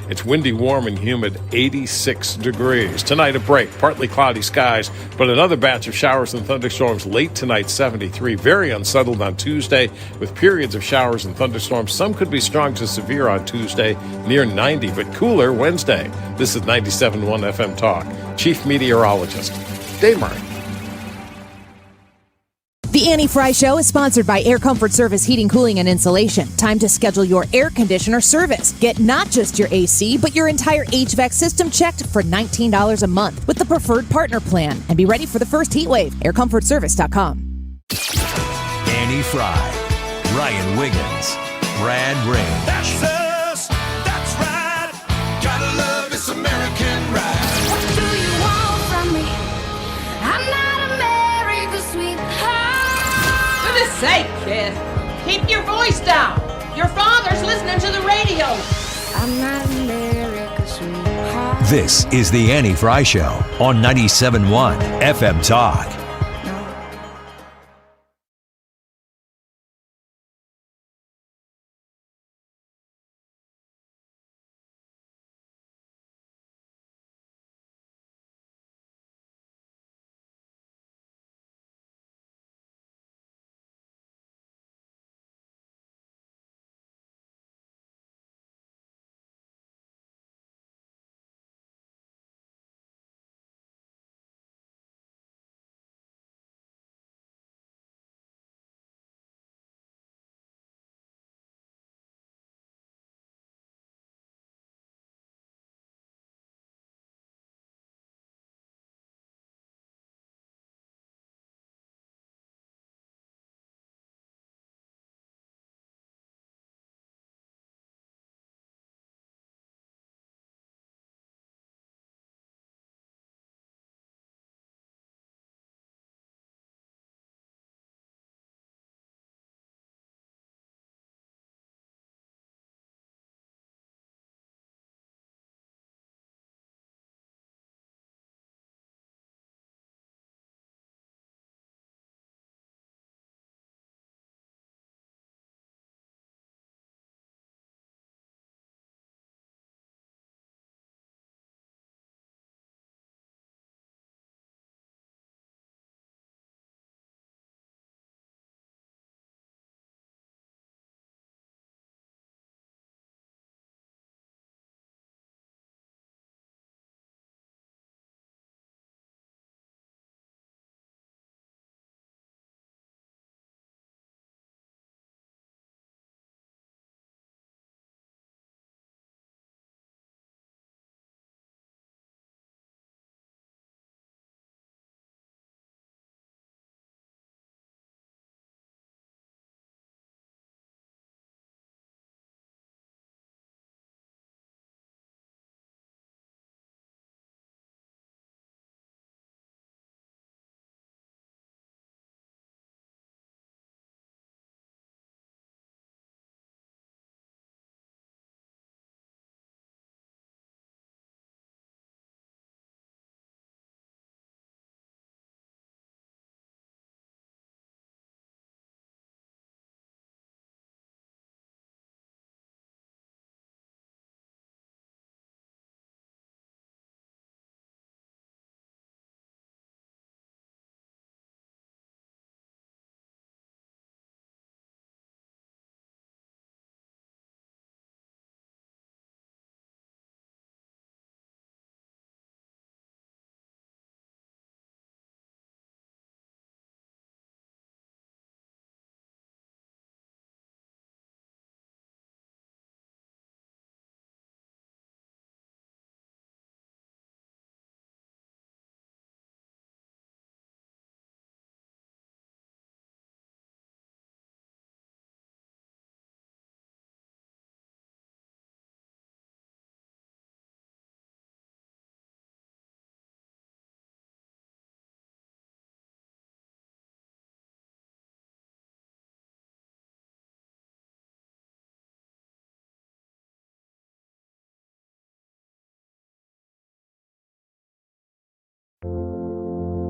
It's windy, warm, and humid, 86 degrees. Tonight, a break, partly cloudy skies, but another batch of showers and thunderstorms late tonight, 73. Very unsettled on Tuesday with periods of showers and thunderstorms. Some could be strong to severe on Tuesday, near 90, but cooler Wednesday. This is 97.1 FM Talk. Chief Meteorologist Dave Murray. The Annie Frey Show is sponsored by Air Comfort Service Heating, Cooling, and Insulation. Time to schedule your air conditioner service. Get not just your AC, but your entire HVAC system checked for $19 a month with the Preferred Partner Plan. And be ready for the first heat wave. AirComfortService.com. Annie Frey, Ryan Wiggins, Brad Ray. That's us. That's right. Gotta love this American ride. What do you want from me? I'm not America's sweetheart. For goodness sake, kid. Keep your voice down. Your father's listening to the radio. I'm not America's sweetheart. This is the Annie Frey Show on 97.1 FM Talk.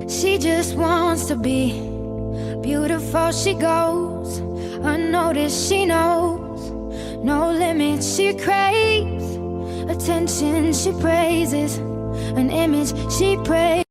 She just wants to be beautiful. She goes unnoticed. She knows no limits. She craves attention she praises, an image she prays.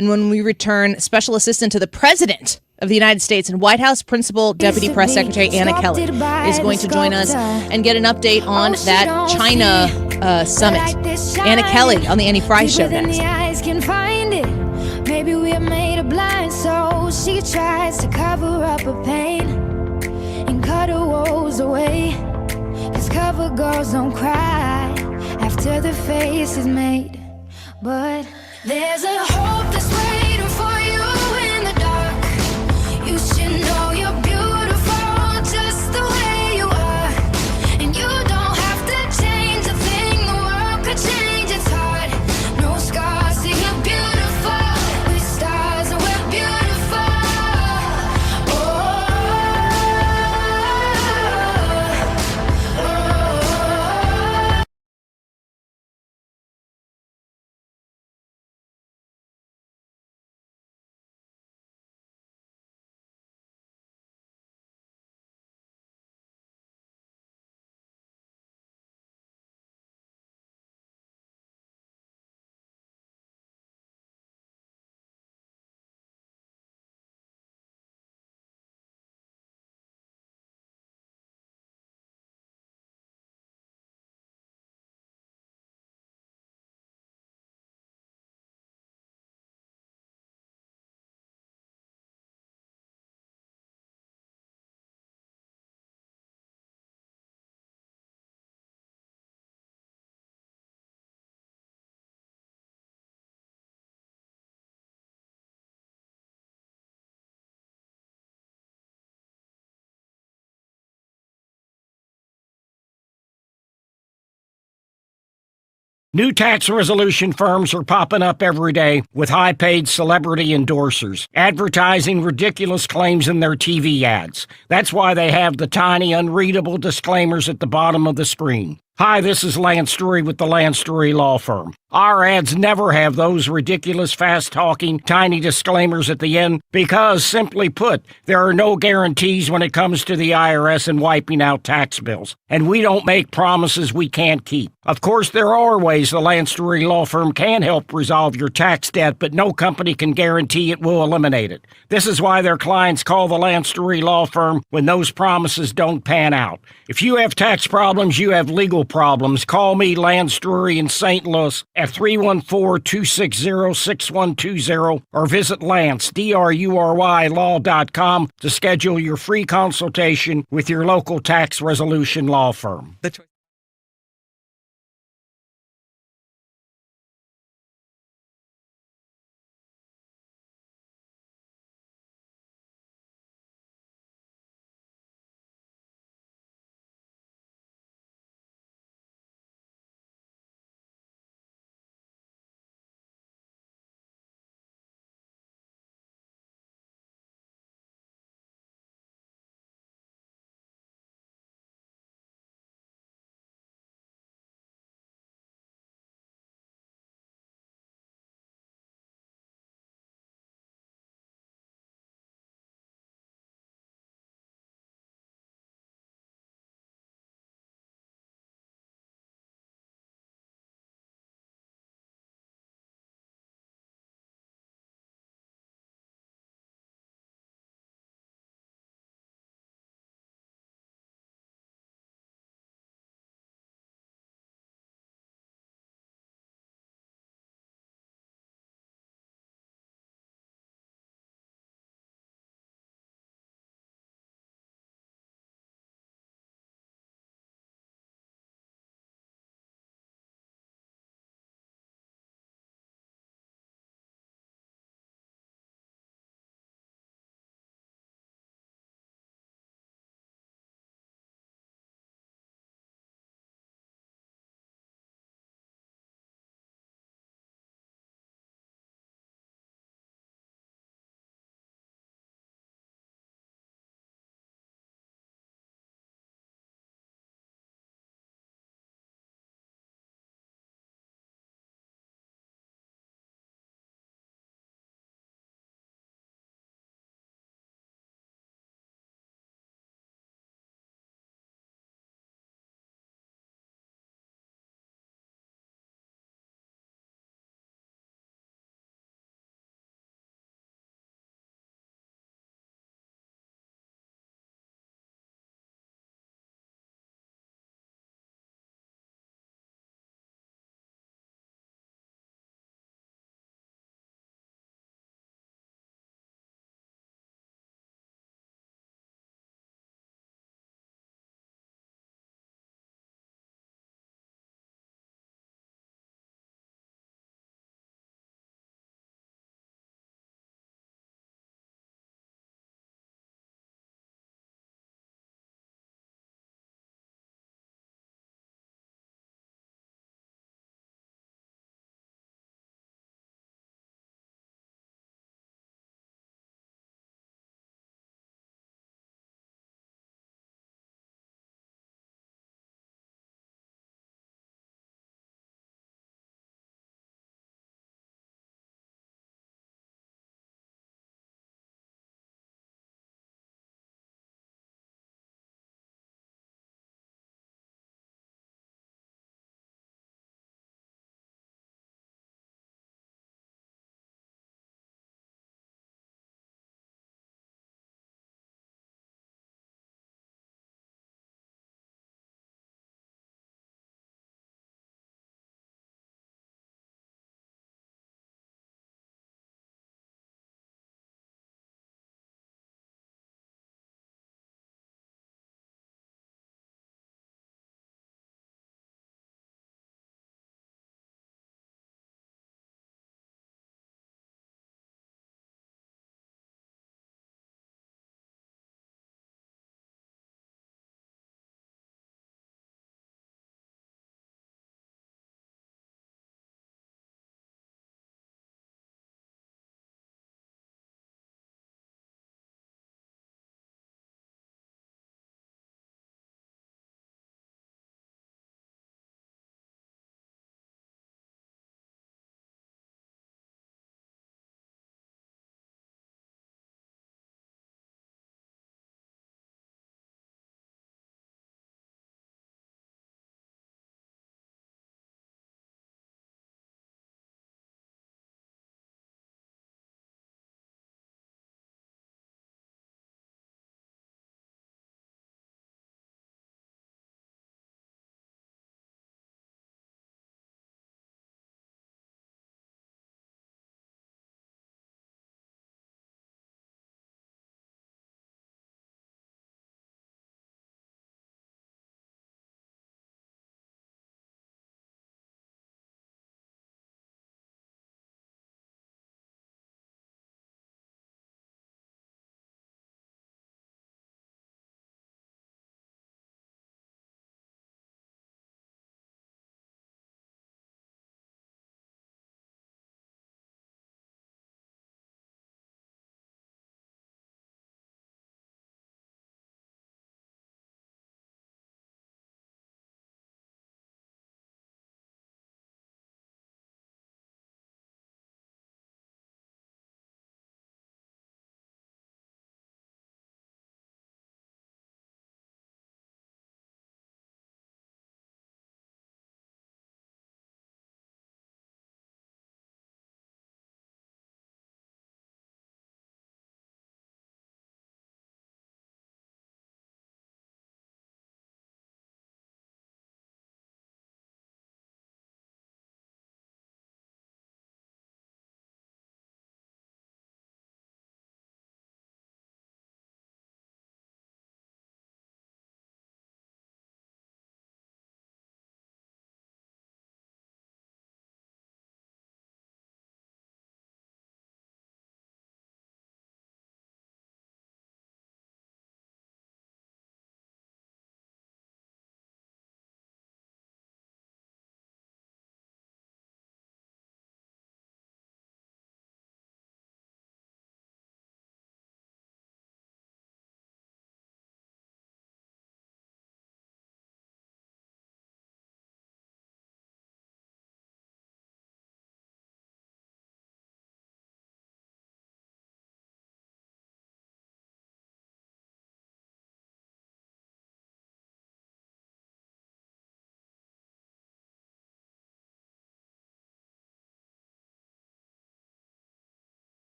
And when we return, Special Assistant to the President of the United States and White House Principal Deputy Press Secretary Anna Kelly is going to join us and get an update on that China summit. Anna Kelly on the Annie Frey Show next. Maybe we are made of blind, so she tries to cover up her pain and cut her woes away. 'Cause cover girls don't cry after the face is made. But there's a hope that's waiting for you in the dark. You should know you're beautiful just the way you are. And you don't have to change a thing, the world could change its heart. No scars, see you're beautiful. We're stars and we're beautiful. Oh, oh, oh. New tax resolution firms are popping up every day with high-paid celebrity endorsers, advertising ridiculous claims in their TV ads. That's why they have the tiny, unreadable disclaimers at the bottom of the screen. Hi, this is Lance Drury with the Lance Drury Law Firm. Our ads never have those ridiculous, fast-talking, tiny disclaimers at the end because, simply put, there are no guarantees when it comes to the IRS and wiping out tax bills. And we don't make promises we can't keep. Of course, there are ways the Lance Drury Law Firm can help resolve your tax debt, but no company can guarantee it will eliminate it. This is why their clients call the Lance Drury Law Firm when those promises don't pan out. If you have tax problems, you have legal problems, call me, Lance Drury in St. Louis, at 314-260-6120 or visit Lance, D-R-U-R-Y, law.com to schedule your free consultation with your local tax resolution law firm.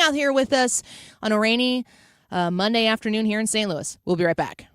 Out here with us on a rainy Monday afternoon here in St. Louis. We'll be right back.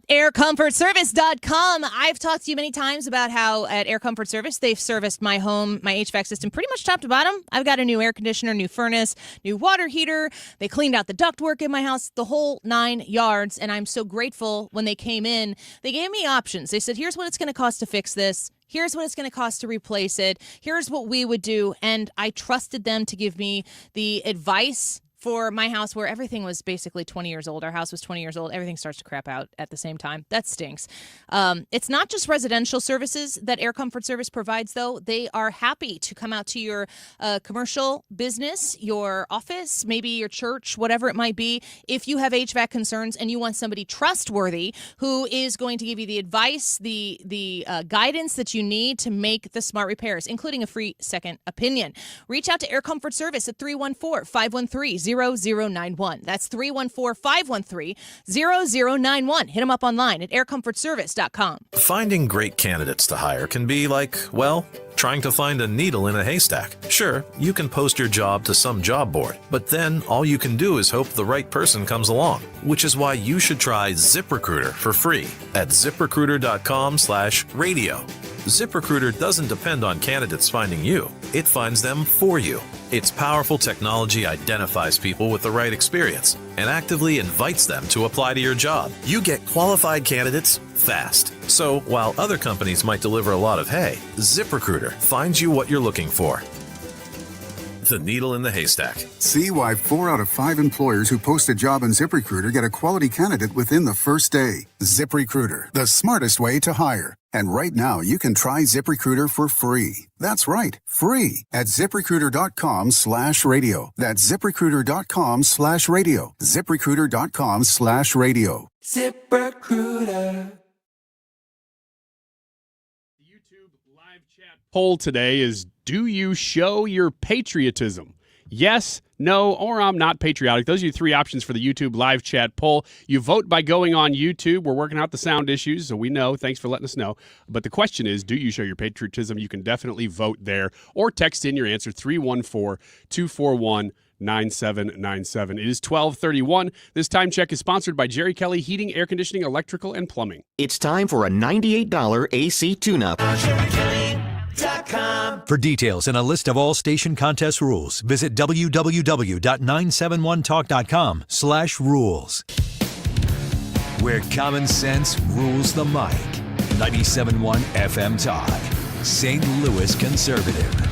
AirComfortService.com. I've talked to you many times about how at Air Comfort Service, they've serviced my home, my HVAC system, pretty much top to bottom. I've got a new air conditioner, new furnace, new water heater. They cleaned out the ductwork in my house, the whole 9 yards. And I'm so grateful when they came in. They gave me options. They said, here's what it's going to cost to fix this. Here's what it's going to cost to replace it. Here's what we would do. And I trusted them to give me the advice for my house, where everything was basically 20 years old. Our house was 20 years old. Everything starts to crap out at the same time. That stinks. It's not just residential services that Air Comfort Service provides, though. They are happy to come out to your commercial business, your office, maybe your church, whatever it might be. If you have HVAC concerns and you want somebody trustworthy who is going to give you the advice, the guidance that you need to make the smart repairs, including a free second opinion. Reach out to Air Comfort Service at 314-513-0091. That's 314-513-0091. Hit them up online at aircomfortservice.com. Finding great candidates to hire can be like, well, trying to find a needle in a haystack. Sure, you can post your job to some job board, but then all you can do is hope the right person comes along, which is why you should try ZipRecruiter for free at ziprecruiter.com/radio. ZipRecruiter doesn't depend on candidates finding you. It finds them for you. Its powerful technology identifies people with the right experience and actively invites them to apply to your job. You get qualified candidates fast. So while other companies might deliver a lot of hay, ZipRecruiter finds you what you're looking for. The needle in the haystack. See why 4 out of 5 employers who post a job on ZipRecruiter get a quality candidate within the first day. ZipRecruiter, the smartest way to hire. And right now, you can try ZipRecruiter for free. That's right, free at ZipRecruiter.com/radio. That's ZipRecruiter.com/radio. ZipRecruiter.com/radio. ZipRecruiter. Poll today is, do you show your patriotism? Yes, no, or I'm not patriotic. Those are your 3 options for the YouTube live chat poll. You vote by going on YouTube. We're working out the sound issues, so we know. Thanks for letting us know. But the question is, do you show your patriotism? You can definitely vote there or text in your answer, 314-241-9797. It is 12:31. This time check is sponsored by Jerry Kelly Heating, Air Conditioning, Electrical, and Plumbing. It's time for a $98 AC tune-up. For details and a list of all station contest rules, visit www.971talk.com/rules. Where common sense rules the mic. 97.1 FM Talk. St. Louis Conservative.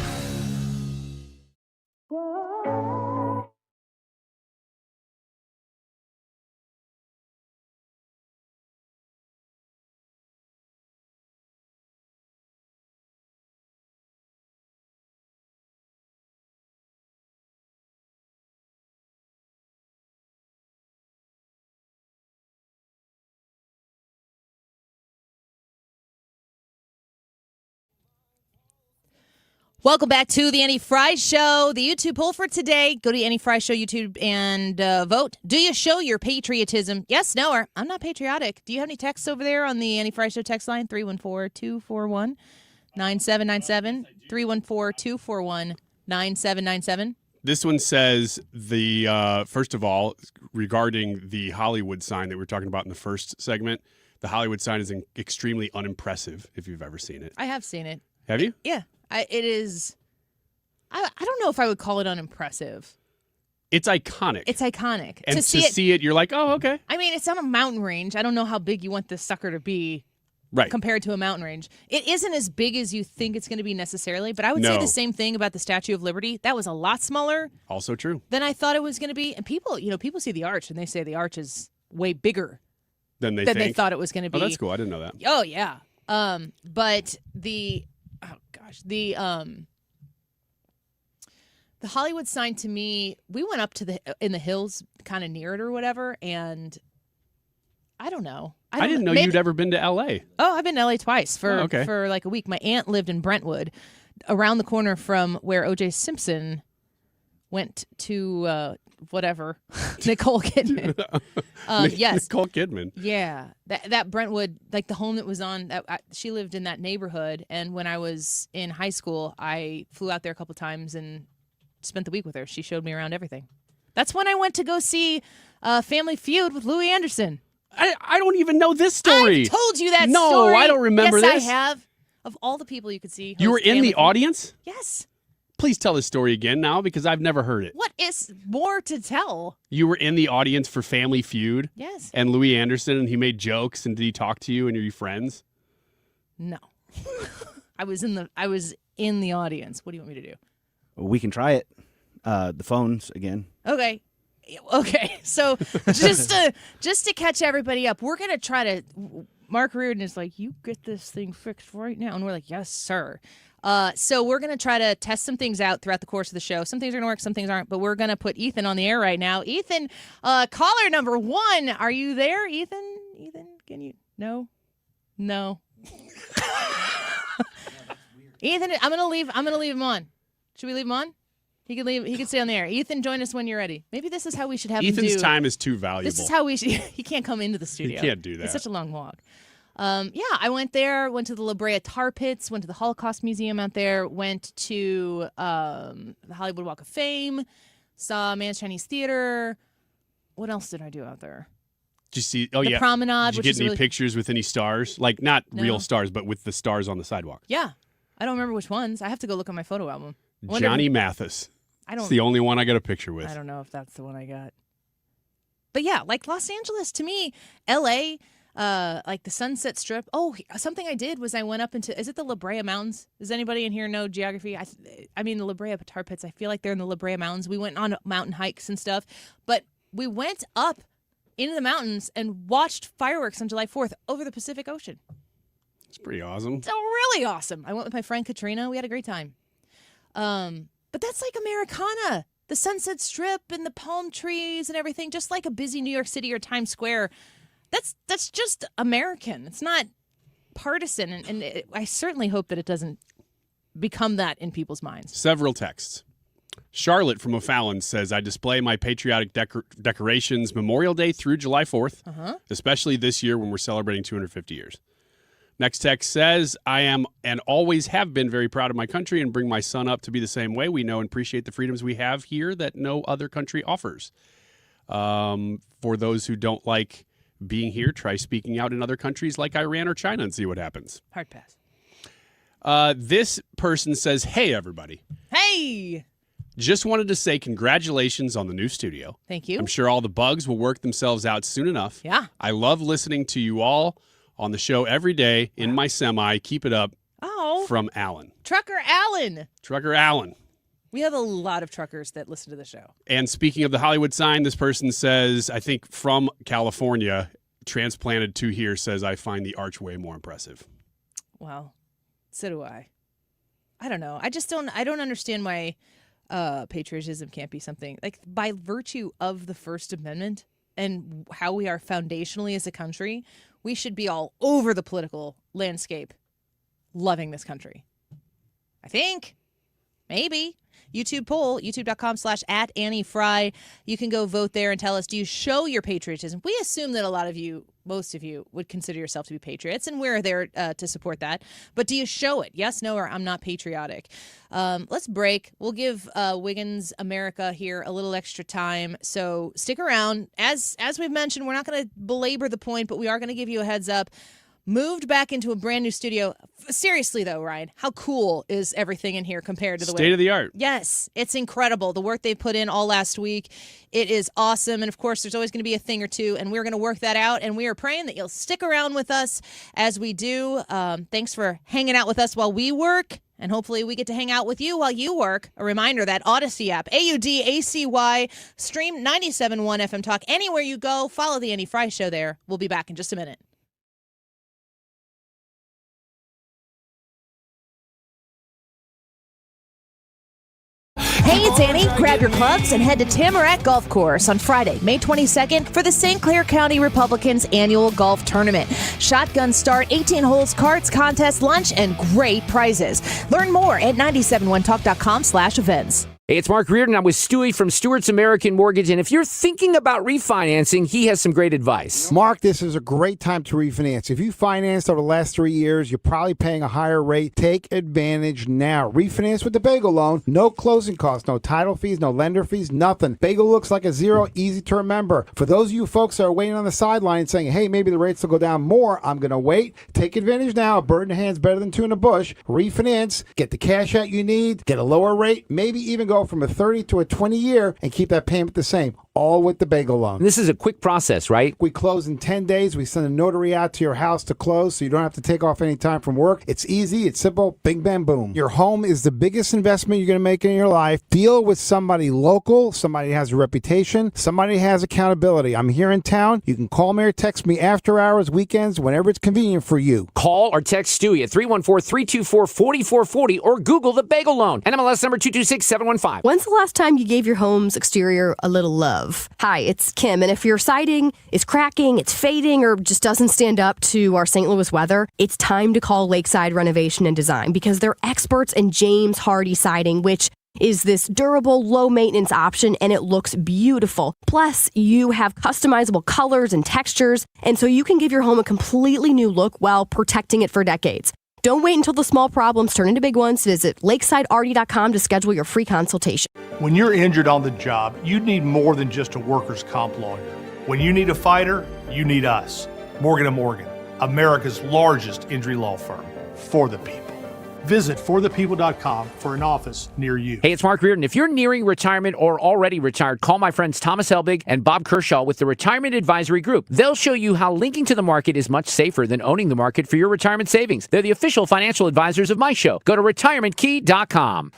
Welcome back to the Annie Frey Show. The YouTube poll for today. Go to Annie Frey Show YouTube and vote. Do you show your patriotism? Yes, no, or I'm not patriotic. Do you have any texts over there on the Annie Frey Show text line? 314-241-9797. 314-241-9797. This one says, first of all, regarding the Hollywood sign that we were talking about in the first segment, the Hollywood sign is extremely unimpressive if you've ever seen it. I have seen it. Have you? Yeah. It is, I don't know if I would call it unimpressive. It's iconic. It's iconic. And to see it, you're like, oh, okay. I mean, it's on a mountain range. I don't know how big you want this sucker to be compared to a mountain range. It isn't as big as you think it's going to be necessarily, but I would say the same thing about the Statue of Liberty. That was a lot smaller. Also true. Than I thought it was going to be. And people see the arch and they say the arch is way bigger than they thought it was going to be. Oh, that's cool. I didn't know that. Oh, yeah. But The Hollywood sign to me, we went up to in the hills, kind of near it or whatever, and I don't know. I didn't know you'd ever been to L.A. Oh, I've been to L.A. twice for okay. a week. My aunt lived in Brentwood, around the corner from where O.J. Simpson went to whatever, Nicole Kidman. Yes. Nicole Kidman. Yeah. That Brentwood, like the home that was on, she lived in that neighborhood, and when I was in high school, I flew out there a couple times and spent the week with her. She showed me around everything. That's when I went to go see Family Feud with Louis Anderson. I don't even know this story. I've told you that story. No, I don't remember this. Yes, I have. Of all the people you could see. You were in the audience? Yes. Please tell this story again now because I've never heard it. What is more to tell? You were in the audience for Family Feud? Yes. And Louis Anderson, and he made jokes, and did he talk to you, and are you friends? No. I was in the audience. What do you want me to do? We can try it. The phones again. Okay. So just to catch everybody up, we're gonna try to. Mark Reardon is like, you get this thing fixed right now, and we're like, yes, sir. So we're gonna try to test some things out throughout the course of the show. Some things are gonna work, some things aren't. But we're gonna put Ethan on the air right now. Ethan, caller number 1, are you there, Ethan? Ethan, can you? No. Ethan, I'm gonna leave him on. Should we leave him on? He can leave. He can stay on the air. Ethan, join us when you're ready. Maybe this is how we should have him do. Ethan's time is too valuable. This is how we should. He can't come into the studio. He can't do that. It's such a long walk. I went there. Went to the La Brea Tar Pits. Went to the Holocaust Museum out there. Went to the Hollywood Walk of Fame. Saw Man's Chinese Theater. What else did I do out there? Did you see? Oh, the yeah. Promenade. Did you get any pictures with any stars? Like not real stars, but with the stars on the sidewalk. Yeah, I don't remember which ones. I have to go look at my photo album. Johnny Mathis. It's the only one I got a picture with. I don't know if that's the one I got. But yeah, like Los Angeles, to me, L.A., like the Sunset Strip. Oh, something I did was I went up into, is it the La Brea Mountains? Does anybody in here know geography? I mean, the La Brea Tar Pits, I feel like they're in the La Brea Mountains. We went on mountain hikes and stuff, but we went up into the mountains and watched fireworks on July 4th over the Pacific Ocean. It's pretty awesome. It's really awesome. I went with my friend Katrina. We had a great time. But that's like Americana. The Sunset Strip and the palm trees and everything, just like a busy New York City or Times Square. That's just American. It's not partisan. And I certainly hope that it doesn't become that in people's minds. Several texts. Charlotte from O'Fallon says, I display my patriotic decorations Memorial Day through July 4th, especially this year when we're celebrating 250 years. Next text says, I am and always have been very proud of my country and bring my son up to be the same way. We know and appreciate the freedoms we have here that no other country offers. For those who don't like being here, try speaking out in other countries like Iran or China and see what happens. Hard pass. This person says, hey, everybody. Hey! Just wanted to say congratulations on the new studio. Thank you. I'm sure all the bugs will work themselves out soon enough. Yeah. I love listening to you all on the show every day in my semi. Keep it up. Oh. From Alan. Trucker Alan. Trucker Alan. We have a lot of truckers that listen to the show. And speaking of the Hollywood sign, this person says, I think from California, transplanted to here, says, I find the archway more impressive. Well, so do I. I don't know. I don't understand why patriotism can't be something like by virtue of the First Amendment and how we are foundationally as a country, we should be all over the political landscape loving this country. I think. Maybe. YouTube poll, youtube.com/@AnnieFry. You can go vote there and tell us, do you show your patriotism? We assume that a lot of you, most of you, would consider yourself to be patriots, and we're there to support that. But do you show it? Yes, no, or I'm not patriotic. Let's break. We'll give Wiggins America here a little extra time, so stick around. As we've mentioned, we're not going to belabor the point, but we are going to give you a heads up. Moved back into a brand new studio. Seriously, though, Ryan, how cool is everything in here compared to the state of the art? Yes, it's incredible. The work they put in all last week, it is awesome. And, of course, there's always going to be a thing or two, and we're going to work that out. And we are praying that you'll stick around with us as we do. Thanks for hanging out with us while we work. And hopefully we get to hang out with you while you work. A reminder, that Audacy app, AUDACY, stream 97.1 FM Talk. Anywhere you go, follow the Annie Frey Show there. We'll be back in just a minute. Hey, it's Annie. Grab your clubs and head to Tamarack Golf Course on Friday, May 22nd for the St. Clair County Republicans annual golf tournament. Shotgun start, 18 holes, cards, contest, lunch, and great prizes. Learn more at 971talk.com/events. Hey, it's Mark Reardon. I'm with Stewie from Stewart's American Mortgage, and if you're thinking about refinancing, he has some great advice. Mark, this is a great time to refinance. If you financed over the last 3 years, you're probably paying a higher rate. Take advantage now. Refinance with the Bagel loan. No closing costs, no title fees, no lender fees, nothing. Bagel looks like a zero, easy to remember. For those of you folks that are waiting on the sideline saying, hey, maybe the rates will go down more, I'm going to wait. Take advantage now. A bird in the hand's better than two in the bush. Refinance. Get the cash out you need. Get a lower rate. Maybe even go from a 30 to a 20 year and keep that payment the same. All with the Bagel loan. And this is a quick process, right? We close in 10 days. We send a notary out to your house to close so you don't have to take off any time from work. It's easy. It's simple. Bing, bam, boom. Your home is the biggest investment you're going to make in your life. Deal with somebody local, somebody who has a reputation, somebody who has accountability. I'm here in town. You can call me or text me after hours, weekends, whenever it's convenient for you. Call or text Stewie at 314-324-4440 or Google the Bagel loan. NMLS number 226715. When's the last time you gave your home's exterior a little love? Hi, it's Kim, and if your siding is cracking, it's fading, or just doesn't stand up to our St. Louis weather, it's time to call Lakeside Renovation and Design because they're experts in James Hardy siding, which is this durable, low-maintenance option, and it looks beautiful. Plus, you have customizable colors and textures, and so you can give your home a completely new look while protecting it for decades. Don't wait until the small problems turn into big ones. Visit lakesidearty.com to schedule your free consultation. When you're injured on the job, you need more than just a workers' comp lawyer. When you need a fighter, you need us. Morgan & Morgan, America's largest injury law firm. For the people. Visit forthepeople.com for an office near you. Hey, it's Mark Reardon. If you're nearing retirement or already retired, call my friends Thomas Helbig and Bob Kershaw with the Retirement Advisory Group. They'll show you how linking to the market is much safer than owning the market for your retirement savings. They're the official financial advisors of my show. Go to retirementkey.com.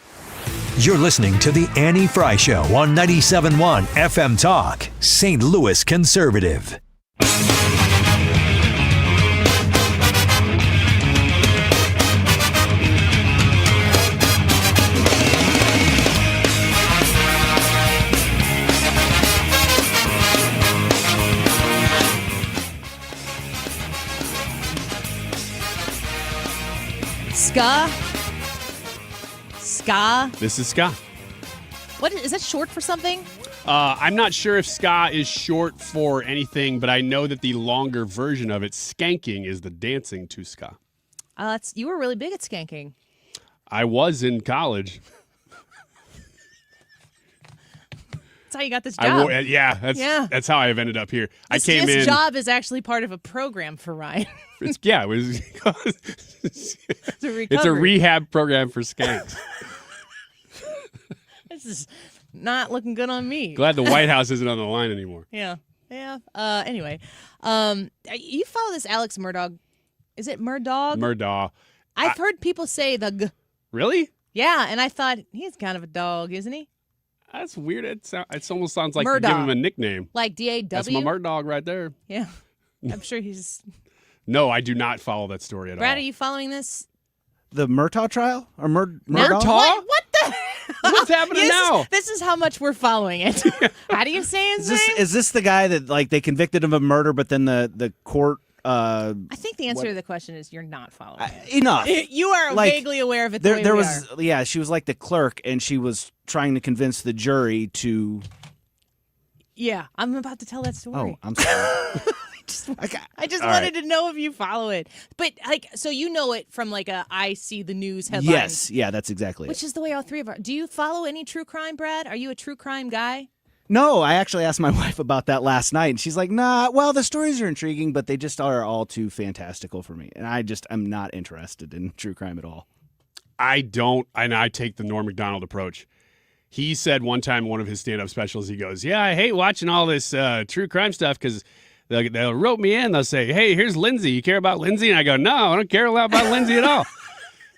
You're listening to The Annie Frey Show on 97.1 FM Talk, St. Louis Conservative. Ska? This is ska. What is that short for something? I'm not sure if ska is short for anything, but I know that the longer version of it, skanking, is the dancing to ska. You were really big at skanking. I was in college. That's how you got this job. That's how I've ended up here. This job is actually part of a program for Ryan. It's a rehab program for skanks. This is not looking good on me. Glad the White House isn't on the line anymore. Yeah. Anyway, you follow this Alex Murdaugh. Is it Murdaugh? Murdaugh. I've heard people say the g. Really? Yeah, and I thought he's kind of a dog, isn't he? That's weird. It almost sounds like Murdaugh. you give him a nickname. Like D-A-W? That's my Murdaugh right there. Yeah. I'm sure he's... No, I do not follow that story at all. Brad, are you following this? The Murtaugh trial? Or Murdaugh? What the? What's happening now? This is how much we're following it. How do you say his name? Is this the guy that they convicted him of murder, but then the court... I think the answer to the question is you're not following it. Enough. You are vaguely aware of it. There was she was like the clerk, and she was trying to convince the jury to. Yeah, I'm about to tell that story. Oh, I'm sorry. I just wanted to know if you follow it, but so you know it from I see the news headlines. Yes, yeah, that's exactly Which is the way all three of us. Do you follow any true crime, Brad? Are you a true crime guy? No, I actually asked my wife about that last night, and she's like, nah, well, the stories are intriguing, but they just are all too fantastical for me. And I'm not interested in true crime at all. I don't, and I take the Norm Macdonald approach. He said one time in one of his stand-up specials, he goes, yeah, I hate watching all this true crime stuff because they'll rope me in. They'll say, hey, here's Lindsay. You care about Lindsay? And I go, no, I don't care a lot about Lindsay at all.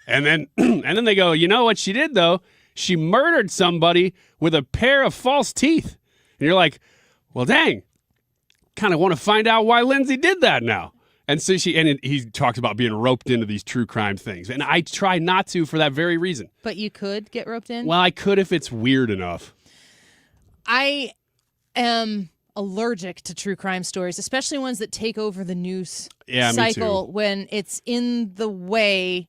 And then they go, you know what she did, though? She murdered somebody with a pair of false teeth. And you're like, well, dang, kind of want to find out why Lindsay did that now. And so he talks about being roped into these true crime things. And I try not to for that very reason. But you could get roped in? Well, I could if it's weird enough. I am allergic to true crime stories, especially ones that take over the news cycle when it's in the way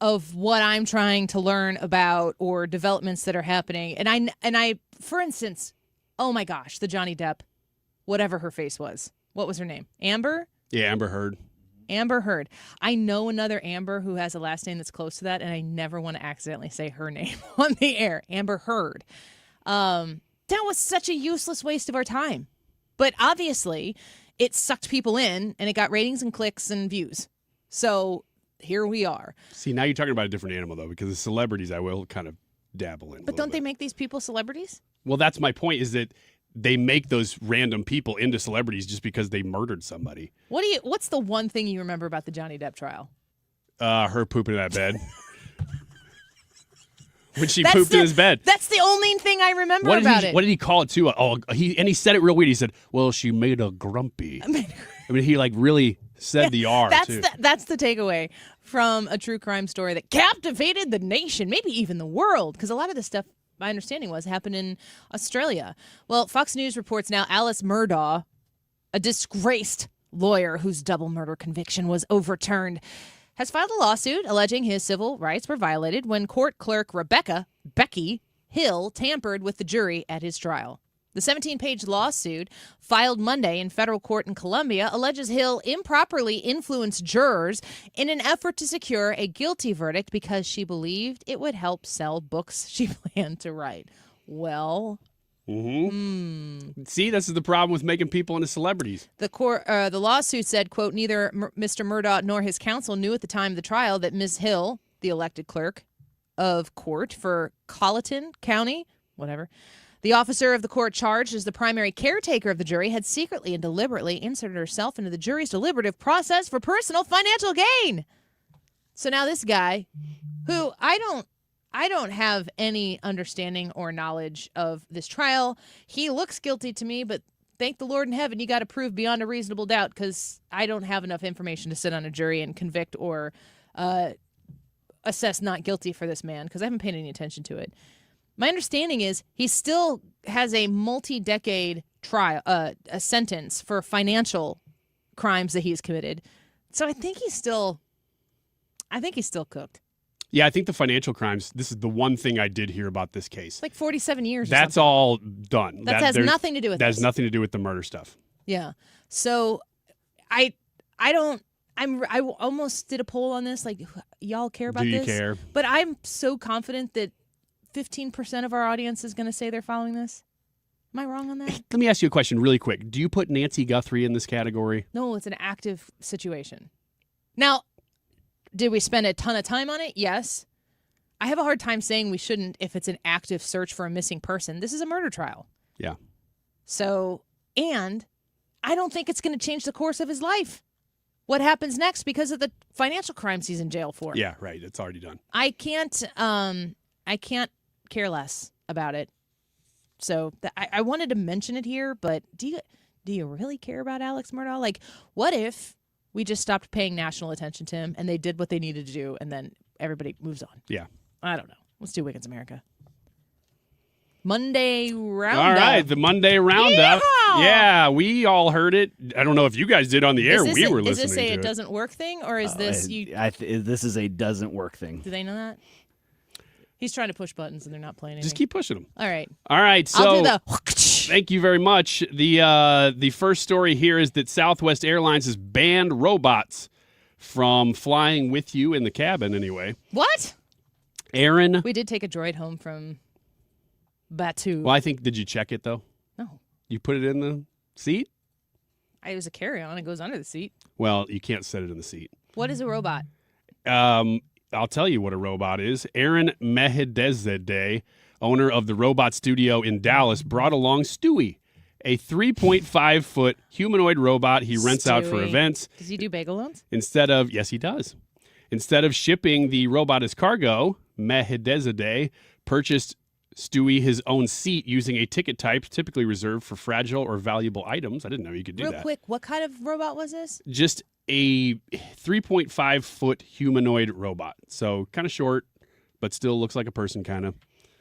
of what I'm trying to learn about or developments that are happening. And I, for instance, oh my gosh, the Johnny Depp, whatever her face was. What was her name? Amber? Yeah, Amber Heard. Amber Heard. I know another Amber who has a last name that's close to that, and I never want to accidentally say her name on the air. Amber Heard. That was such a useless waste of our time. But obviously, it sucked people in, and it got ratings and clicks and views. So here we are. See, now you're talking about a different animal, though, because the celebrities I will kind of dabble in. But don't they make these people celebrities? Well, that's my point, is that they make those random people into celebrities just because they murdered somebody. What's the one thing you remember about the Johnny Depp trial? Her pooping in that bed. When she pooped in his bed. That's the only thing I remember about it. What did he call it, too? He said it real weird. He said, well, she made a grumpy. I mean, he really said the R, too. That's the takeaway from a true crime story that captivated the nation, maybe even the world, because a lot of this stuff, my understanding was, happened in Australia. Well, Fox News reports now Alice Murdaugh, a disgraced lawyer whose double murder conviction was overturned, has filed a lawsuit alleging his civil rights were violated when court clerk Becky Hill tampered with the jury at his trial. The 17-page lawsuit, filed Monday in federal court in Columbia, alleges Hill improperly influenced jurors in an effort to secure a guilty verdict because she believed it would help sell books she planned to write. Well... See, this is the problem with making people into celebrities. The lawsuit said, quote, neither Mr. Murdaugh nor his counsel knew at the time of the trial that Ms. Hill, the elected clerk of court for Colleton County, whatever, the officer of the court charged as the primary caretaker of the jury, had secretly and deliberately inserted herself into the jury's deliberative process for personal financial gain. So now this guy, who I don't have any understanding or knowledge of this trial. He looks guilty to me, but thank the Lord in heaven, you got to prove beyond a reasonable doubt, because I don't have enough information to sit on a jury and convict or assess not guilty for this man, because I haven't paid any attention to it. My understanding is he still has a multi-decade trial, a sentence for financial crimes that he's committed. So I think he's still cooked. Yeah, I think the financial crimes, this is the one thing I did hear about this case. Like 47 years. That's all done. That has nothing to do with that. That has nothing to do with the murder stuff. Yeah. So I almost did a poll on this. Like, y'all care about this? Do you care? But I'm so confident that 15% of our audience is going to say they're following this. Am I wrong on that? Let me ask you a question really quick. Do you put Nancy Guthrie in this category? No, it's an active situation. Now, did we spend a ton of time on it? Yes. I have a hard time saying we shouldn't if it's an active search for a missing person. This is a murder trial. Yeah. So, and I don't think it's going to change the course of his life. What happens next because of the financial crimes he's in jail for? Yeah, right. It's already done. I can't care less about it. So I wanted to mention it here, but do you really care about Alex Murdaugh? Like, what if we just stopped paying national attention to him and they did what they needed to do and then everybody moves on? Yeah. I don't know. Let's do Wiggins America. Monday Roundup. All right, the Monday Roundup. Yeehaw! Yeah, we all heard it. I don't know if you guys did on the air. We were listening to it. Is this a it doesn't work thing, or is this this is a doesn't work thing. Do they know that? He's trying to push buttons and they're not playing anything. Just keep pushing them. All right. All right, so I'll do the... Thank you very much. The first story here is that Southwest Airlines has banned robots from flying with you in the cabin anyway. What? Aaron. We did take a droid home from Batu. Well, did you check it though? No. You put it in the seat? It was a carry-on. It goes under the seat. Well, you can't set it in the seat. What is a robot? I'll tell you what a robot is. Aaron Mehedezadeh, owner of the robot studio in Dallas, brought along Stewie, a 3.5-foot humanoid robot he rents out for events. Does he do bagel loans? Yes, he does. Instead of shipping the robot as cargo, Mehedezadeh purchased Stewie his own seat using a ticket type typically reserved for fragile or valuable items. I didn't know you could do that. Real quick, what kind of robot was this? Just a 3.5-foot humanoid robot. So kind of short, but still looks like a person kind of.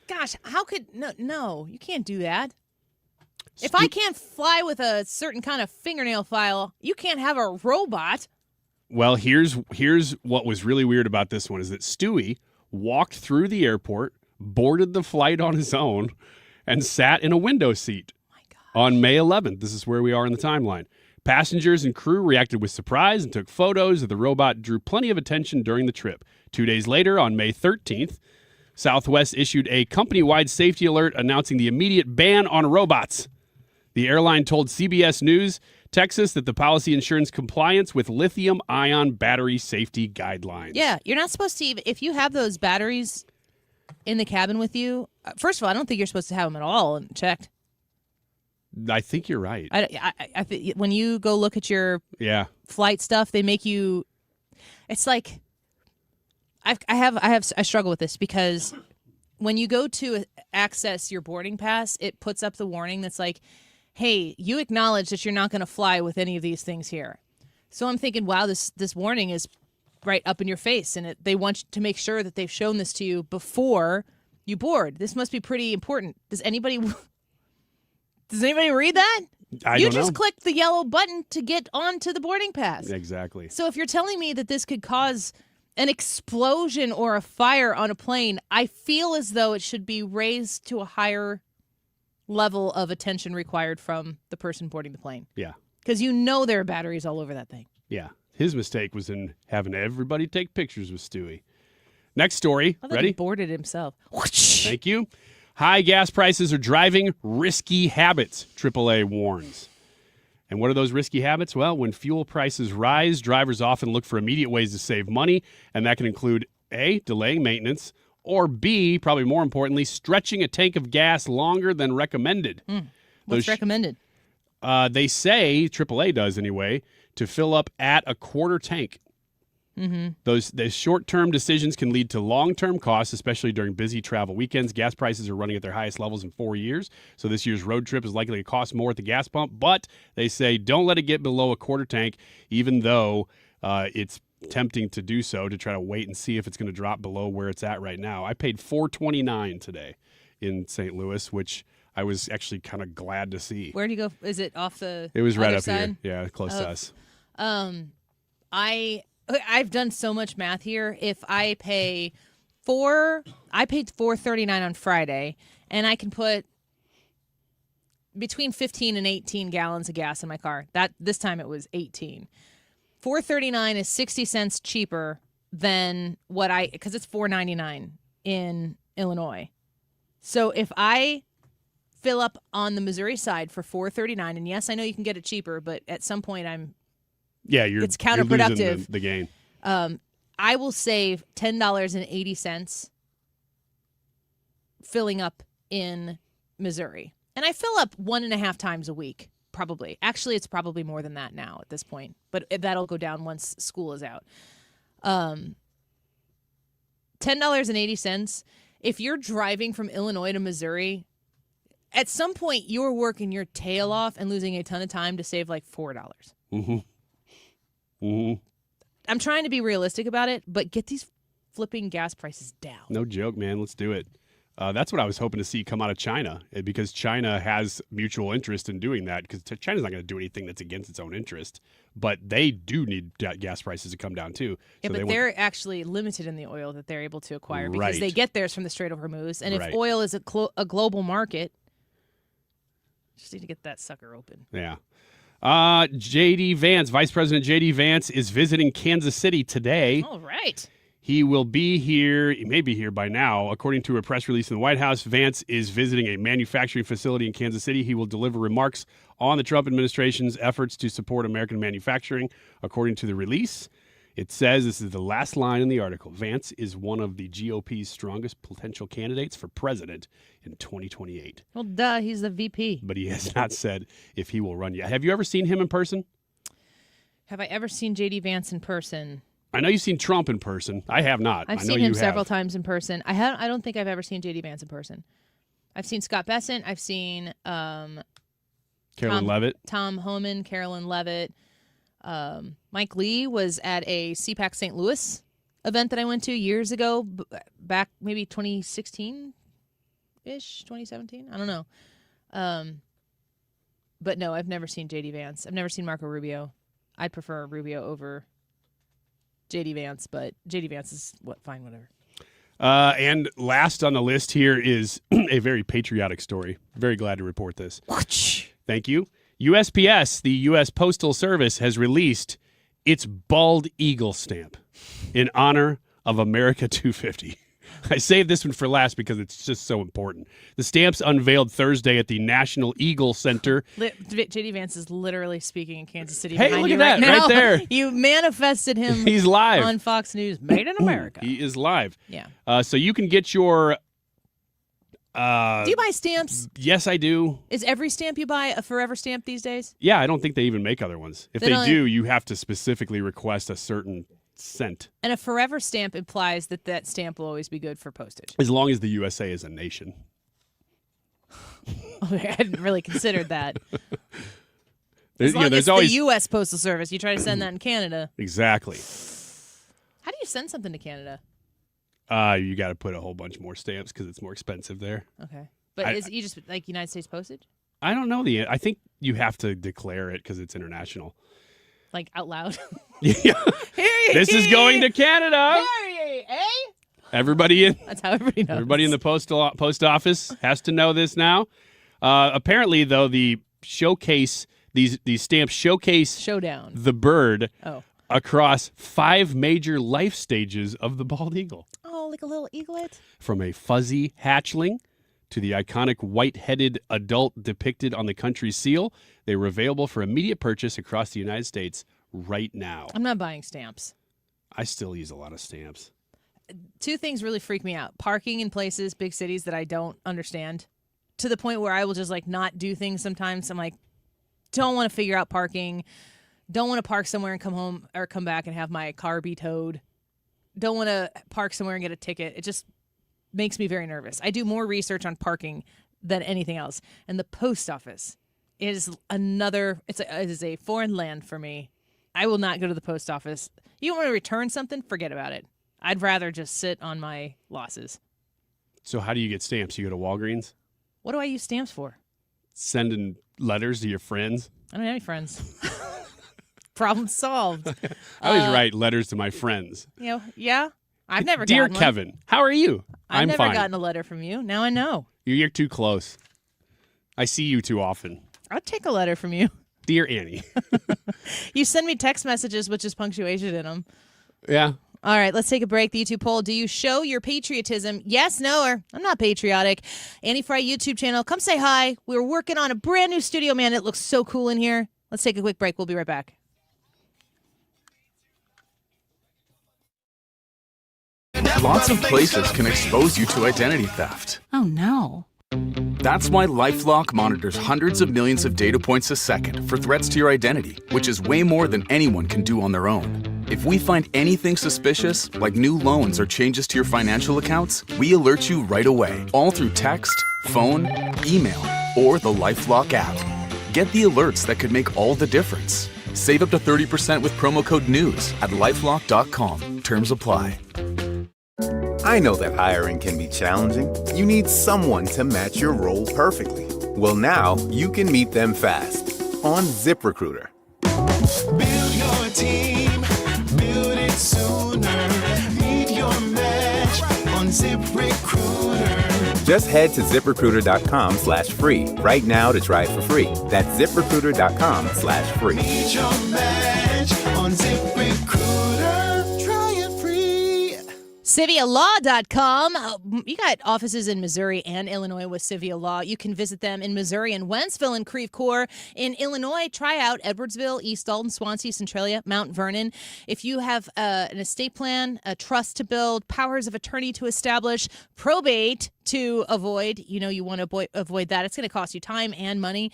Gosh, how could no, you can't do that. If I can't fly with a certain kind of fingernail file, you can't have a robot. Well, here's what was really weird about this one is that Stewie walked through the airport, boarded the flight on his own, and sat in a window seat on May 11th. This is where we are in the timeline. Passengers and crew reacted with surprise and took photos. The robot drew plenty of attention during the trip. 2 days later, on May 13th, Southwest issued a company-wide safety alert announcing the immediate ban on robots. The airline told CBS News Texas that the policy ensures compliance with lithium-ion battery safety guidelines. Yeah, you're not supposed to even, if you have those batteries in the cabin with you, first of all, I don't think you're supposed to have them at all checked. I think you're right. I when you go look at your flight stuff, they make you, it's like, I struggle with this because when you go to access your boarding pass, it puts up the warning that's like, hey, you acknowledge that you're not going to fly with any of these things here. So I'm thinking, wow, this warning is right up in your face, and they want to make sure that they've shown this to you before you board. This must be pretty important. Does anybody read that? I you don't just know. click the yellow button to get onto the boarding pass. Exactly. So if you're telling me that this could cause an explosion or a fire on a plane, I feel as though it should be raised to a higher level of attention required from the person boarding the plane. Yeah. Because you know there are batteries all over that thing. Yeah. His mistake was in having everybody take pictures with Stewie. Next story. I thought Ready? he boarded himself. Thank you. High gas prices are driving risky habits, AAA warns. And what are those risky habits? Well, when fuel prices rise, drivers often look for immediate ways to save money, and that can include A, delaying maintenance, or B, probably more importantly, stretching a tank of gas longer than recommended. What's recommended? They say, AAA does anyway, to fill up at a quarter tank. Mm-hmm. Those short-term decisions can lead to long-term costs, especially during busy travel weekends. Gas prices are running at their highest levels in 4 years, so this year's road trip is likely to cost more at the gas pump. But they say don't let it get below a quarter tank, even though it's tempting to do so, to try to wait and see if it's going to drop below where it's at right now. I paid $4.29 today in St. Louis, which I was actually kind of glad to see. Where do you go? Is it off the It was right other up side? here. Yeah, close to us. I've done so much math here. If I paid $4.39 on Friday, and I can put between 15 and 18 gallons of gas in my car. This time it was 18. $4.39 is 60 cents cheaper than because it's $4.99 in Illinois. So if I fill up on the Missouri side for $4.39, and yes, I know you can get it cheaper, but at some point it's counterproductive. You're losing the gain. I will save $10.80 filling up in Missouri. And I fill up 1.5 times a week, probably. Actually, it's probably more than that now at this point, but that'll go down once school is out. $10.80. If you're driving from Illinois to Missouri, at some point you're working your tail off and losing a ton of time to save like $4. Mm-hmm. Mm-hmm. I'm trying to be realistic about it, but get these flipping gas prices down. No joke, man. Let's do it. That's what I was hoping to see come out of China, because China has mutual interest in doing that, because China's not going to do anything that's against its own interest, but they do need gas prices to come down too. Yeah, So but they're actually limited in the oil that they're able to acquire because Right. they get theirs from the Strait of Hormuz. And if Right. oil is a global market, just need to get that sucker open. Yeah. J.D. Vance, Vice President J.D. Vance, is visiting Kansas City today. All right. He will be here. He may be here by now. According to a press release in the White House, Vance is visiting a manufacturing facility in Kansas City. He will deliver remarks on the Trump administration's efforts to support American manufacturing. According to the release, it says, this is the last line in the article, Vance is one of the GOP's strongest potential candidates for president in 2028. Well, duh, he's the VP. But he has not said if he will run yet. Have you ever seen him in person? Have I ever seen J.D. Vance in person? I know you've seen Trump in person. I have not. I've I know seen him you several have. times in person. I don't think I've ever seen J.D. Vance in person. I've seen Scott Bessent. I've seen Carolyn Levitt. Tom Homan, Carolyn Levitt. Mike Lee was at a CPAC St. Louis event that I went to years ago, back maybe 2016-ish, 2017. I don't know. But no, I've never seen J.D. Vance. I've never seen Marco Rubio. I'd prefer Rubio over J.D. Vance, but J.D. Vance is fine, whatever. And last on the list here is a very patriotic story. Very glad to report this. Thank you. USPS, the U.S. Postal Service, has released its bald eagle stamp in honor of America 250. I saved this one for last because it's just so important. The stamp's unveiled Thursday at the National Eagle Center. J.D. Vance is literally speaking in Kansas City. Hey, look at that, right there. You manifested him. He's live on Fox News. Made in America. He is live. Yeah. So you can get your... do you buy stamps? Yes, I do. Is every stamp you buy a forever stamp these days? Yeah, I don't think they even make other ones. If they do, you have to specifically request a certain scent. And a forever stamp implies that stamp will always be good for postage. As long as the USA is a nation. I hadn't really considered that. There's It's always the U.S. Postal Service. You try to send that in Canada. Exactly. How do you send something to Canada? You got to put a whole bunch more stamps because it's more expensive there. Okay. But is you just like United States postage? I don't know. I think you have to declare it because it's international. Like out loud? Yeah. This is going to Canada. Everybody in. That's how everybody knows. Everybody in the post office has to know this now. Apparently, though, the showcase, these stamps showcase Showdown. the bird across 5 major life stages of the bald eagle. Oh, like a little eaglet? From a fuzzy hatchling to the iconic white-headed adult depicted on the country seal. They were available for immediate purchase across the United States right now. I'm not buying stamps. I still use a lot of stamps. 2 things really freak me out. Parking in places, big cities that I don't understand, to the point where I will just not do things sometimes. I'm like, don't want to figure out parking. Don't want to park somewhere and come home or come back and have my car be towed. Don't want to park somewhere and get a ticket. It just makes me very nervous. I do more research on parking than anything else. And the post office is it is a foreign land for me. I will not go to the post office. You want to return something? Forget about it. I'd rather just sit on my losses. So how do you get stamps? You go to Walgreens? What do I use stamps for? Sending letters to your friends? I don't have any friends. Problem solved. I always write letters to my friends. Yeah. I've never Dear gotten one. Kevin, how are you? I've never fine. gotten a letter from you. Now I know. You're too close. I see you too often. I'll take a letter from you. Dear Annie. You send me text messages with just punctuation in them. Yeah. All right, let's take a break. The YouTube poll. Do you show your patriotism? Yes, no, or I'm not patriotic. Annie Frey YouTube channel. Come say hi. We're working on a brand new studio, man. It looks so cool in here. Let's take a quick break. We'll be right back. Lots of places can expose you to identity theft. Oh, no. That's why LifeLock monitors hundreds of millions of data points a second for threats to your identity, which is way more than anyone can do on their own. If we find anything suspicious, like new loans or changes to your financial accounts, we alert you right away, all through text, phone, email, or the LifeLock app. Get the alerts that could make all the difference. Save up to 30% with promo code NEWS at LifeLock.com. Terms apply. I know that hiring can be challenging. You need someone to match your role perfectly. Well, now you can meet them fast on ZipRecruiter. Build your team, build it sooner. Meet your match on ZipRecruiter. Just head to ZipRecruiter.com/free right now to try it for free. That's ZipRecruiter.com/free. Meet your match on ZipRecruiter. Try it free. CiviaLaw.com. You got offices in Missouri and Illinois with Civia Law. You can visit them in Missouri and Wentzville and Creve Coeur. In Illinois, try out Edwardsville, East Dalton, Swansea, Centralia, Mount Vernon. If you have an estate plan, a trust to build, powers of attorney to establish, probate to avoid, you want to avoid that. It's going to cost you time and money.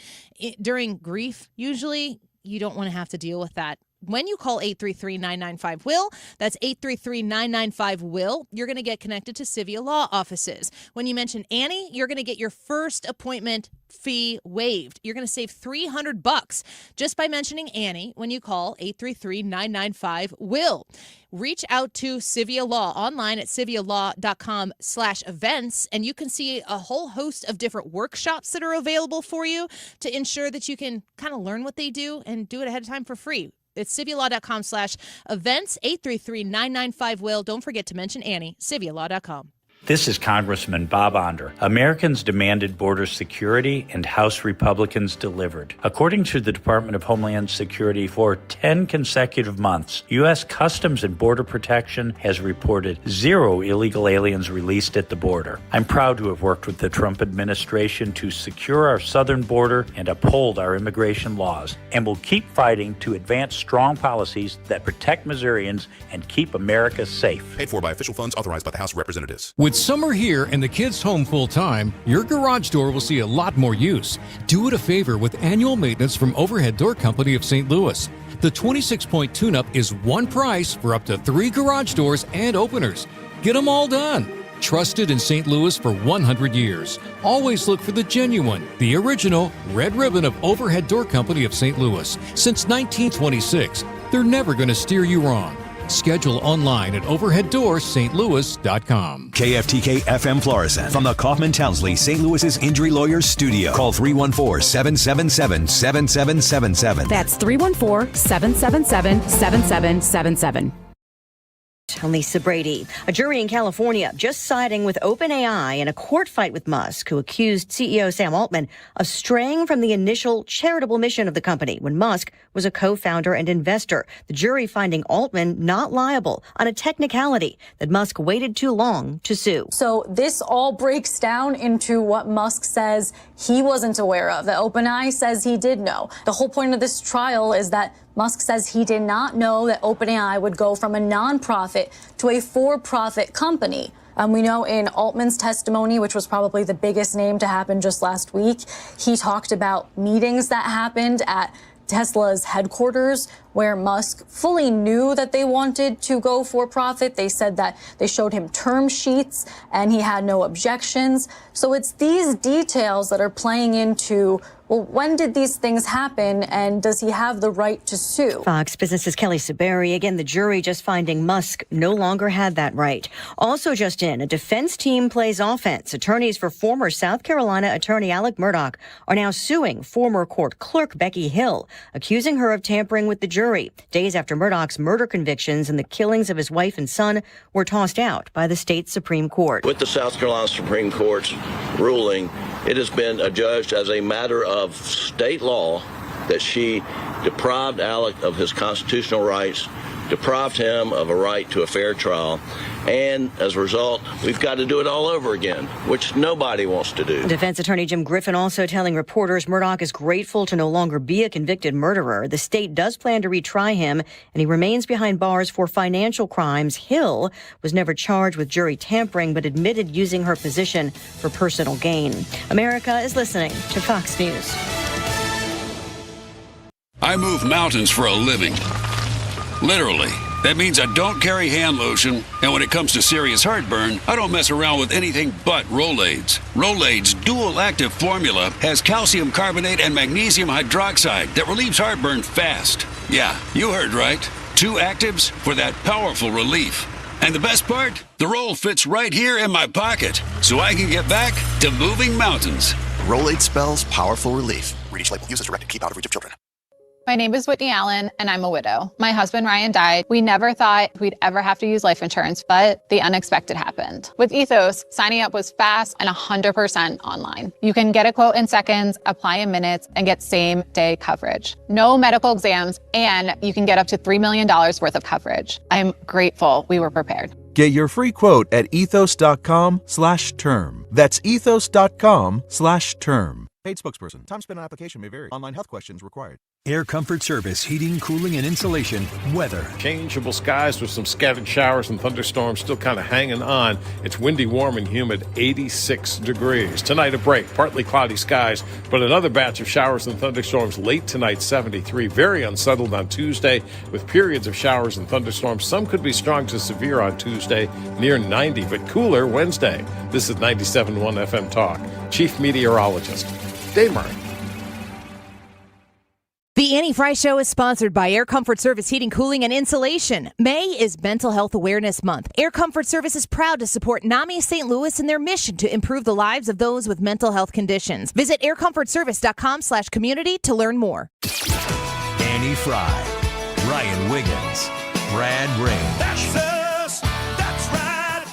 During grief, usually, you don't want to have to deal with that when you call 833-995-WILL, that's 833-995-WILL, you're going to get connected to Civia Law offices. When you mention Annie, you're going to get your first appointment fee waived. You're going to save $300 just by mentioning Annie when you call 833-995-WILL. Reach out to Civia Law online at civialaw.com/events, and you can see a whole host of different workshops that are available for you to ensure that you can kind of learn what they do and do it ahead of time for free. It's civialaw.com/events, 833-995-WILL. Don't forget to mention Annie, civialaw.com. This is Congressman Bob Onder. Americans demanded border security, and House Republicans delivered. According to the Department of Homeland Security, for 10 consecutive months, U.S. Customs and Border Protection has reported 0 illegal aliens released at the border. I'm proud to have worked with the Trump administration to secure our southern border and uphold our immigration laws, and will keep fighting to advance strong policies that protect Missourians and keep America safe. Paid for by official funds authorized by the House of Representatives. With summer here and the kids home full-time, your garage door will see a lot more use. Do it a favor with annual maintenance from Overhead Door Company of St. Louis. The 26-point tune-up is one price for up to 3 garage doors and openers. Get them all done. Trusted in St. Louis for 100 years. Always look for the genuine, the original red ribbon of Overhead Door Company of St. Louis. Since 1926, they're never going to steer you wrong. Schedule online at overheaddoorsstlouis.com. KFTK FM Florissant from the Kaufman Townsley St. Louis's Injury Lawyers Studio. Call 314-777-7777. That's 314-777-7777. Lisa Brady. A jury in California just siding with OpenAI in a court fight with Musk, who accused CEO Sam Altman of straying from the initial charitable mission of the company when Musk was a co-founder and investor. The jury finding Altman not liable on a technicality that Musk waited too long to sue. So this all breaks down into what Musk says he wasn't aware of, that OpenAI says he did know. The whole point of this trial is that Musk says he did not know that OpenAI would go from a nonprofit to a for-profit company. We know in Altman's testimony, which was probably the biggest name to happen just last week, he talked about meetings that happened at Tesla's headquarters where Musk fully knew that they wanted to go for profit. They said that they showed him term sheets and he had no objections. So it's these details that are playing into, well, when did these things happen and does he have the right to sue? Fox Business's Kelly Saberi. Again, the jury just finding Musk no longer had that right. Also just in, a defense team plays offense. Attorneys for former South Carolina attorney Alec Murdaugh are now suing former court clerk Becky Hill, accusing her of tampering with the jury days after Murdaugh's murder convictions and the killings of his wife and son were tossed out by the state Supreme Court. With the South Carolina Supreme Court's ruling, it has been adjudged as a matter of state law that she deprived Alec of his constitutional rights, deprived him of a right to a fair trial, and as a result, we've got to do it all over again, which nobody wants to do. Defense attorney Jim Griffin also telling reporters Murdaugh is grateful to no longer be a convicted murderer. The state does plan to retry him, and he remains behind bars for financial crimes. Hill was never charged with jury tampering, but admitted using her position for personal gain. America is listening to Fox News. I move mountains for a living. Literally. That means I don't carry hand lotion, and when it comes to serious heartburn, I don't mess around with anything but Rolaids. Rolaids' dual-active formula has calcium carbonate and magnesium hydroxide that relieves heartburn fast. Yeah, you heard right. 2 actives for that powerful relief. And the best part? The roll fits right here in my pocket, so I can get back to moving mountains. Rolaid spells powerful relief. Read each label. Use as directed. Keep out of reach of children. My name is Whitney Allen, and I'm a widow. My husband, Ryan, died. We never thought we'd ever have to use life insurance, but the unexpected happened. With Ethos, signing up was fast and 100% online. You can get a quote in seconds, apply in minutes, and get same-day coverage. No medical exams, and you can get up to $3 million worth of coverage. I'm grateful we were prepared. Get your free quote at ethos.com/term. That's ethos.com/term. Paid spokesperson. Time spent on application may vary. Online health questions required. Air Comfort Service, heating, cooling, and insulation, weather. Changeable skies with some scattered showers and thunderstorms still kind of hanging on. It's windy, warm, and humid, 86 degrees. Tonight a break, partly cloudy skies, but another batch of showers and thunderstorms late tonight, 73. Very unsettled on Tuesday with periods of showers and thunderstorms. Some could be strong to severe on Tuesday, near 90, but cooler Wednesday. This is 97.1 FM Talk. Chief Meteorologist Dave Murray. The Annie Frey Show is sponsored by Air Comfort Service Heating, Cooling, and Insulation. May is Mental Health Awareness Month. Air Comfort Service is proud to support NAMI St. Louis in their mission to improve the lives of those with mental health conditions. Visit aircomfortservice.com/community to learn more. Annie Frey, Ryan Wiggins, Brad Ring. That's us. That's right.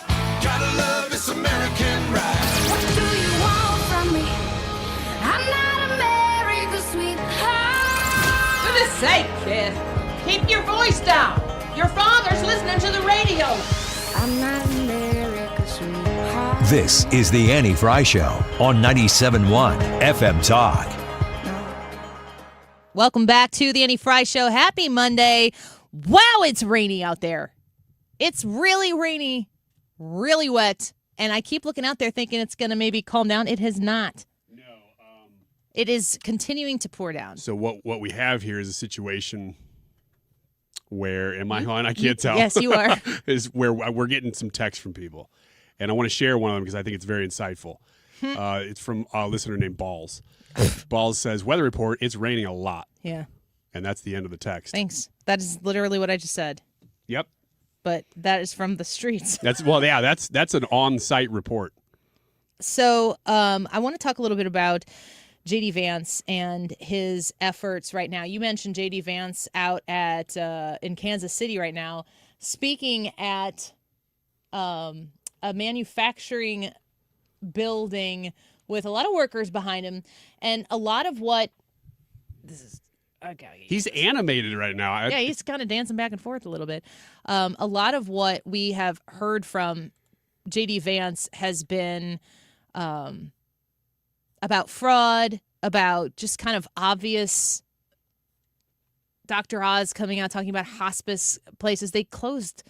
Gotta love this American ride. What do you want from me? I'm not America's sweetheart. For goodness sake, kid. Keep your voice down. Your father's listening to the radio. I'm not America's sweetheart. This is the Annie Frey Show on 97.1 FM Talk. Welcome back to the Annie Frey Show. Happy Monday. Wow, it's rainy out there. It's really rainy, really wet, and I keep looking out there thinking it's going to maybe calm down. It has not. No. It is continuing to pour down. So what we have here is a situation where, am I on? I can't tell. Yes, you are. Is where we're getting some texts from people, and I want to share one of them because I think it's very insightful. It's from a listener named Balls. Balls says, weather report, it's raining a lot. Yeah. And that's the end of the text. Thanks. That is literally what I just said. Yep. But that is from the streets. That's an on-site report. So I want to talk a little bit about J.D. Vance and his efforts right now. You mentioned J.D. Vance out at in Kansas City right now, speaking at a manufacturing building with a lot of workers behind him, and a lot of what this is. Okay, he's animated right now. Yeah, he's kind of dancing back and forth a little bit. A lot of what we have heard from J.D. Vance has been about fraud, about just kind of obvious. Dr. Oz coming out talking about hospice places. They closed,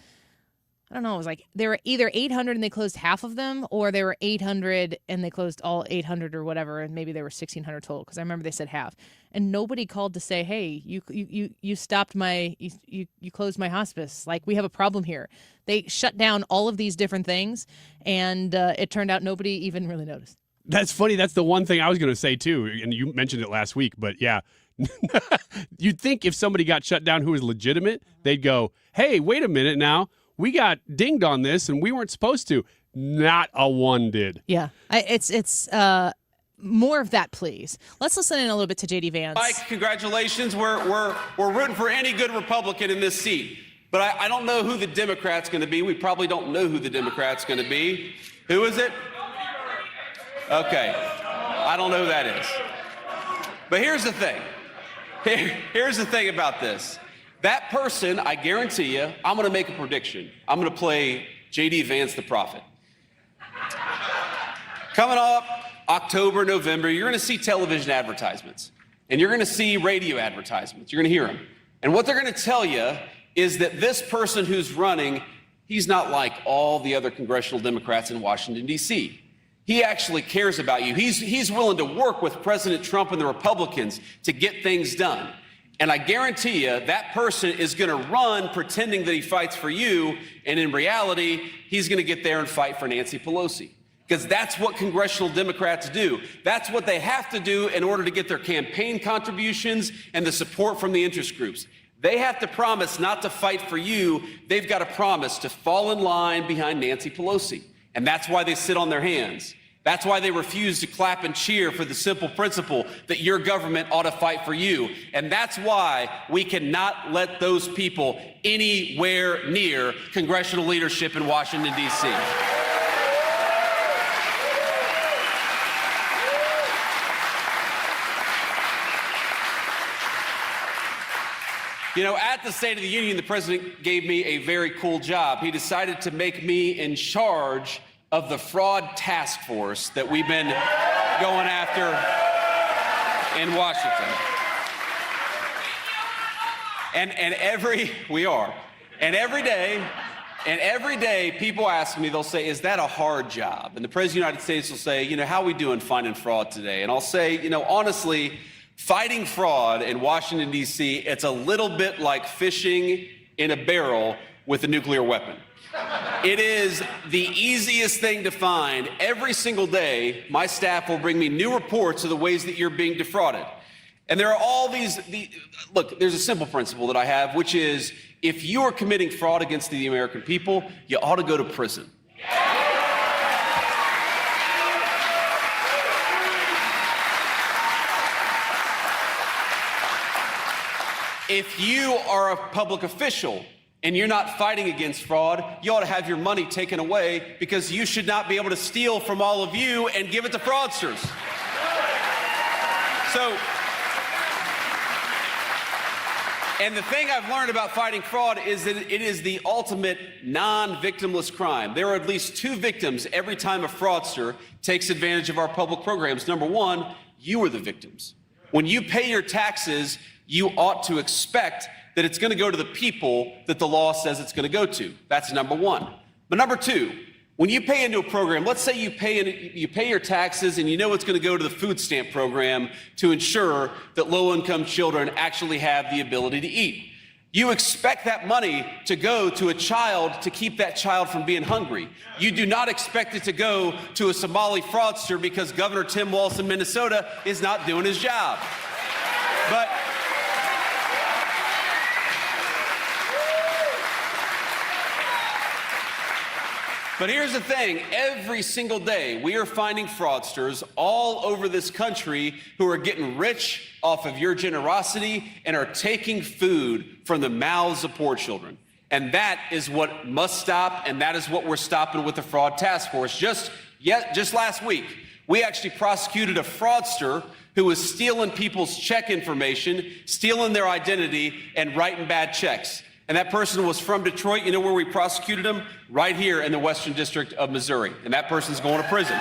I don't know, it was like there were either 800 and they closed half of them, or there were 800 and they closed all 800 or whatever, and maybe there were 1,600 total, because I remember they said half. And nobody called to say, hey, you stopped you closed my hospice. Like, we have a problem here. They shut down all of these different things, and it turned out nobody even really noticed. That's funny. That's the one thing I was going to say, too, and you mentioned it last week, but yeah. You'd think if somebody got shut down who was legitimate, they'd go, hey, wait a minute now. We got dinged on this, and we weren't supposed to. Not a one did. Yeah, it's more of that, please. Let's listen in a little bit to J.D. Vance. Mike, congratulations. We're rooting for any good Republican in this seat. But I don't know who the Democrat's going to be. We probably don't know who the Democrat's going to be. Who is it? Okay. I don't know who that is. But here's the thing. Here's the thing about this. That person, I guarantee you, I'm going to make a prediction. I'm going to play J.D. Vance the prophet. Coming up October, November, you're going to see television advertisements, and you're going to see radio advertisements. You're going to hear them. And what they're going to tell you is that this person who's running, he's not like all the other congressional Democrats in Washington, D.C. He actually cares about you. He's willing to work with President Trump and the Republicans to get things done. And I guarantee you that person is going to run pretending that he fights for you, and in reality, he's going to get there and fight for Nancy Pelosi. Because that's what congressional Democrats do. That's what they have to do in order to get their campaign contributions and the support from the interest groups. They have to promise not to fight for you. They've got to promise to fall in line behind Nancy Pelosi. And that's why they sit on their hands. That's why they refuse to clap and cheer for the simple principle that your government ought to fight for you. And that's why we cannot let those people anywhere near congressional leadership in Washington, D.C. You know, at the State of the Union, the president gave me a very cool job. He decided to make me in charge of the fraud task force that we've been going after in Washington. And every day people ask me, they'll say, is that a hard job? And the President of the United States will say, how are we doing finding fraud today? And I'll say, honestly, fighting fraud in Washington, D.C., it's a little bit like fishing in a barrel with a nuclear weapon. It is the easiest thing to find. Every single day, my staff will bring me new reports of the ways that you're being defrauded. And there are all these look, there's a simple principle that I have, which is if you are committing fraud against the American people, you ought to go to prison. If you are a public official and you're not fighting against fraud, you ought to have your money taken away because you should not be able to steal from all of you and give it to fraudsters. And the thing I've learned about fighting fraud is that it is the ultimate non-victimless crime. There are at least 2 victims every time a fraudster takes advantage of our public programs. Number one, you are the victims. When you pay your taxes, you ought to expect that it's going to go to the people that the law says it's going to go to. That's number one. But number two, when you pay into a program, let's say you pay your taxes and you know it's going to go to the food stamp program to ensure that low-income children actually have the ability to eat. You expect that money to go to a child to keep that child from being hungry. You do not expect it to go to a Somali fraudster because Governor Tim Walz in Minnesota is not doing his job. But here's the thing, every single day we are finding fraudsters all over this country who are getting rich off of your generosity and are taking food from the mouths of poor children. And that is what must stop, and that is what we're stopping with the Fraud Task Force. Just last week, we actually prosecuted a fraudster who was stealing people's check information, stealing their identity, and writing bad checks. And that person was from Detroit. You know where we prosecuted him? Right here in the Western District of Missouri. And that person's going to prison.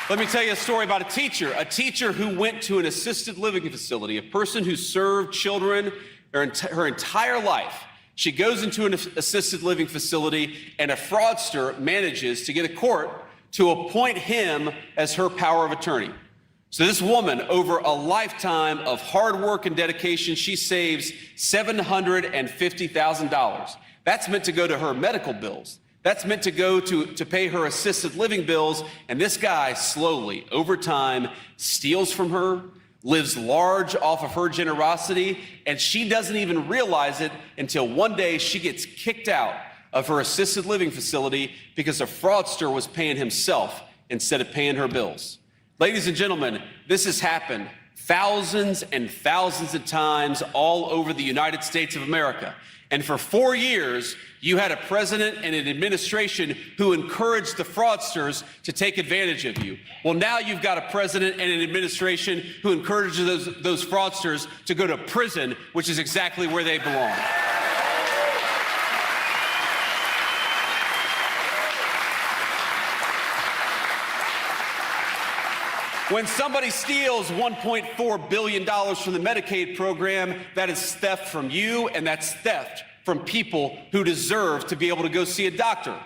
Let me tell you a story about a teacher who went to an assisted living facility, a person who served children her entire life. She goes into an assisted living facility, and a fraudster manages to get a court to appoint him as her power of attorney. So this woman, over a lifetime of hard work and dedication, she saves $750,000. That's meant to go to her medical bills. That's meant to go to pay her assisted living bills. And this guy slowly, over time, steals from her, lives large off of her generosity, and she doesn't even realize it until one day she gets kicked out of her assisted living facility because a fraudster was paying himself instead of paying her bills. Ladies and gentlemen, this has happened thousands and thousands of times all over the United States of America. And for 4 years, you had a president and an administration who encouraged the fraudsters to take advantage of you. Well, now you've got a president and an administration who encourages those fraudsters to go to prison, which is exactly where they belong. When somebody steals $1.4 billion from the Medicaid program, that is theft from you, and that's theft from people who deserve to be able to go see a doctor.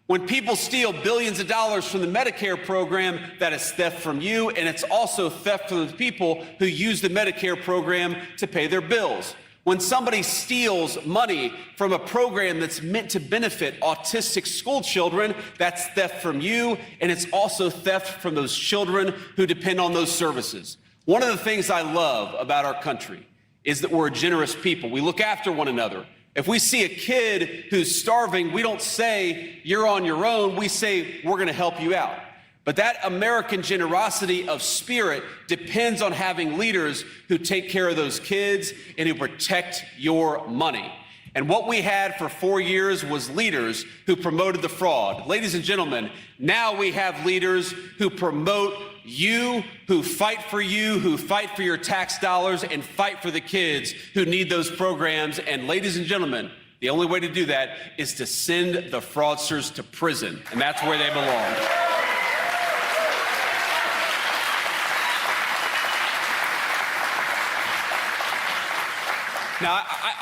When people steal billions of dollars from the Medicare program, that is theft from you, and it's also theft from the people who use the Medicare program to pay their bills. When somebody steals money from a program that's meant to benefit autistic school children, that's theft from you, and it's also theft from those children who depend on those services. One of the things I love about our country is that we're a generous people. We look after one another. If we see a kid who's starving, we don't say, you're on your own. We say, we're going to help you out. But that American generosity of spirit depends on having leaders who take care of those kids and who protect your money. And what we had for 4 years was leaders who promoted the fraud. Ladies and gentlemen, now we have leaders who promote you, who fight for your tax dollars, and fight for the kids who need those programs. And ladies and gentlemen, the only way to do that is to send the fraudsters to prison, and that's where they belong.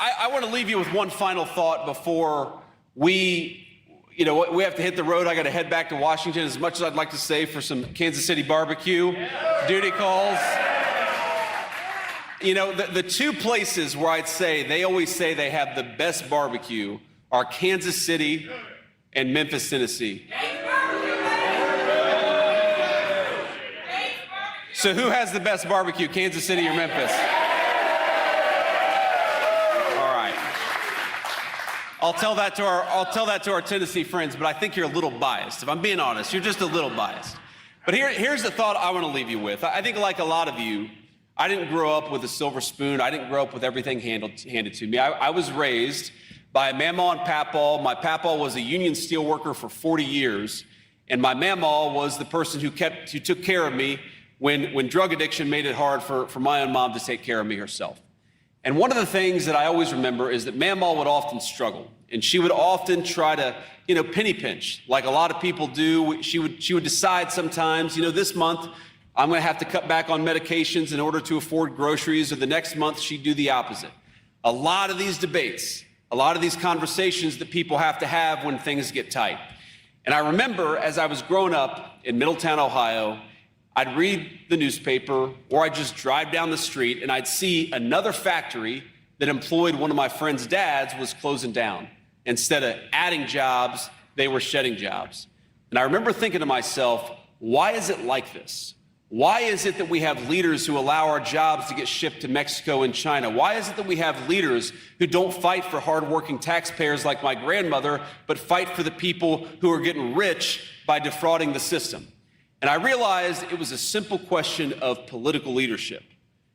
I want to leave you with one final thought before we have to hit the road. I got to head back to Washington. As much as I'd like to say for some Kansas City barbecue, duty calls. The two places where I'd say they always say they have the best barbecue are Kansas City and Memphis, Tennessee. So who has the best barbecue, Kansas City or Memphis? All right. I'll tell that to our Tennessee friends, but I think you're a little biased. If I'm being honest, you're just a little biased. But here's the thought I want to leave you with. I think like a lot of you, I didn't grow up with a silver spoon. I didn't grow up with everything handed to me. I was raised by a mamaw and papaw. My papaw was a union steelworker for 40 years, and my mamaw was the person who took care of me when drug addiction made it hard for my own mom to take care of me herself. And one of the things that I always remember is that mamaw would often struggle, and she would often try to, penny pinch, like a lot of people do. She would decide sometimes, this month, I'm going to have to cut back on medications in order to afford groceries, or the next month she'd do the opposite. A lot of these debates, a lot of these conversations that people have to have when things get tight. And I remember as I was growing up in Middletown, Ohio, I'd read the newspaper or I'd just drive down the street and I'd see another factory that employed one of my friend's dads was closing down. Instead of adding jobs, they were shedding jobs. And I remember thinking to myself, why is it like this? Why is it that we have leaders who allow our jobs to get shipped to Mexico and China? Why is it that we have leaders who don't fight for hardworking taxpayers like my grandmother, but fight for the people who are getting rich by defrauding the system? And I realized it was a simple question of political leadership.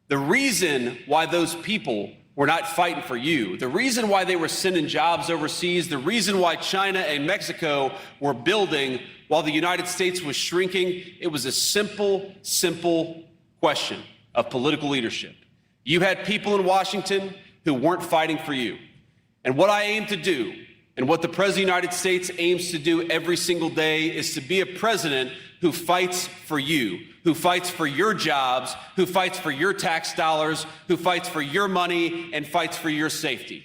The reason why those people were not fighting for you, the reason why they were sending jobs overseas, the reason why China and Mexico were building while the United States was shrinking, it was a simple question of political leadership. You had people in Washington who weren't fighting for you. And what I aim to do, and what the President of the United States aims to do every single day, is to be a president who fights for you, who fights for your jobs, who fights for your tax dollars, who fights for your money, and fights for your safety.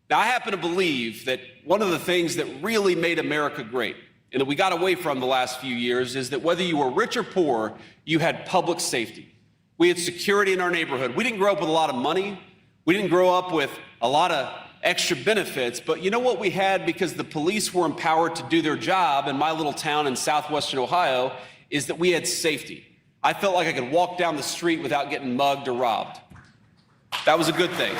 Now, I happen to believe that one of the things that really made America great, and that we got away from the last few years, is that whether you were rich or poor, you had public safety. We had security in our neighborhood. We didn't grow up with a lot of money. We didn't grow up with a lot of extra benefits, but you know what we had, because the police were empowered to do their job in my little town in southwestern Ohio, is that we had safety. I felt like I could walk down the street without getting mugged or robbed. That was a good thing.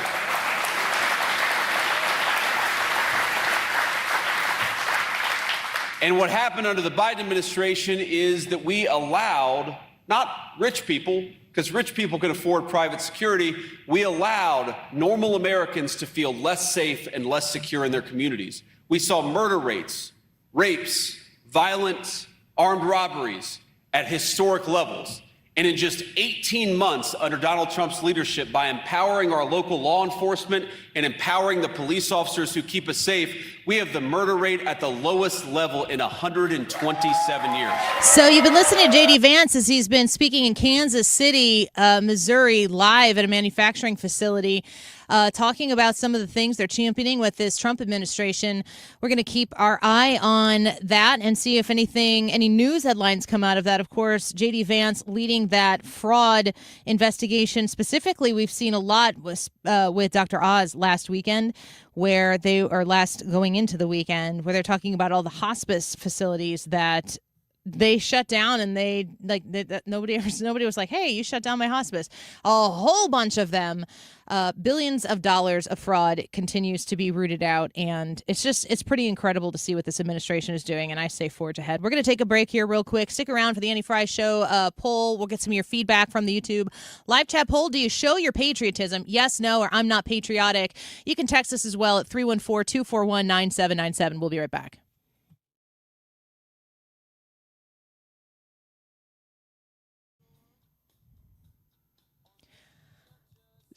And what happened under the Biden administration is that we allowed, not rich people, because rich people can afford private security, we allowed normal Americans to feel less safe and less secure in their communities. We saw murder rates, rapes, violent armed robberies at historic levels. And in just 18 months under Donald Trump's leadership, by empowering our local law enforcement and empowering the police officers who keep us safe, we have the murder rate at the lowest level in 127 years. So you've been listening to J.D. Vance as he's been speaking in Kansas City, Missouri, live at a manufacturing facility, talking about some of the things they're championing with this Trump administration. We're going to keep our eye on that and see if any news headlines come out of that. Of course, J.D. Vance leading that fraud investigation. Specifically, we've seen a lot with Dr. Oz last weekend, where they are going into the weekend, where they're talking about all the hospice facilities that they shut down, and nobody was like, hey, you shut down my hospice. A whole bunch of them, billions of dollars of fraud continues to be rooted out. And it's pretty incredible to see what this administration is doing. And I say forge ahead. We're going to take a break here real quick. Stick around for the Annie Frey Show poll. We'll get some of your feedback from the YouTube live chat poll. Do you show your patriotism? Yes, no, or I'm not patriotic. You can text us as well at 314-241-9797. We'll be right back.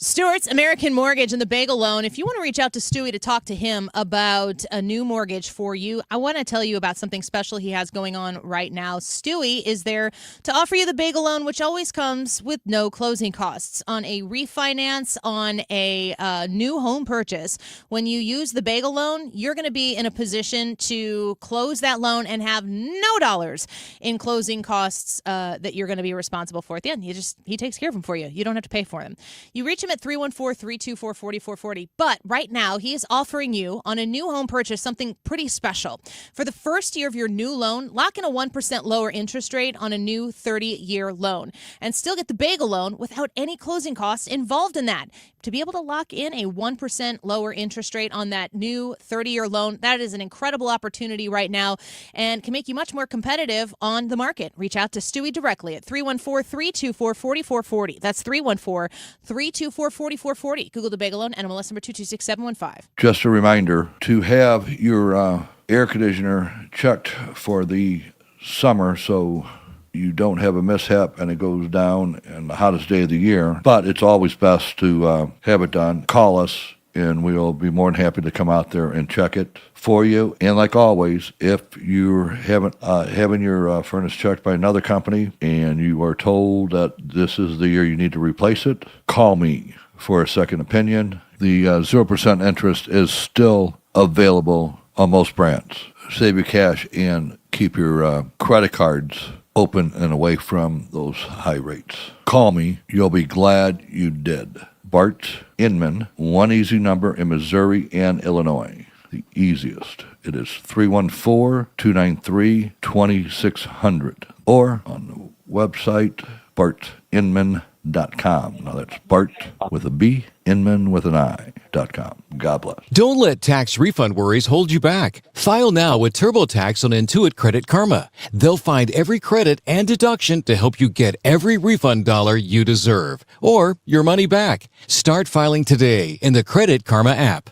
Stewart's American Mortgage and the Bagel Loan. If you want to reach out to Stewie to talk to him about a new mortgage for you, I want to tell you about something special he has going on right now. Stewie is there to offer you the Bagel Loan, which always comes with no closing costs on a refinance, on a new home purchase. When you use the Bagel Loan, you're going to be in a position to close that loan and have no dollars in closing costs that you're going to be responsible for at the end. He takes care of them for you. You don't have to pay for them. You reach him at 314-324-4440. But right now, he is offering you on a new home purchase something pretty special. For the first year of your new loan, lock in a 1% lower interest rate on a new 30-year loan and still get the Bagel Loan without any closing costs involved in that. To be able to lock in a 1% lower interest rate on that new 30-year loan, that is an incredible opportunity right now and can make you much more competitive on the market. Reach out to Stewie directly at 314-324-4440. That's 314-324-4440. Google the Bagel Loan, NMLS number 226715. Just a reminder to have your air conditioner checked for the summer so you don't have a mishap and it goes down in the hottest day of the year. But it's always best to have it done. Call us and we'll be more than happy to come out there and check it for you. And like always, if you're having your furnace checked by another company and you are told that this is the year you need to replace it, call me for a second opinion. The 0% interest is still available on most brands. Save your cash and keep your credit cards open and away from those high rates. Call me. You'll be glad you did. Bart Inman, one easy number in Missouri and Illinois. The easiest. It is 314-293-2600. Or on the website, bartinman.com. Now that's Bart with a B, Inman with an I.com. God bless. Don't let tax refund worries hold you back. File now with TurboTax on Intuit Credit Karma. They'll find every credit and deduction to help you get every refund dollar you deserve or your money back. Start filing today in the Credit Karma app.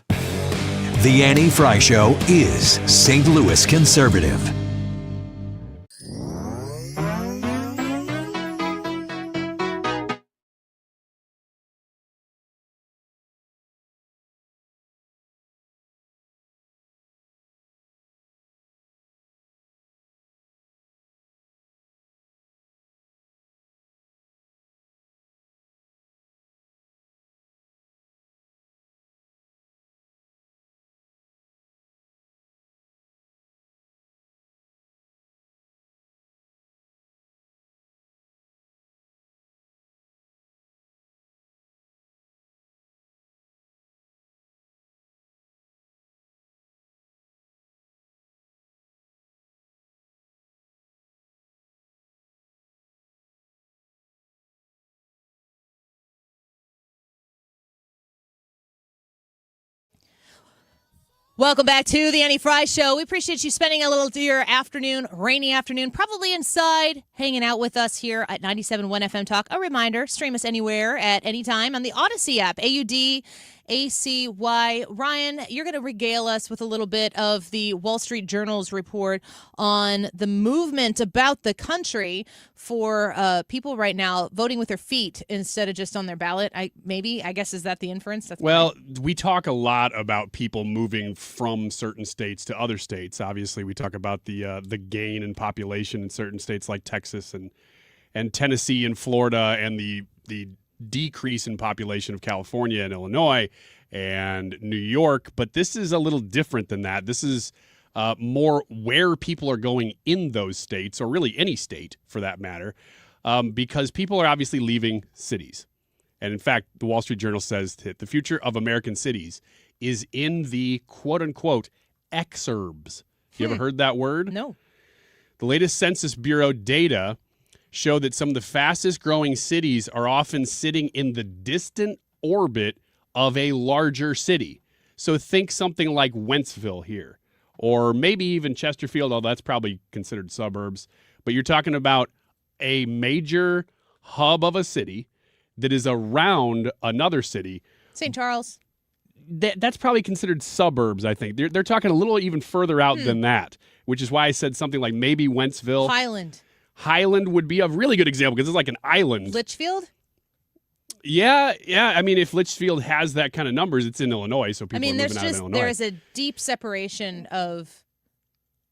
The Annie Frey Show is St. Louis conservative. Welcome back to the Annie Frey Show. We appreciate you spending a little of your afternoon, rainy afternoon, probably inside, hanging out with us here at 97.1 FM Talk. A reminder, stream us anywhere at any time on the Audacy app, AUDACY. Ryan, you're going to regale us with a little bit of the Wall Street Journal's report on the movement about the country for people right now voting with their feet instead of just on their ballot. I guess, is that the inference? Well, we talk a lot about people moving from certain states to other states. Obviously, we talk about the gain in population in certain states like Texas and Tennessee and Florida, and the decrease in population of California and Illinois and New York. But this is a little different than that. This is more where people are going in those states, or really any state for that matter, because people are obviously leaving cities. And in fact, the Wall Street Journal says that the future of American cities is in the quote-unquote exurbs. You ever heard that word? No. The latest Census Bureau data show that some of the fastest growing cities are often sitting in the distant orbit of a larger city. So think something like Wentzville here, or maybe even Chesterfield, although that's probably considered suburbs. But you're talking about a major hub of a city that is around another city. St. Charles. That's probably considered suburbs, I think. They're talking a little even further out than that, which is why I said something like maybe Wentzville. Highland. Highland would be a really good example because it's like an island. Litchfield? Yeah. I mean, if Litchfield has that kind of numbers, it's in Illinois, so people are moving out of Illinois. There is a deep separation of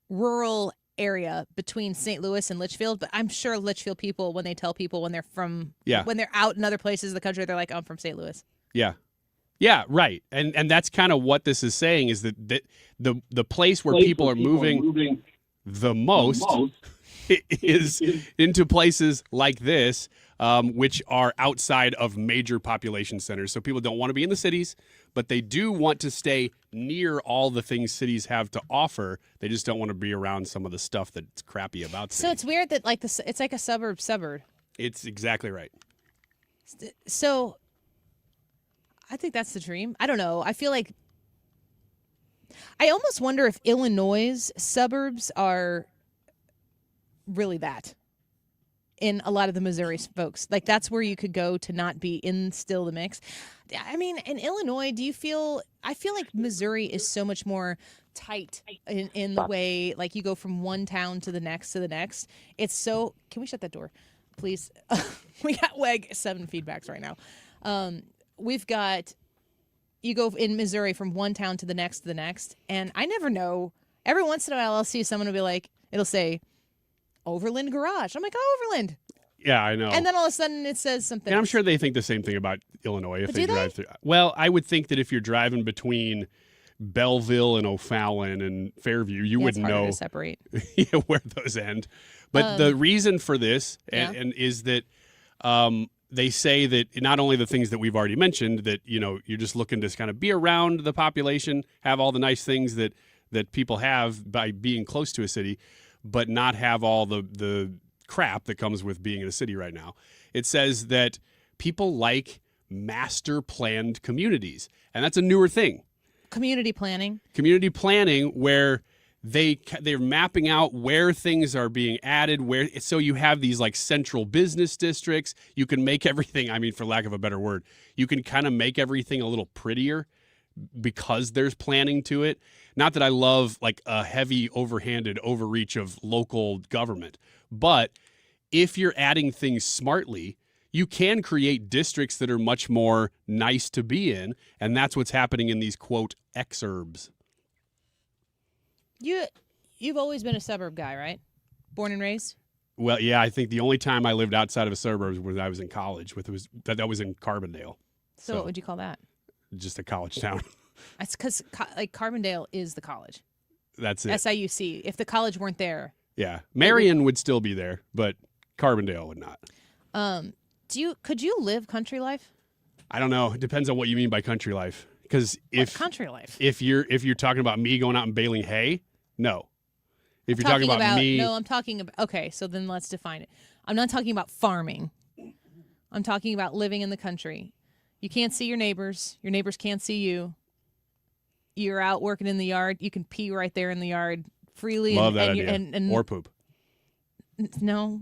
rural area between St. Louis and Litchfield, but I'm sure Litchfield people, when they tell people when they're when they're out in other places of the country, they're like, I'm from St. Louis. Yeah, right. And that's kind of what this is saying, is that the place where people are moving the most is into places like this, which are outside of major population centers. So people don't want to be in the cities, but they do want to stay near all the things cities have to offer. They just don't want to be around some of the stuff that's crappy about cities. So it's weird that it's like a suburb. It's exactly right. So I think that's the dream. I don't know. I feel like I almost wonder if Illinois' suburbs are really that in a lot of the Missouri folks. Like, that's where you could go to not be in still the mix. I mean, in Illinois, I feel like Missouri is so much more tight in the way, like, you go from one town to the next. It's so, can we shut that door, please? We got 7 feedbacks right now. We've got, you go in Missouri from one town to the next, and I never know. Every once in a while, I'll see someone will be like, it'll say, Overland Garage. I'm like, Overland. Yeah, I know. And then all of a sudden it says something. And I'm sure they think the same thing about Illinois if But they do drive through. Well, I would think that if you're driving between Belleville and O'Fallon and Fairview, you wouldn't know to separate. where those end. But the reason for this and is that they say that not only the things that we've already mentioned, that you're just looking to kind of be around the population, have all the nice things that people have by being close to a city, but not have all the crap that comes with being in a city right now. It says that people like master planned communities, and that's a newer thing. Community planning, where they're mapping out where things are being added, so you have these like central business districts. You can make everything, I mean, for lack of a better word, you can kind of make everything a little prettier because there's planning to it. Not that I love like a heavy overhanded overreach of local government, but if you're adding things smartly, you can create districts that are much more nice to be in, and that's what's happening in these, quote, exurbs. You've always been a suburb guy, right? Born and raised? Well, yeah, I think the only time I lived outside of a suburb was when I was in college. That was in Carbondale. So what would you call that? Just a college town. That's because Carbondale is the college. That's it. SIUC. If the college weren't there. Yeah. Marion would still be there, but Carbondale would not. Could you live country life? I don't know. It depends on what you mean by country life. Because country life? If you're talking about me going out and baling hay, no. If you're talking about me, no, I'm talking about. Okay, so then let's define it. I'm not talking about farming. I'm talking about living in the country. You can't see your neighbors. Your neighbors can't see you. You're out working in the yard. You can pee right there in the yard freely. Love that idea. Or poop. No.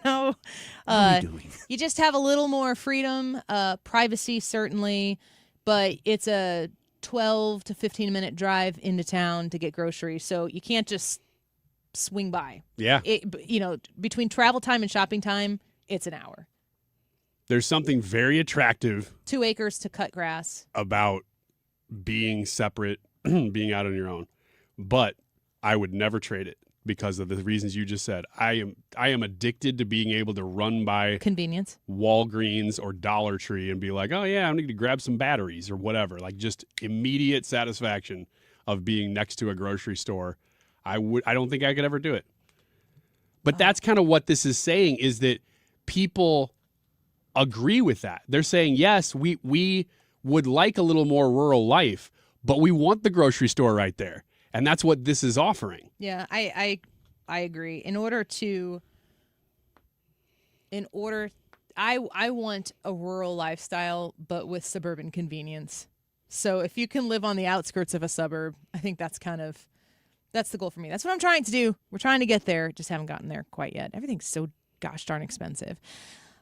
No. You just have a little more freedom, privacy certainly, but it's a 12 to 15-minute drive into town to get groceries, so you can't just swing by. Yeah. Between travel time and shopping time, it's an hour. There's something very attractive. 2 acres to cut grass. About being separate, being out on your own. But I would never trade it because of the reasons you just said. I am addicted to being able to run by convenience, Walgreens or Dollar Tree and be like, oh yeah, I need to grab some batteries or whatever. Like just immediate satisfaction of being next to a grocery store. I don't think I could ever do it. But that's kind of what this is saying, is that people agree with that. They're saying, yes, we would like a little more rural life, but we want the grocery store right there. And that's what this is offering. Yeah, I agree. I want a rural lifestyle, but with suburban convenience. So if you can live on the outskirts of a suburb, I think that's the goal for me. That's what I'm trying to do. We're trying to get there. Just haven't gotten there quite yet. Everything's so gosh darn expensive.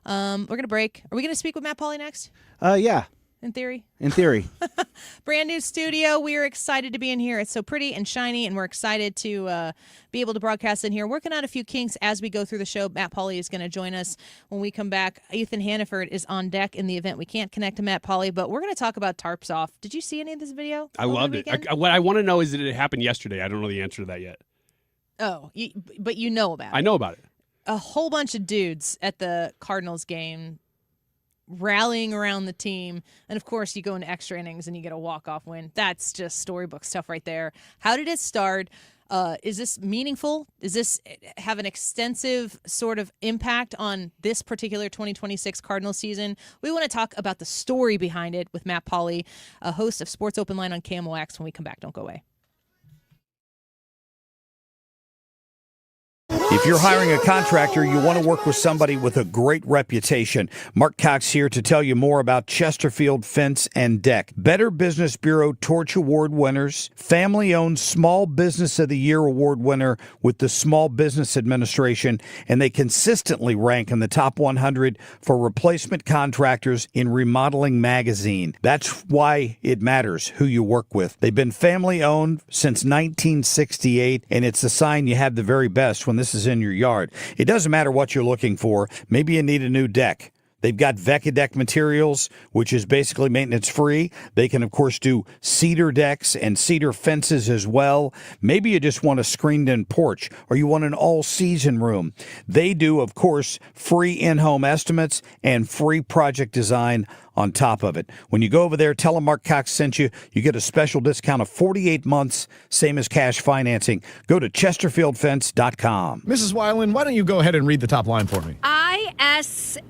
We're going to break. Are we going to speak with Matt Pauley next? Yeah. In theory. In theory. Brand new studio. We are excited to be in here. It's so pretty and shiny, and we're excited to be able to broadcast in here. Working out a few kinks as we go through the show. Matt Pauley is going to join us when we come back. Ethan Hannaford is on deck in the event. We can't connect to Matt Pauley, but we're going to talk about tarps off. Did you see any of this video? I loved it. What I want to know is, did it happen yesterday? I don't know the answer to that yet. Oh, but you know about it. I know about it. A whole bunch of dudes at the Cardinals game rallying around the team. And, of course, you go into extra innings and you get a walk-off win. That's just storybook stuff right there. How did it start? Is this meaningful? Does this have an extensive sort of impact on this particular 2026 Cardinals season? We want to talk about the story behind it with Matt Pauley, a host of Sports Open Line on KMOX. When we come back, don't go away. If you're hiring a contractor, you want to work with somebody with a great reputation. Mark Cox here to tell you more about Chesterfield Fence and Deck. Better Business Bureau Torch Award winners, family-owned Small Business of the Year Award winner with the Small Business Administration, and they consistently rank in the top 100 for replacement contractors in Remodeling Magazine. That's why it matters who you work with. They've been family-owned since 1968, and it's a sign you have the very best when this is in your yard. It doesn't matter what you're looking for. Maybe you need a new deck. They've got Vecadec materials, which is basically maintenance free. They can, of course, do cedar decks and cedar fences as well. Maybe you just want a screened-in porch or you want an all-season room. They do, of course, free in-home estimates and free project design on top of it. When you go over there, tell them Mark Cox sent you. You get a special discount of 48 months, same as cash financing. Go to ChesterfieldFence.com. Mrs. Weiland, why don't you go ahead and read the top line for me?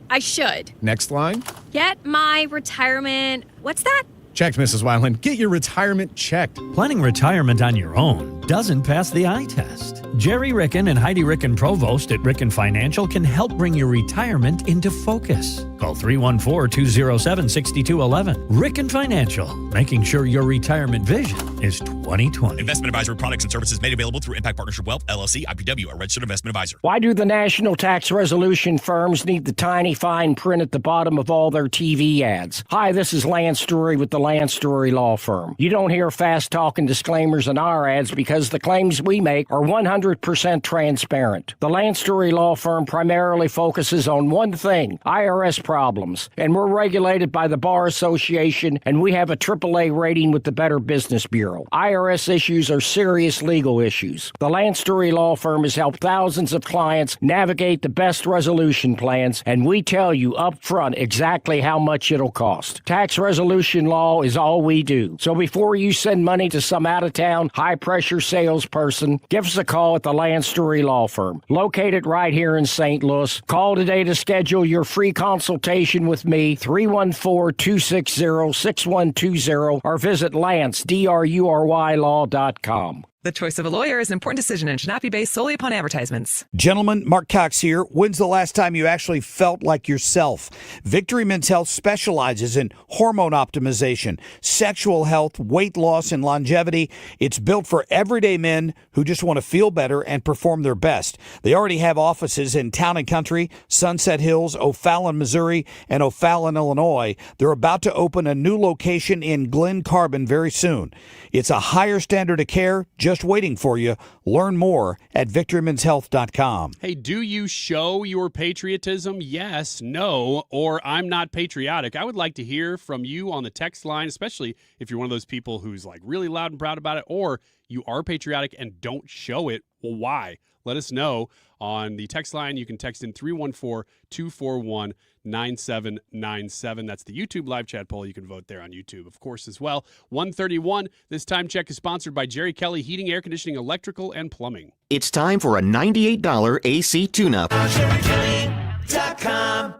I should. Next line. Get my retirement. What's that? Checked, Mrs. Weiland. Get your retirement checked. Planning retirement on your own doesn't pass the eye test. Jerry Ricken and Heidi Ricken Provost at Ricken Financial can help bring your retirement into focus. Call 314-207-6211. Ricken Financial, making sure your retirement vision is 2020. Investment advisory products and services made available through Impact Partnership Wealth, LLC, IPW, a registered investment advisor. Why do the national tax resolution firms need the tiny fine print at the bottom of all their TV ads? Hi, this is Lance Story with the Lance Story Law Firm. You don't hear fast-talking disclaimers in our ads because the claims we make are 100% transparent. The Lance Story Law Firm primarily focuses on one thing, IRS problems, and we're regulated by the Bar Association, and we have a AAA rating with the Better Business Bureau. IRS issues are serious legal issues. The Lance Story Law Firm has helped thousands of clients navigate the best resolution plans, and we tell you up front exactly how much it'll cost. Tax resolution law is all we do. So before you send money to some out-of-town, high-pressure salesperson, give us a call at the Lance Story Law Firm, located right here in St. Louis. Call today to schedule your free consultation with me, 314-260-6120, or visit LanceDruryLaw.com. The choice of a lawyer is an important decision and should not be based solely upon advertisements. Gentlemen, Mark Cox here. When's the last time you actually felt like yourself? Victory Men's Health specializes in hormone optimization, sexual health, weight loss, and longevity. It's built for everyday men who just want to feel better and perform their best. They already have offices in Town and Country, Sunset Hills, O'Fallon, Missouri, and O'Fallon, Illinois. They're about to open a new location in Glen Carbon very soon. It's a higher standard of care just waiting for you. Learn more at victorymenshealth.com. Hey, do you show your patriotism? Yes, no, or I'm not patriotic. I would like to hear from you on the text line, especially if you're one of those people who's like really loud and proud about it, or you are patriotic and don't show it. Well, why? Let us know on the text line. You can text in 314-241-9797. That's the YouTube live chat poll. You can vote there on YouTube, of course, as well. 131. This time check is sponsored by Jerry Kelly Heating, Air Conditioning, Electrical, and Plumbing. It's time for a $98 AC tune-up. JerryKelly.com.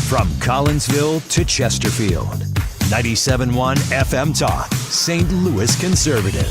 From Collinsville to Chesterfield, 97.1 FM Talk, St. Louis Conservative.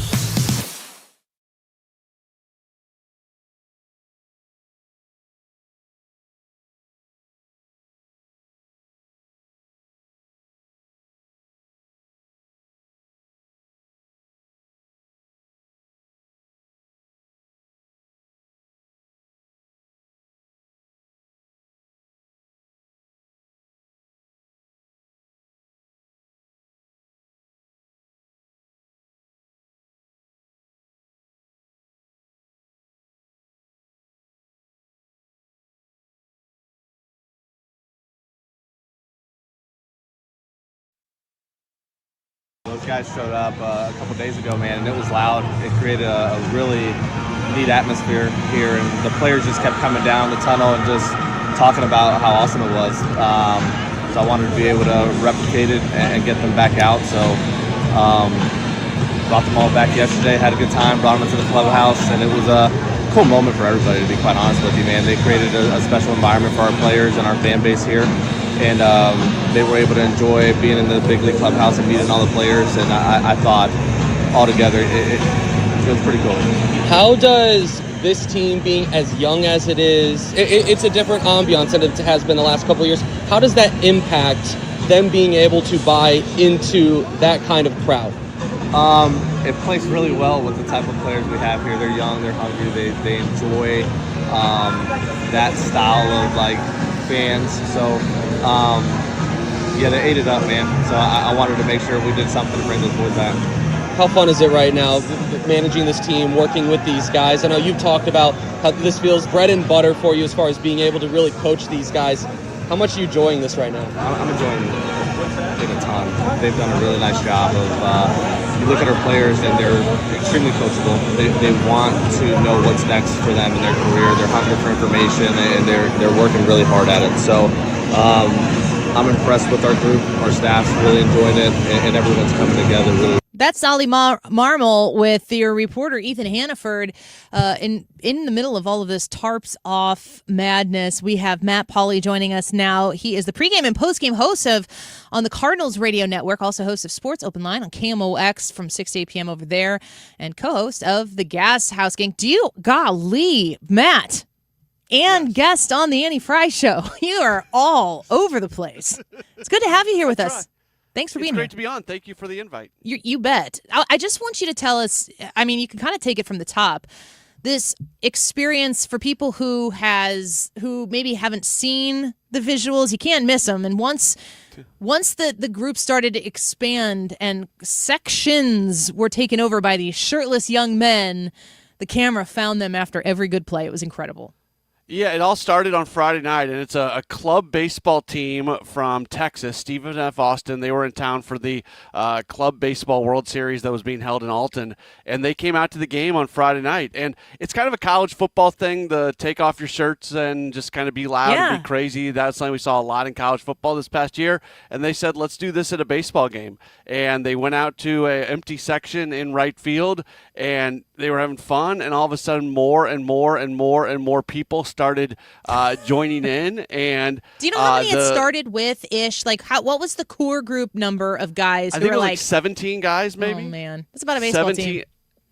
Those guys showed up a couple days ago, man, and it was loud. It created a really neat atmosphere here, and the players just kept coming down the tunnel and just talking about how awesome it was. So I wanted to be able to replicate it and get them back out. So brought them all back yesterday, had a good time, brought them into the clubhouse, and it was a cool moment for everybody, to be quite honest with you, man. They created a special environment for our players and our fan base here, and they were able to enjoy being in the big league clubhouse and meeting all the players, and I thought altogether it was pretty cool. How does this team, being as young as it is, it's a different ambiance than it has been the last couple of years, how does that impact them being able to buy into that kind of crowd? It plays really well with the type of players we have here. They're young, they're hungry, they enjoy that style of like fans. So yeah, they ate it up, man. So I wanted to make sure we did something to bring those boys back. How fun is it right now, managing this team, working with these guys? I know you've talked about how this feels bread and butter for you as far as being able to really coach these guys. How much are you enjoying this right now? I'm enjoying it a ton. They've done a really nice job of, you look at our players and they're extremely coachable. They want to know what's next for them in their career. They're hungry for information and they're working really hard at it. So I'm impressed with our group. Our staff's really enjoying it and everyone's coming together really. That's Solly Marmol with your reporter Ethan Hannaford. In the middle of all of this tarps off madness, we have Matt Pauley joining us now. He is the pregame and postgame host on the Cardinals radio network, also host of Sports Open Line on KMOX from 6 to 8 p.m. over there, and co-host of the Gas House Gang. Golly, Matt, and guest on the Annie Frey Show. You are all over the place. It's good to have you here with us. Thanks for being here. It's great to be on. Thank you for the invite. You bet. I just want you to tell us, I mean, you can kind of take it from the top, this experience for people who maybe haven't seen the visuals. You can't miss them. And once the group started to expand and sections were taken over by these shirtless young men, the camera found them after every good play. It was incredible. Yeah, it all started on Friday night, and it's a club baseball team from Texas, Stephen F. Austin. They were in town for the Club Baseball World Series that was being held in Alton, and they came out to the game on Friday night. And it's kind of a college football thing, to take off your shirts and just kind of be loud and be crazy. That's something we saw a lot in college football this past year, and they said, let's do this at a baseball game. And they went out to an empty section in right field, and they were having fun, and all of a sudden more and more and more and more people started joining in. And do you know how many it started with ish? Like, what was the core group number of guys? I think it was like 17 guys, maybe. Oh man, that's about a baseball team.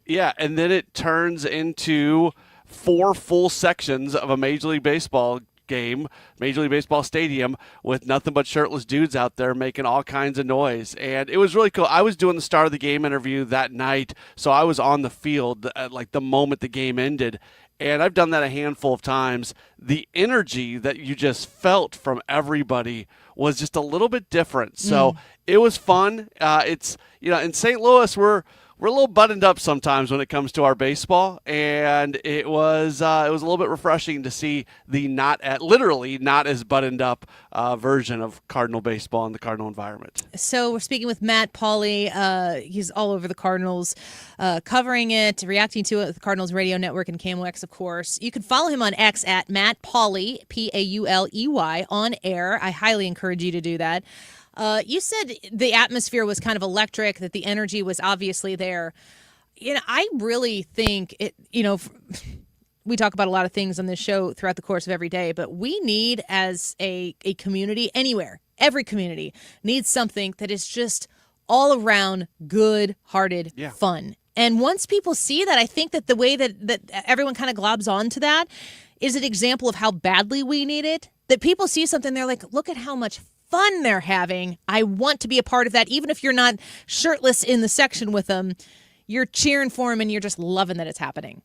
Yeah, and then it turns into 4 full sections of a Major League Baseball game, Major League Baseball stadium, with nothing but shirtless dudes out there making all kinds of noise. And it was really cool. I was doing the start of the game interview that night, so I was on the field at like the moment the game ended. And I've done that a handful of times. The energy that you just felt from everybody was just a little bit different. So it was fun. It's, in St. Louis, we're a little buttoned up sometimes when it comes to our baseball, and it was a little bit refreshing to see the literally not as buttoned up version of Cardinal baseball in the Cardinal environment. So we're speaking with Matt Pauley. He's all over the Cardinals, covering it, reacting to it with the Cardinals radio network and KMOX, of course. You can follow him on X at Matt Pauley, Pauley, on air. I highly encourage you to do that. You said the atmosphere was kind of electric, that the energy was obviously there. I really think it, we talk about a lot of things on this show throughout the course of every day, but we need, as a community, anywhere, every community needs something that is just all around good-hearted fun. And once people see that, I think that the way that everyone kind of globs onto that is an example of how badly we need it. That people see something, they're like, look at how much fun they're having. I want to be a part of that. Even if you're not shirtless in the section with them, you're cheering for them and you're just loving that it's happening.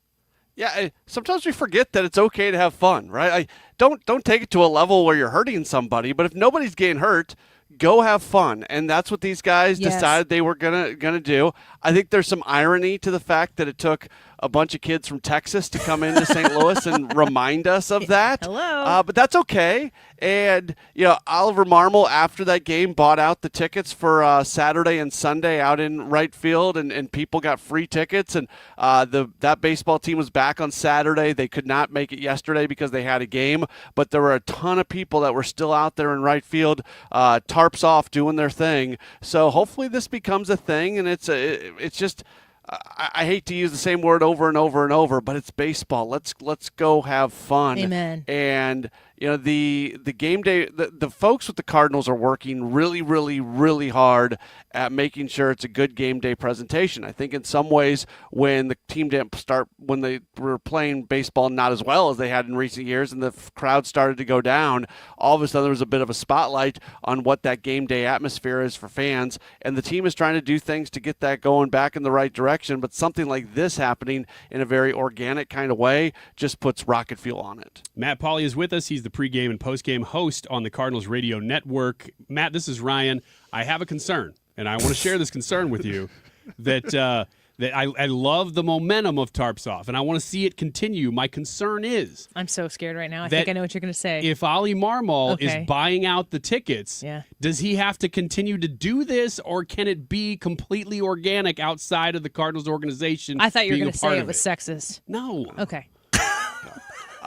Yeah, sometimes we forget that it's okay to have fun, right? Don't take it to a level where you're hurting somebody, but if nobody's getting hurt, go have fun. And that's what these guys Yes. decided they were gonna do. I think there's some irony to the fact that it took a bunch of kids from Texas to come into St. Louis and remind us of that. Hello. But that's okay. And, Oliver Marmol, after that game, bought out the tickets for Saturday and Sunday out in right field, and people got free tickets. And that baseball team was back on Saturday. They could not make it yesterday because they had a game, but there were a ton of people that were still out there in right field, tarps off, doing their thing. So hopefully this becomes a thing, and it's just – I hate to use the same word over and over and over, but it's baseball. Let's go have fun. Amen. And the game day, the folks with the Cardinals are working really, really, really hard at making sure it's a good game day presentation. I think in some ways when the team didn't start, when they were playing baseball not as well as they had in recent years, and the crowd started to go down, all of a sudden there was a bit of a spotlight on what that game day atmosphere is for fans, and the team is trying to do things to get that going back in the right direction. But something like this happening in a very organic kind of way just puts rocket fuel on it. Matt Pauley is with us. He's the pregame and postgame host on the Cardinals radio network. Matt, this is Ryan. I have a concern, and I want to share this concern with you that I love the momentum of Tarps Off, and I want to see it continue. My concern is I'm so scared right now. I think I know what you're going to say. if Ollie Marmol is buying out the tickets, does he have to continue to do this, or can it be completely organic outside of the Cardinals organization? I thought you were going to say it was sexist. No. Okay.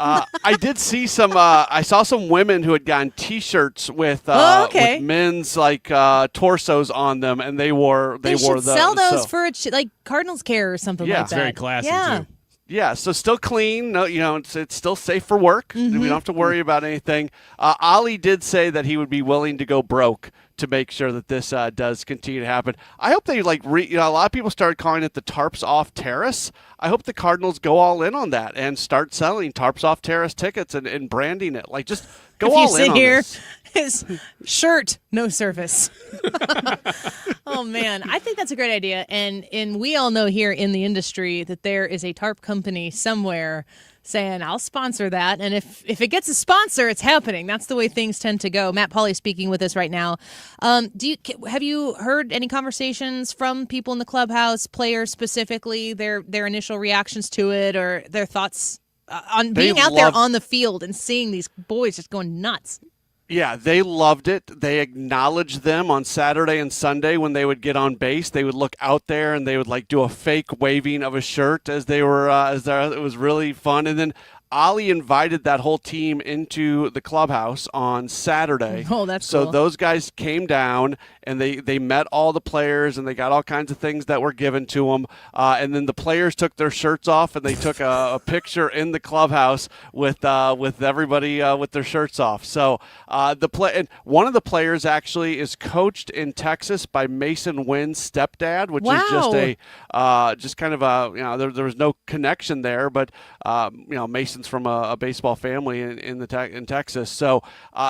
I did see some. I saw some women who had gotten T-shirts with, with men's torsos on them, and they wore those. Sell those for like Cardinals Care or something like that. It's very classy yeah. too. Yeah, so still clean. No, it's still safe for work. We don't have to worry about anything. Ollie did say that he would be willing to go broke to make sure that this does continue to happen. I hope they a lot of people started calling it the Tarps Off Terrace. I hope the Cardinals go all in on that and start selling Tarps Off Terrace tickets and branding it. Just go all in on this. His shirt, no service. Oh, man. I think that's a great idea. And we all know here in the industry that there is a tarp company somewhere saying, I'll sponsor that. And if it gets a sponsor, it's happening. That's the way things tend to go. Matt Pauley speaking with us right now. Have you heard any conversations from people in the clubhouse, players specifically, their initial reactions to it or their thoughts on being out there on the field and seeing these boys just going nuts? Yeah, they loved it. They acknowledged them on Saturday and Sunday when they would get on base. They would look out there and they would do a fake waving of a shirt as they were. It was really fun. And then Ollie invited that whole team into the clubhouse on Saturday. Oh, that's cool. So those guys came down and they met all the players and they got all kinds of things that were given to them. And then the players took their shirts off and they took a picture in the clubhouse with everybody with their shirts off. So and one of the players actually is coached in Texas by Mason Wynn's stepdad, which is just kind of a there was no connection there, but Mason from a baseball family in Texas. So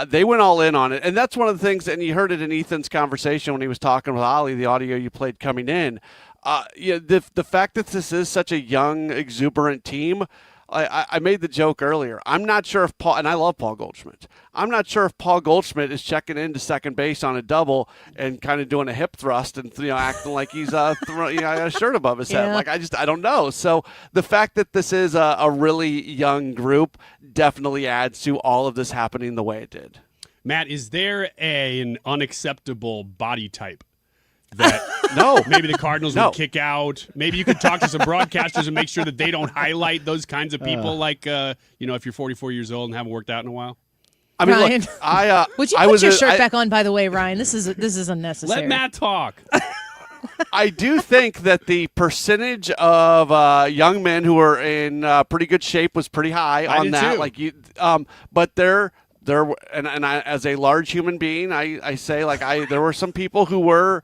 they went all in on it. And that's one of the things, and you heard it in Ethan's conversation when he was talking with Ollie, the audio you played coming in. The fact that this is such a young, exuberant team, I made the joke earlier. I'm not sure if Paul, and I love Paul Goldschmidt, I'm not sure if Paul Goldschmidt is checking into second base on a double and kind of doing a hip thrust and acting like he's got a shirt above his head. I don't know. So the fact that this is a really young group definitely adds to all of this happening the way it did. Matt, is there an unacceptable body type that no, maybe the Cardinals would kick out? Maybe you could talk to some broadcasters and make sure that they don't highlight those kinds of people, if you're 44 years old and haven't worked out in a while. I mean, Ryan, look, would you put your shirt back on? By the way, Ryan, this is unnecessary. Let Matt talk. I do think that the percentage of young men who are in pretty good shape was pretty high on that. Too. But there, and I, as a large human being, I say there were some people who were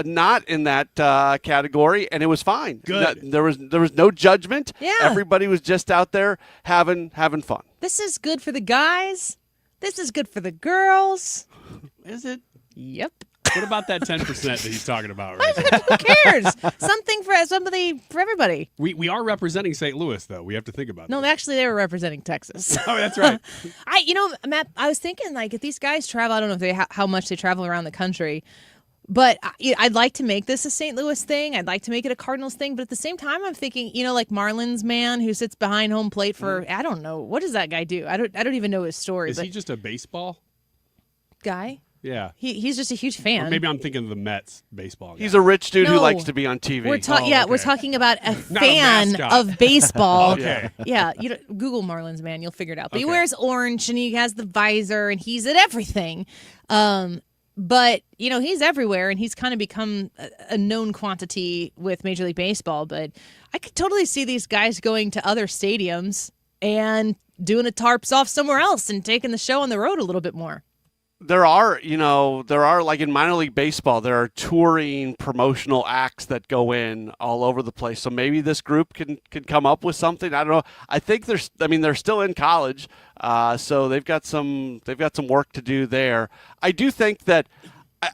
not in that category, and it was fine. Good. There was no judgment. Yeah. Everybody was just out there having fun. This is good for the guys. This is good for the girls. Is it? Yep. What about that 10% that he's talking about? Right? Who cares? Something for everybody. We are representing St. Louis, though. We have to think about No, that. actually, they were representing Texas. Oh, that's right. Matt, I was thinking, like, if these guys travel, I don't know if how much they travel around the country, but I'd like to make this a St. Louis thing. I'd like to make it a Cardinals thing. But at the same time, I'm thinking, like Marlins man who sits behind home plate for, I don't know, what does that guy do? I don't even know his story. Is he just a baseball guy? Yeah. He's just a huge fan. Or maybe I'm thinking of the Mets baseball guy. He's a rich dude who No. likes to be on TV. We're we're talking about a Not a fan mascot. of baseball. Okay. Yeah, Google Marlins man, you'll figure it out. But he Okay. wears orange and he has the visor and he's at everything. But he's everywhere and he's kind of become a known quantity with Major League Baseball. But I could totally see these guys going to other stadiums and doing a tarps off somewhere else and taking the show on the road a little bit more. There are like in minor league baseball, there are touring promotional acts that go in all over the place. So maybe this group can come up with something. I don't know. I think they're still in college, so they've got some work to do there. I do think that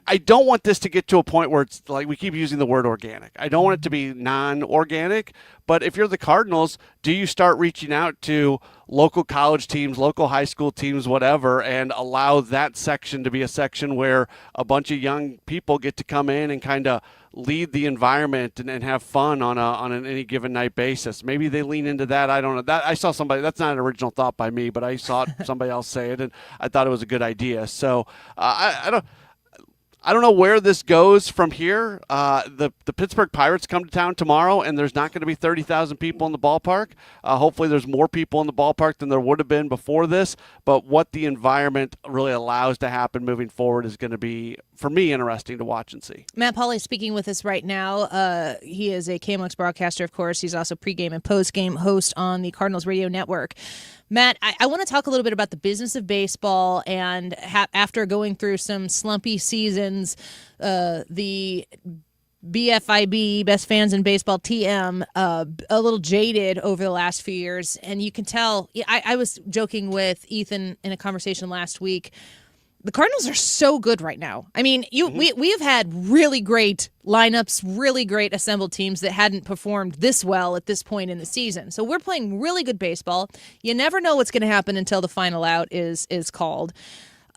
I don't want this to get to a point where it's like we keep using the word organic. I don't want it to be non-organic, but if you're the Cardinals, do you start reaching out to local college teams, local high school teams, whatever, and allow that section to be a section where a bunch of young people get to come in and kind of lead the environment and have fun on an any given night basis? Maybe they lean into that. I don't know. That I saw somebody. That's not an original thought by me, but I saw somebody else say it, and I thought it was a good idea. So I don't know where this goes from here. The Pittsburgh Pirates come to town tomorrow, and there's not going to be 30,000 people in the ballpark. Hopefully there's more people in the ballpark than there would have been before this. But what the environment really allows to happen moving forward is going to be, for me, interesting to watch and see. Matt Pauley is speaking with us right now. He is a KMOX broadcaster, of course. He's also pregame and postgame host on the Cardinals Radio Network. Matt, I want to talk a little bit about the business of baseball, and after going through some slumpy seasons, the BFIB, Best Fans in Baseball, TM, a little jaded over the last few years. And you can tell, I was joking with Ethan in a conversation last week. The Cardinals are so good right now. I mean, we have had really great lineups, really great assembled teams that hadn't performed this well at this point in the season. So we're playing really good baseball. You never know what's going to happen until the final out is called.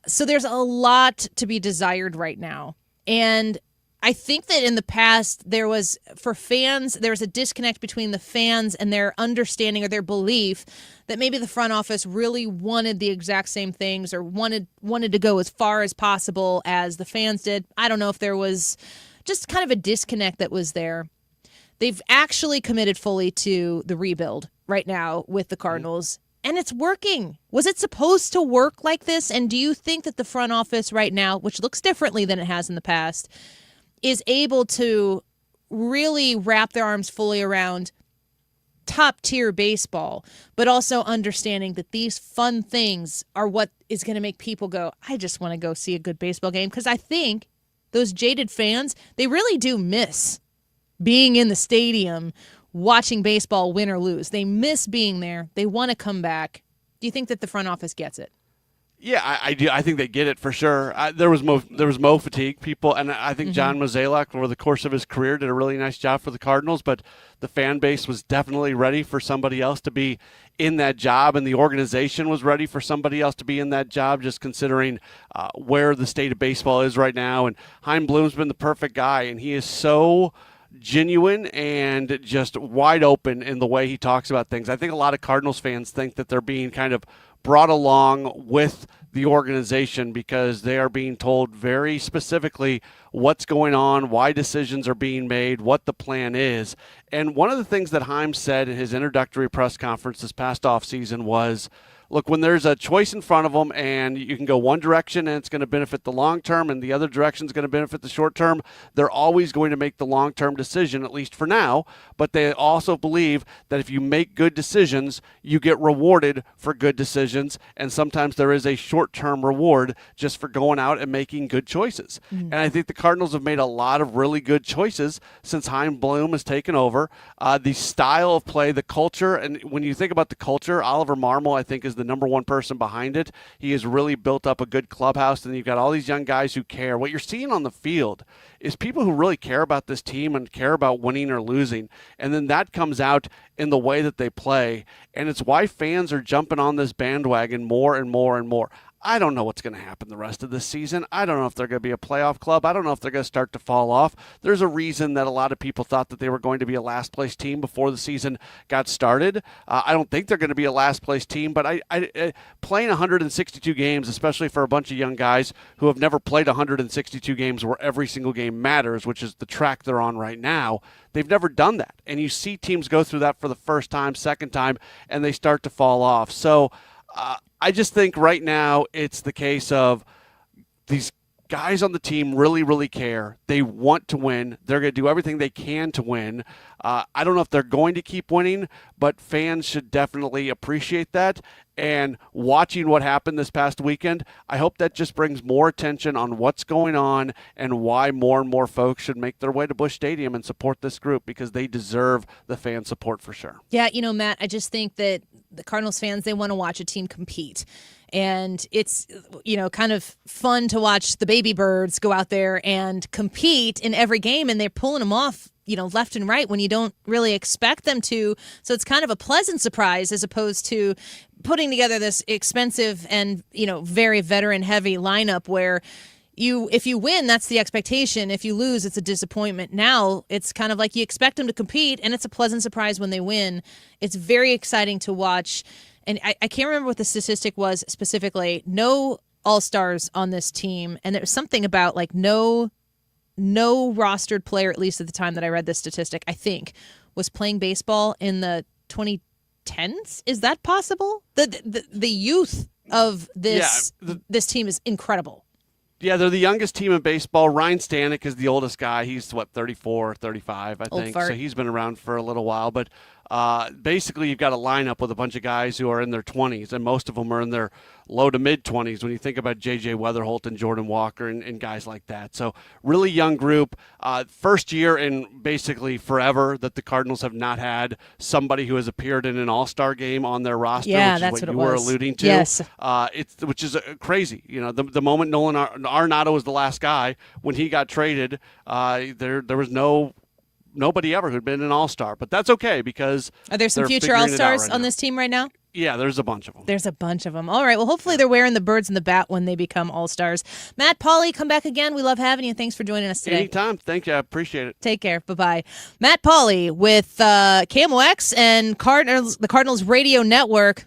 So there's a lot to be desired right now. And I think that in the past there was a disconnect between the fans and their understanding or their belief that maybe the front office really wanted the exact same things or wanted to go as far as possible as the fans did. I don't know if there was just kind of a disconnect that was there. They've actually committed fully to the rebuild right now with the Cardinals, and it's working. Was it supposed to work like this? And do you think that the front office right now, which looks differently than it has in the past, is able to really wrap their arms fully around top-tier baseball, but also understanding that these fun things are what is going to make people go, I just want to go see a good baseball game? Because I think those jaded fans, they really do miss being in the stadium, watching baseball win or lose. They miss being there. They want to come back. Do you think that the front office gets it? Yeah, I do. I think they get it for sure. There was Mo fatigue, people, and I think John Mozeliak over the course of his career did a really nice job for the Cardinals. But the fan base was definitely ready for somebody else to be in that job, and the organization was ready for somebody else to be in that job. Just considering where the state of baseball is right now, and Chaim Bloom's been the perfect guy, and he is so genuine and just wide open in the way he talks about things. I think a lot of Cardinals fans think that they're being kind of brought along with the organization because they are being told very specifically what's going on, why decisions are being made, what the plan is. And one of the things that Chaim said in his introductory press conference this past offseason was, look, when there's a choice in front of them and you can go one direction and it's going to benefit the long term and the other direction is going to benefit the short term, they're always going to make the long-term decision, at least for now. But they also believe that if you make good decisions, you get rewarded for good decisions. And sometimes there is a short-term reward just for going out and making good choices. And I think the Cardinals have made a lot of really good choices since Chaim Bloom has taken over. The style of play, the culture, and when you think about the culture, Oliver Marmol, I think, is the the number one person behind it. He has really built up a good clubhouse, and you've got all these young guys who care. What you're seeing on the field is people who really care about this team and care about winning or losing, and then that comes out in the way that they play, and it's why fans are jumping on this bandwagon more and more and more. I don't know what's going to happen the rest of this season. I don't know if they're going to be a playoff club. I don't know if they're going to start to fall off. There's a reason that a lot of people thought that they were going to be a last-place team before the season got started. I don't think they're going to be a last-place team, but I playing 162 games, especially for a bunch of young guys who have never played 162 games where every single game matters, which is the track they're on right now, they've never done that. And you see teams go through that for the first time, second time, and they start to fall off. So I just think right now it's the case of these guys on the team really, really care. They want to win. They're going to do everything they can to win. I don't know if they're going to keep winning, but fans should definitely appreciate that. And watching what happened this past weekend, I hope that just brings more attention on what's going on and why more and more folks should make their way to Busch Stadium and support this group, because they deserve the fan support for sure. Yeah, Matt, I just think that the Cardinals fans, they want to watch a team compete. And it's, kind of fun to watch the baby birds go out there and compete in every game, and they're pulling them off, left and right when you don't really expect them to. So it's kind of a pleasant surprise as opposed to putting together this expensive and, very veteran-heavy lineup where if you win, that's the expectation. If you lose, it's a disappointment. Now it's kind of like you expect them to compete, and it's a pleasant surprise when they win. It's very exciting to watch. And I can't remember what the statistic was specifically. No all-stars on this team. And there was something about no rostered player, at least at the time that I read this statistic, I think, was playing baseball in the 2010s. Is that possible? The youth of this team is incredible. Yeah, they're the youngest team in baseball. Ryan Stanek is the oldest guy. He's, 34, 35, I think. So he's been around for a little while. But basically, you've got a lineup with a bunch of guys who are in their 20s, and most of them are in their low to mid-20s when you think about J.J. Weatherholt and Jordan Walker and guys like that. So really young group. First year in basically forever that the Cardinals have not had somebody who has appeared in an all-star game on their roster, yeah, which that's is what what you it were was. alluding to. Yes. Which is crazy. The moment Nolan Arenado was the last guy, when he got traded, there was nobody ever who'd been an all-star. But that's okay, because are there some future all-stars on this team right now? Yeah, there's a bunch of them. There's a bunch of them. All right. Well, hopefully they're wearing the birds and the bat when they become all-stars. Matt, Pauley, come back again. We love having you. Thanks for joining us today. Anytime. Thank you. I appreciate it. Take care. Bye-bye. Matt Pauley with KMOX and the Cardinals Radio Network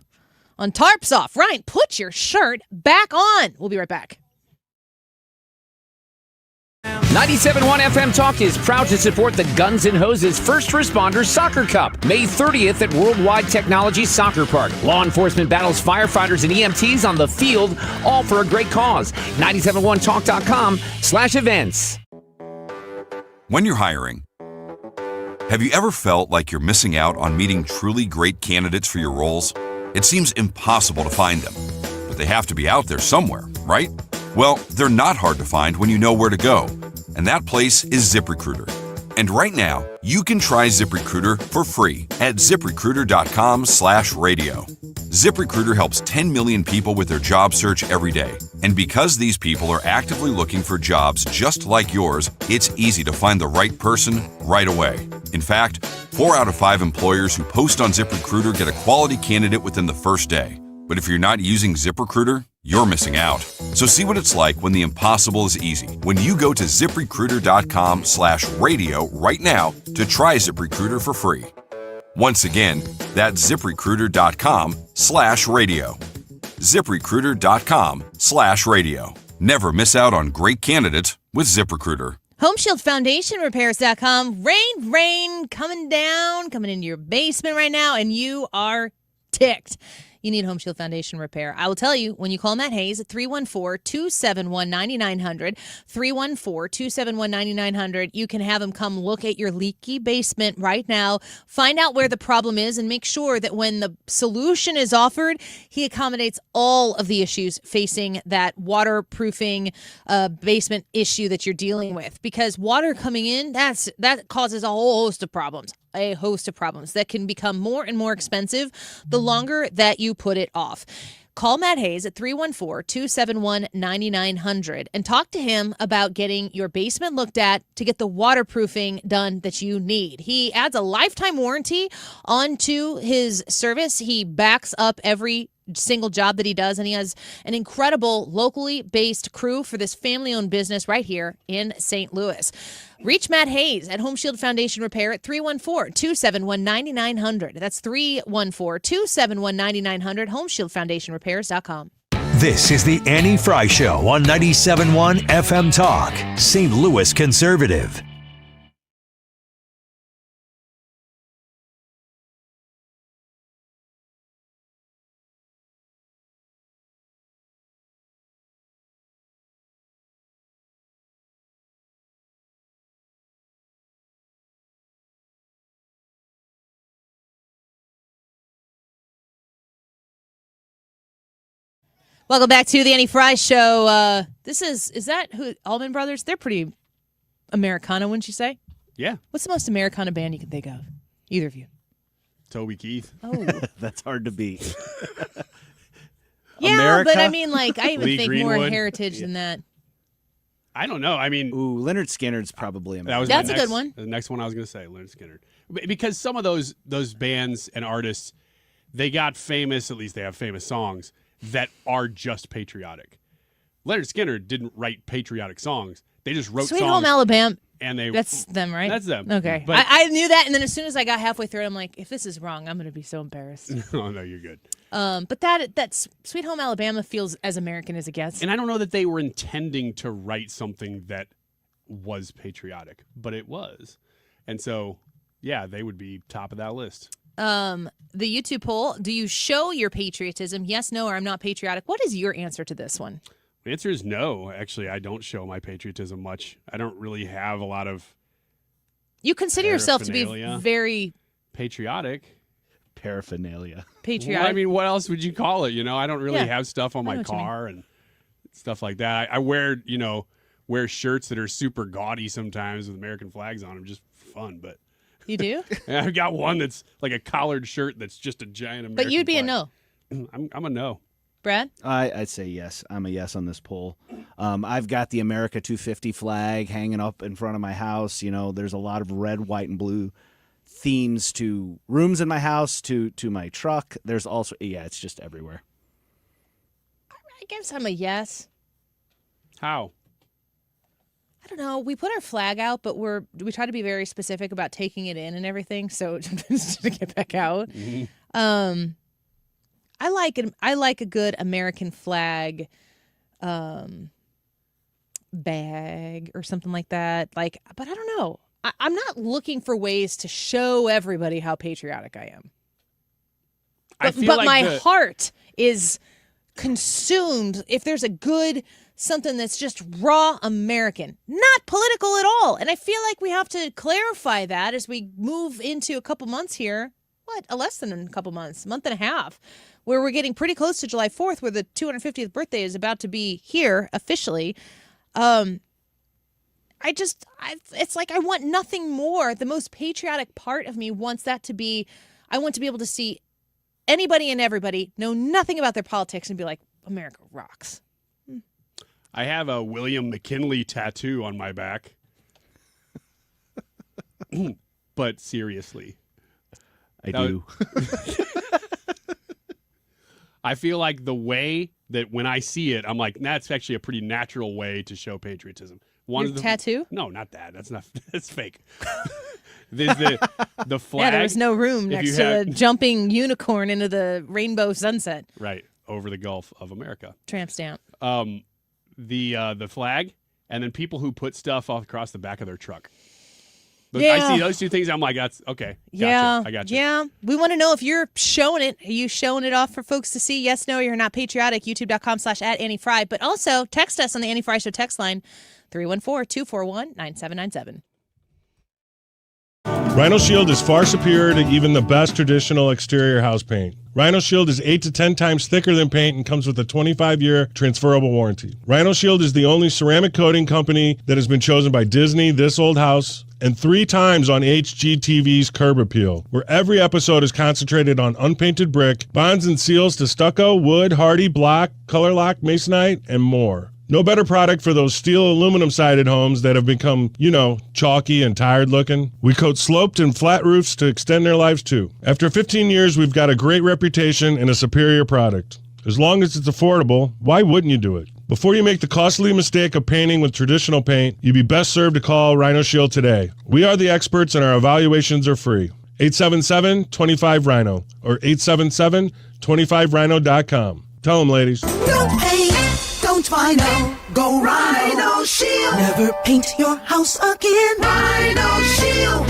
on Tarps Off. Ryan, put your shirt back on. We'll be right back. 97.1 FM Talk is proud to support the Guns N' Hoses First Responders Soccer Cup, May 30th at Worldwide Technology Soccer Park. Law enforcement battles firefighters and EMTs on the field, all for a great cause. 971talk.com/events. When you're hiring, have you ever felt like you're missing out on meeting truly great candidates for your roles? It seems impossible to find them, but they have to be out there somewhere, right? Well, they're not hard to find when you know where to go, and that place is ZipRecruiter. And right now, you can try ZipRecruiter for free at ZipRecruiter.com/radio. ZipRecruiter helps 10 million people with their job search every day. And because these people are actively looking for jobs just like yours, it's easy to find the right person right away. In fact, 4 out of 5 employers who post on ZipRecruiter get a quality candidate within the first day. But if you're not using ZipRecruiter, you're missing out. So see what it's like when the impossible is easy. When you go to ZipRecruiter.com/radio right now to try ZipRecruiter for free. Once again, that's ZipRecruiter.com/radio. ZipRecruiter.com/radio. Never miss out on great candidates with ZipRecruiter. HomeShieldFoundationRepairs.com. Rain coming into your basement right now, and you are ticked. You need Home Shield Foundation repair. I will tell you, when you call Matt Hayes at 314-271-9900, 314-271-9900, you can have him come look at your leaky basement right now, find out where the problem is, and make sure that when the solution is offered, he accommodates all of the issues facing that waterproofing basement issue that you're dealing with. Because water coming in, that causes a whole host of problems. A host of problems that can become more and more expensive the longer that you put it off. Call Matt Hayes at 314-271-9900 and talk to him about getting your basement looked at to get the waterproofing done that you need. He adds a lifetime warranty onto his service. He backs up every single job that he does, and he has an incredible locally based crew for this family-owned business right here in St. Louis. Reach Matt Hayes at Home Shield Foundation Repair at 314-271-9900. That's 314-271-9900, homeshieldfoundationrepairs.com. This is the Annie Frey Show on 97.1 FM Talk, St. Louis Conservative. Welcome back to the Annie Frey Show. Is that who, Allman Brothers? They're pretty Americana, wouldn't you say? Yeah. What's the most Americana band you can think of? Either of you. Toby Keith. Oh. That's hard to beat. Yeah, America? but I mean, like, I even Lee think more Greenwood. heritage than that. I don't know. I mean, Ooh, Leonard Skinner's probably That's a good one. The next one I was going to say, Leonard Skinner. Because some of those bands and artists, they got famous, at least they have famous songs, that are just patriotic. Leonard Skinner didn't write patriotic songs. They just wrote Sweet songs. Home Alabama. And That's them, right? That's them. Okay. But, I knew that, and then as soon as I got halfway through it, I'm like, if this is wrong, I'm going to be so embarrassed. oh, no, you're good. But that's Sweet Home Alabama feels as American as it gets. And I don't know that they were intending to write something that was patriotic, but it was. And so, yeah, they would be top of that list. The YouTube poll, do you show your patriotism? Yes, no, or I'm not patriotic. What is your answer to this one? The answer is no. Actually, I don't show my patriotism much. I don't really have a lot of You consider yourself to be paraphernalia. very patriotic. Paraphernalia. Patriotic. Well, I mean, what else would you call it? You know, I don't really Yeah. have stuff on I know my what you mean. car and stuff like that. I wear, wear shirts that are super gaudy sometimes with American flags on them, just for fun. But You do? and I've got one that's like a collared shirt that's just a giant American But you'd be flag. a no. I'm a no. Brad? I'd say yes. I'm a yes on this poll. I've got the America 250 flag hanging up in front of my house. You know, there's a lot of red, white, and blue themes to rooms in my house, to my truck. There's also, it's just everywhere. I guess I'm a yes. How? I don't know. We put our flag out, but we try to be very specific about taking it in and everything, so just to get back out. Mm-hmm. I like a good American flag bag or something like that. But I don't know. I'm not looking for ways to show everybody how patriotic I am. But my heart is consumed if there's a good something that's just raw American, not political at all. And I feel like we have to clarify that as we move into a couple months here. Less than a couple months, month and a half, where we're getting pretty close to July 4th, where the 250th birthday is about to be here officially. It's like I want nothing more. The most patriotic part of me wants that to be, I want to be able to see anybody and everybody know nothing about their politics and be like, America rocks. I have a William McKinley tattoo on my back. But seriously. I do. I feel like the way that when I see it, I'm like, that's actually a pretty natural way to show patriotism. Your tattoo? No, not that. That's fake. The flag. Yeah, there was no room if you next to had- a jumping unicorn into the rainbow sunset. Right, over the Gulf of America. Tramp stamp. The flag, and then people who put stuff all across the back of their truck. Yeah. I see those two things. I'm like, that's okay. Gotcha. Yeah, I got you. Yeah, we want to know if you're showing it. Are you showing it off for folks to see? Yes, no, you're not patriotic. YouTube.com/@AnnieFrey. But also text us on the Annie Frey Show text line, 314-241-9797. Rhino Shield is far superior to even the best traditional exterior house paint. Rhino Shield is 8 to 10 times thicker than paint and comes with a 25-year transferable warranty. Rhino Shield is the only ceramic coating company that has been chosen by Disney, This Old House, and 3 times on HGTV's Curb Appeal, where every episode is concentrated on unpainted brick, bonds and seals to stucco, wood, hardy, block, color lock, masonite, and more. No better product for those steel aluminum-sided homes that have become, chalky and tired looking. We coat sloped and flat roofs to extend their lives too. After 15 years, we've got a great reputation and a superior product. As long as it's affordable, why wouldn't you do it? Before you make the costly mistake of painting with traditional paint, you'd be best served to call Rhino Shield today. We are the experts and our evaluations are free. 877-25-RHINO or 877-25rhino.com. Tell them, ladies. No paint, don't Rhino. Go Rhino Shield. Never paint your house again. Rhino Shield.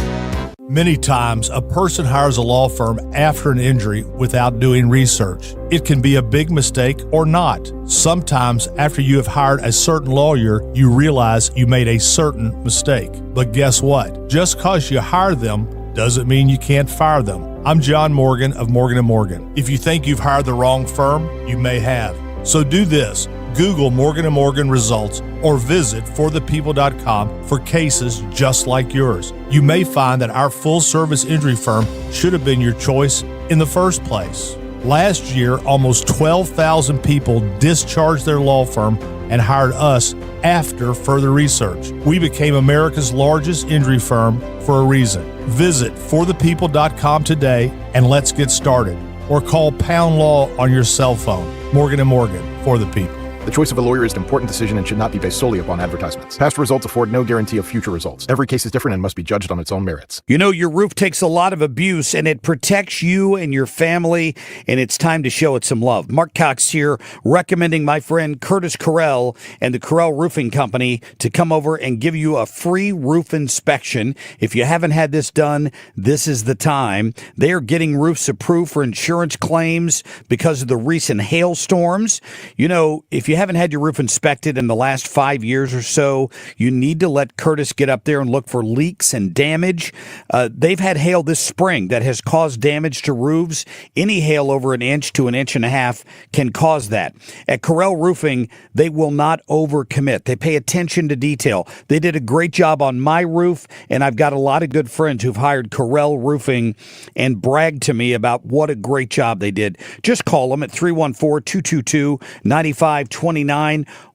Many times, a person hires a law firm after an injury without doing research. It can be a big mistake or not. Sometimes, after you have hired a certain lawyer, you realize you made a certain mistake. But guess what? Just because you hire them doesn't mean you can't fire them. I'm John Morgan of Morgan & Morgan. If you think you've hired the wrong firm, you may have. So do this. Google Morgan & Morgan results or visit forthepeople.com for cases just like yours. You may find that our full-service injury firm should have been your choice in the first place. Last year, almost 12,000 people discharged their law firm and hired us after further research. We became America's largest injury firm for a reason. Visit forthepeople.com today and let's get started. Or call Pound Law on your cell phone. Morgan & Morgan, for the people. The choice of a lawyer is an important decision and should not be based solely upon advertisements. Past results afford no guarantee of future results. Every case is different and must be judged on its own merits. Your roof takes a lot of abuse, and it protects you and your family, and it's time to show it some love. Mark Cox here, recommending my friend Curtis Carrell and the Carrell Roofing Company to come over and give you a free roof inspection. If you haven't had this done, this is the time. They are getting roofs approved for insurance claims because of the recent hailstorms. If you haven't had your roof inspected in the last 5 years or so, you need to let Curtis get up there and look for leaks and damage. They've had hail this spring that has caused damage to roofs. Any hail over 1 inch to 1.5 inches can cause that. At Carrell Roofing, they will not overcommit. They pay attention to detail. They did a great job on my roof, and I've got a lot of good friends who've hired Carrell Roofing and bragged to me about what a great job they did. Just call them at 314-222-9529.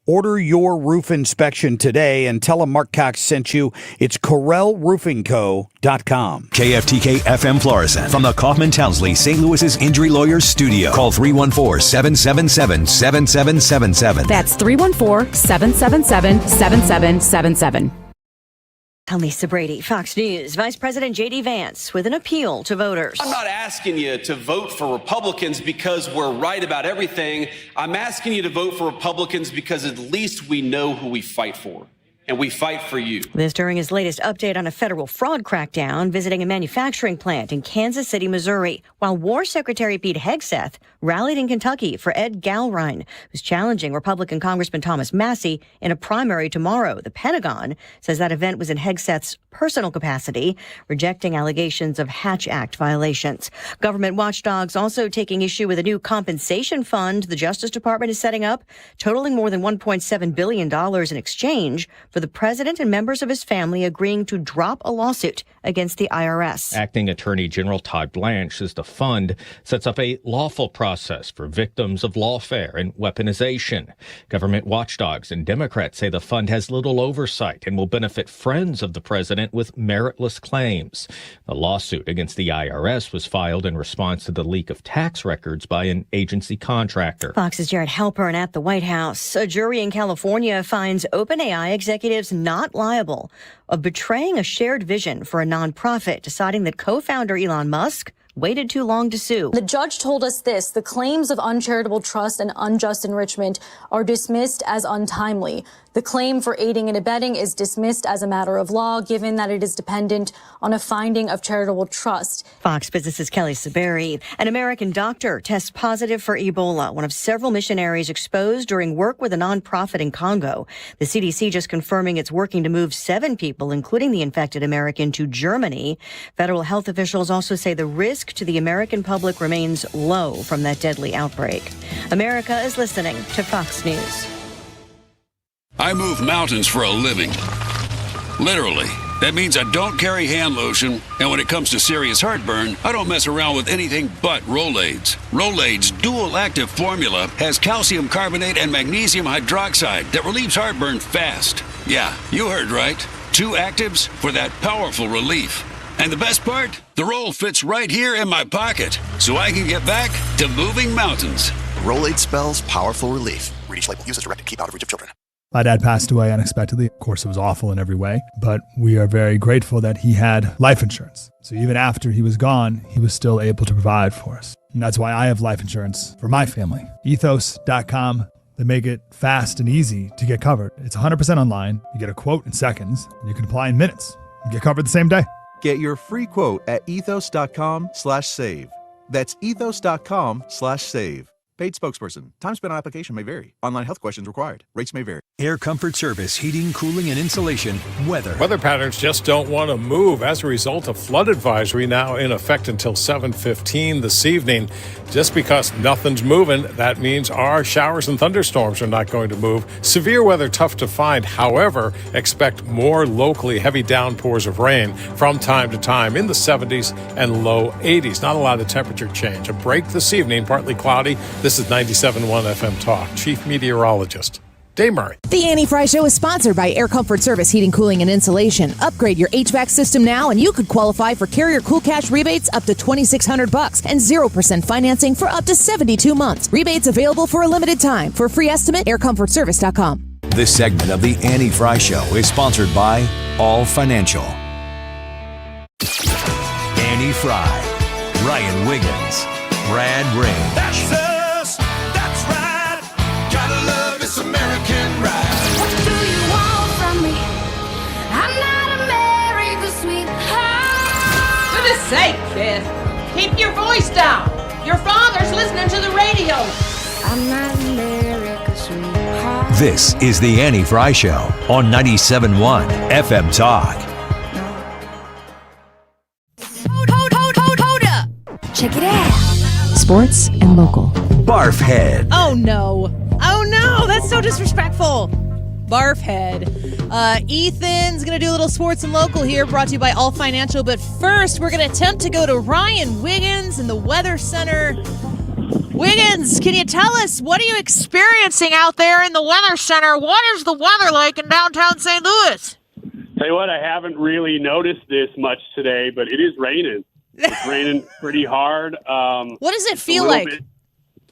Order your roof inspection today and tell them Mark Cox sent you. It's CarrellRoofingCo.com. KFTK FM Florissant from the Kaufman Townsley St. Louis's Injury Lawyers Studio. Call 314-777-7777. That's 314-777-7777. I'm Lisa Brady, Fox News. Vice President J.D. Vance with an appeal to voters. I'm not asking you to vote for Republicans because we're right about everything. I'm asking you to vote for Republicans because at least we know who we fight for. And we fight for you. This during his latest update on a federal fraud crackdown, visiting a manufacturing plant in Kansas City, Missouri, while War Secretary Pete Hegseth rallied in Kentucky for Ed Galrein, who's challenging Republican Congressman Thomas Massie in a primary tomorrow. The Pentagon says that event was in Hegseth's personal capacity, rejecting allegations of Hatch Act violations. Government watchdogs also taking issue with a new compensation fund the Justice Department is setting up, totaling more than $1.7 billion in exchange for the president and members of his family agreeing to drop a lawsuit against the IRS. Acting Attorney General Todd Blanche says the fund sets up a lawful process for victims of lawfare and weaponization. Government watchdogs and Democrats say the fund has little oversight and will benefit friends of the president with meritless claims. The lawsuit against the IRS was filed in response to the leak of tax records by an agency contractor. Fox's Jared Halpern at the White House. A jury in California finds OpenAI executives not liable of betraying a shared vision for a nonprofit, deciding that co-founder Elon Musk waited too long to sue. The judge told us this: the claims of uncharitable trust and unjust enrichment are dismissed as untimely. The claim for aiding and abetting is dismissed as a matter of law, given that it is dependent on a finding of charitable trust. Fox Business's Kelly Saberi. An American doctor tests positive for Ebola, one of several missionaries exposed during work with a nonprofit in Congo. The CDC just confirming it's working to move 7 people, including the infected American, to Germany. Federal health officials also say the risk to the American public remains low from that deadly outbreak. America is listening to Fox News. I move mountains for a living. Literally. That means I don't carry hand lotion, and when it comes to serious heartburn, I don't mess around with anything but Rolaids. Rolaids' dual-active formula has calcium carbonate and magnesium hydroxide that relieves heartburn fast. Yeah, you heard right. 2 actives for that powerful relief. And the best part? The roll fits right here in my pocket, so I can get back to moving mountains. Rolade spells powerful relief. Read each label. Use as directed. Keep out of reach of children. My dad passed away unexpectedly. Of course, it was awful in every way, but we are very grateful that he had life insurance. So even after he was gone, he was still able to provide for us. And that's why I have life insurance for my family. Ethos.com. They make it fast and easy to get covered. It's 100% online. You get a quote in seconds, and you can apply in minutes. You get covered the same day. Get your free quote at ethos.com/save. That's ethos.com/save. Paid spokesperson. Time spent on application may vary. Online health questions required. Rates may vary. Air Comfort Service, heating, cooling, and insulation. Weather. Weather patterns just don't want to move as a result of flood advisory now in effect until 7:15 this evening. Just because nothing's moving, that means our showers and thunderstorms are not going to move. Severe weather tough to find. However, expect more locally heavy downpours of rain from time to time in the 70s and low 80s. Not a lot of temperature change. A break this evening, partly cloudy. This is 97.1 FM Talk. Chief Meteorologist Dave Murray. The Annie Frey Show is sponsored by Air Comfort Service Heating, Cooling, and Insulation. Upgrade your HVAC system now, and you could qualify for Carrier Cool Cash rebates up to $2,600 and 0% financing for up to 72 months. Rebates available for a limited time. For a free estimate, aircomfortservice.com. This segment of the Annie Frey Show is sponsored by All Financial. Annie Frey, Ryan Wiggins, Brad Ring. That's us. That's right. Gotta love this American ride. What do you want from me? I'm not America's sweetheart. For goodness sake, kid. Keep your voice down. Your father's listening to the radio. I'm not America's sweetheart. This is the Annie Frey Show on 97.1 FM Talk. Hold up. Check it out. Sports and local. Barf Head. Oh no, that's so disrespectful. Barf Head. Ethan's gonna do a little sports and local here, brought to you by All Financial. But first, we're gonna attempt to go to Ryan Wiggins in the Weather Center. Wiggins, can you tell us, what are you experiencing out there in the Weather Center? What is the weather like in downtown St. Louis? Tell you what, I haven't really noticed this much today, but it is raining. It's raining pretty hard. What does it feel like?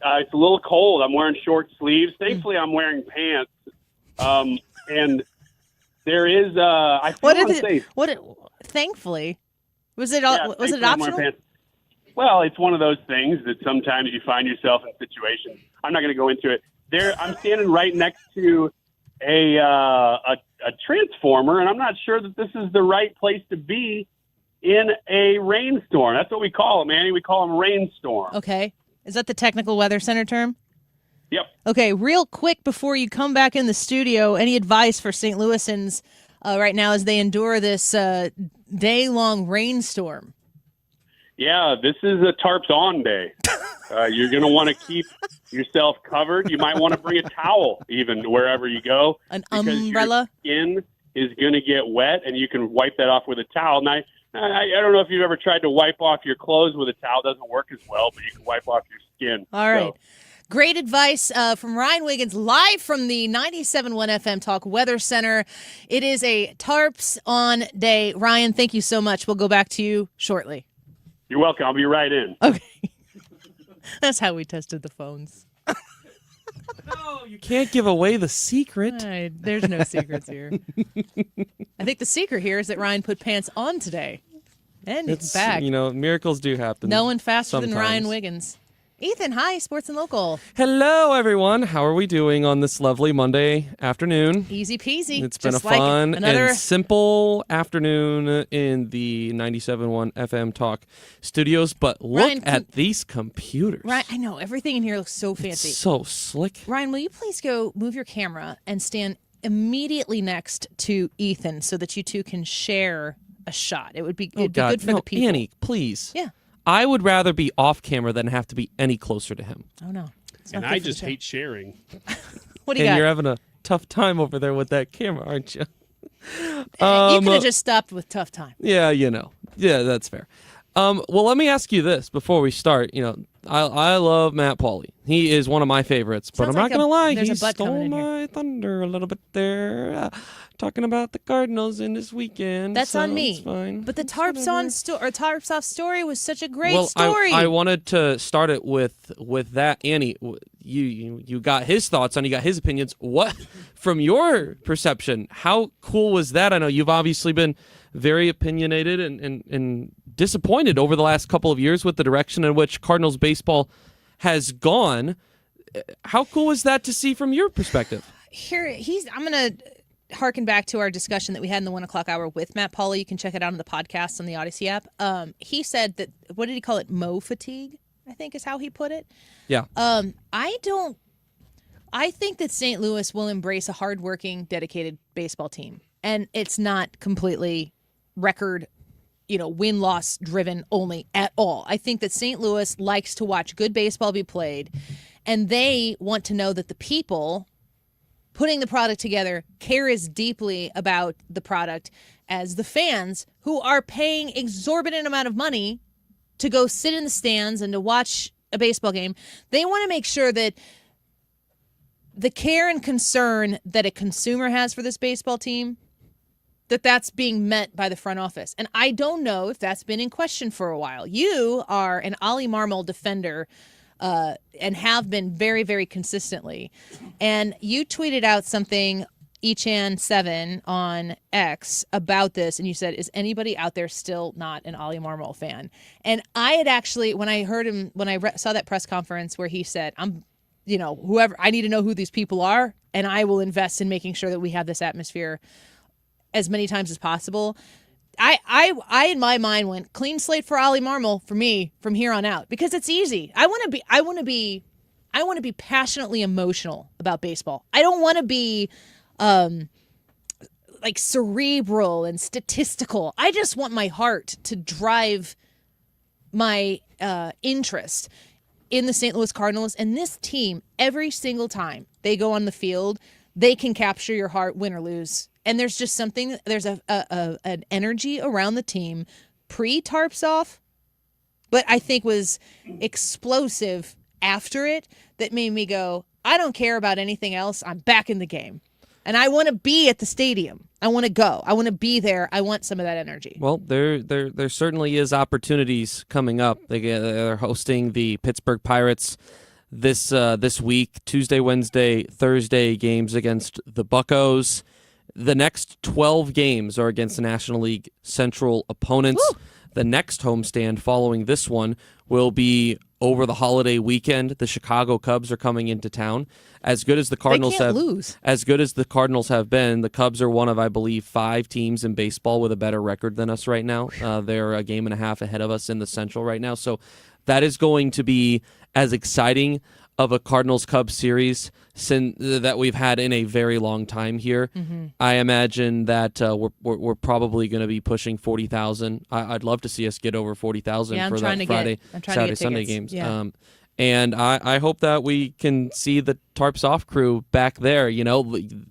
It's a little cold. I'm wearing short sleeves. Thankfully, I'm wearing pants. And there is, I feel unsafe. Thankfully, was it optional? Well, it's one of those things that sometimes you find yourself in situations. I'm not going to go into it. I'm standing right next to a transformer, and I'm not sure that this is the right place to be in a rainstorm. That's what we call them, Annie. We call them rainstorm. Okay. Is that the technical Weather Center term? Yep. Okay, real quick before you come back in the studio, any advice for St. Louisans right now as they endure this day-long rainstorm? Yeah, this is a tarps on day. You're going to want to keep yourself covered. You might want to bring a towel even wherever you go. An umbrella? Your skin is going to get wet, and you can wipe that off with a towel. Now, I don't know if you've ever tried to wipe off your clothes with a towel. It doesn't work as well, but you can wipe off your skin. All right. Great advice from Ryan Wiggins, live from the 97.1 FM Talk Weather Center. It is a tarps on day. Ryan, thank you so much. We'll go back to you shortly. You're welcome. I'll be right in. Okay. That's how we tested the phones. No, you can't give away the secret. There's no secrets here. I think the secret here is that Ryan put pants on today. And it's back. Miracles do happen. No one faster sometimes. than Ryan Wiggins. Ethan, hi, Sports and Local. Hello, everyone. How are we doing on this lovely Monday afternoon? Easy peasy. It's been a fun and simple afternoon in the 97.1 FM Talk studios, but look at these computers. Ryan, I know. Everything in here looks so fancy. It's so slick. Ryan, will you please go move your camera and stand immediately next to Ethan so that you two can share a shot? It'd be good for the people. Annie, please. Yeah. I would rather be off camera than have to be any closer to him. Oh, no. And I just hate sharing. What do you got? And you're having a tough time over there with that camera, aren't you? You could have just stopped with tough time. Yeah, Yeah, that's fair. Well, let me ask you this before we start. I love Matt Pauley. He is one of my favorites, but I'm not going to lie. He stole my thunder a little bit there. Talking about the Cardinals in this weekend. That's on me. It's fine. But the Tarps Off story was such a great story. I wanted to start it with that. Annie, you got his thoughts on, you got his opinions. What, from your perception, how cool was that? I know you've obviously been very opinionated and disappointed over the last couple of years with the direction in which Cardinals baseball has gone. How cool was that to see from your perspective? I'm going to harken back to our discussion that we had in the 1 o'clock hour with Matt Pauley. You can check it out on the podcast on the Audacy app. He said that, what did he call it? Mo fatigue, I think is how he put it. Yeah. I think that St. Louis will embrace a hardworking, dedicated baseball team. And it's not completely record, win-loss driven only at all. I think that St. Louis likes to watch good baseball be played, and they want to know that the people putting the product together care as deeply about the product as the fans who are paying exorbitant amount of money to go sit in the stands and to watch a baseball game. They want to make sure that the care and concern that a consumer has for this baseball team, that's being met by the front office. And I don't know if that's been in question for a while. You are an Ollie Marmol defender and have been very, very consistently. And you tweeted out something, Echan7 on X, about this, and you said, is anybody out there still not an Ollie Marmol fan? And I had actually, when I heard him, saw that press conference where he said, whoever, I need to know who these people are, and I will invest in making sure that we have this atmosphere as many times as possible. I in my mind went clean slate for Ollie Marmol for me from here on out, because it's easy. I want to be passionately emotional about baseball. I don't want to be like cerebral and statistical. I just want my heart to drive my interest in the St. Louis Cardinals. And this team, every single time they go on the field, they can capture your heart, win or lose. And there's just something, there's an energy around the team pre-Tarps Off, but I think was explosive after it that made me go, I don't care about anything else. I'm back in the game. And I want to be at the stadium. I want to go. I want to be there. I want some of that energy. Well, there certainly is opportunities coming up. They're hosting the Pittsburgh Pirates this week, Tuesday, Wednesday, Thursday games against the Buccos. The next 12 games are against the National League Central opponents. Woo! The next homestand following this one will be over the holiday weekend. The Chicago Cubs are coming into town. As good as the Cardinals as good as the Cardinals have been, the Cubs are one of, I believe, 5 teams in baseball with a better record than us right now. They're a game and a half ahead of us in the Central right now. So that is going to be as exciting of a Cardinals-Cubs series that we've had in a very long time here. Mm-hmm. I imagine that we're probably going to be pushing 40,000. I'd love to see us get over 40,000 for that Friday, Saturday, Sunday games. Yeah. And I hope that we can see the Tarps Off crew back there.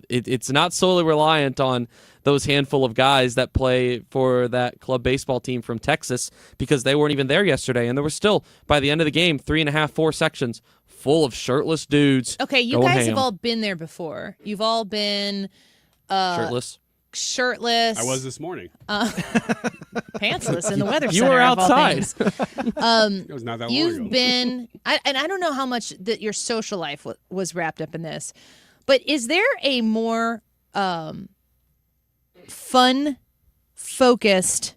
It's not solely reliant on those handful of guys that play for that club baseball team from Texas, because they weren't even there yesterday. And there were still, by the end of the game, 3.5, 4 sections full of shirtless dudes. Okay, you guys have all been there before. You've all been shirtless. I was this morning. Pantsless in the weather center. You were outside. It was not that long ago. You've been, and I don't know how much that your social life was wrapped up in this, but is there a more fun-focused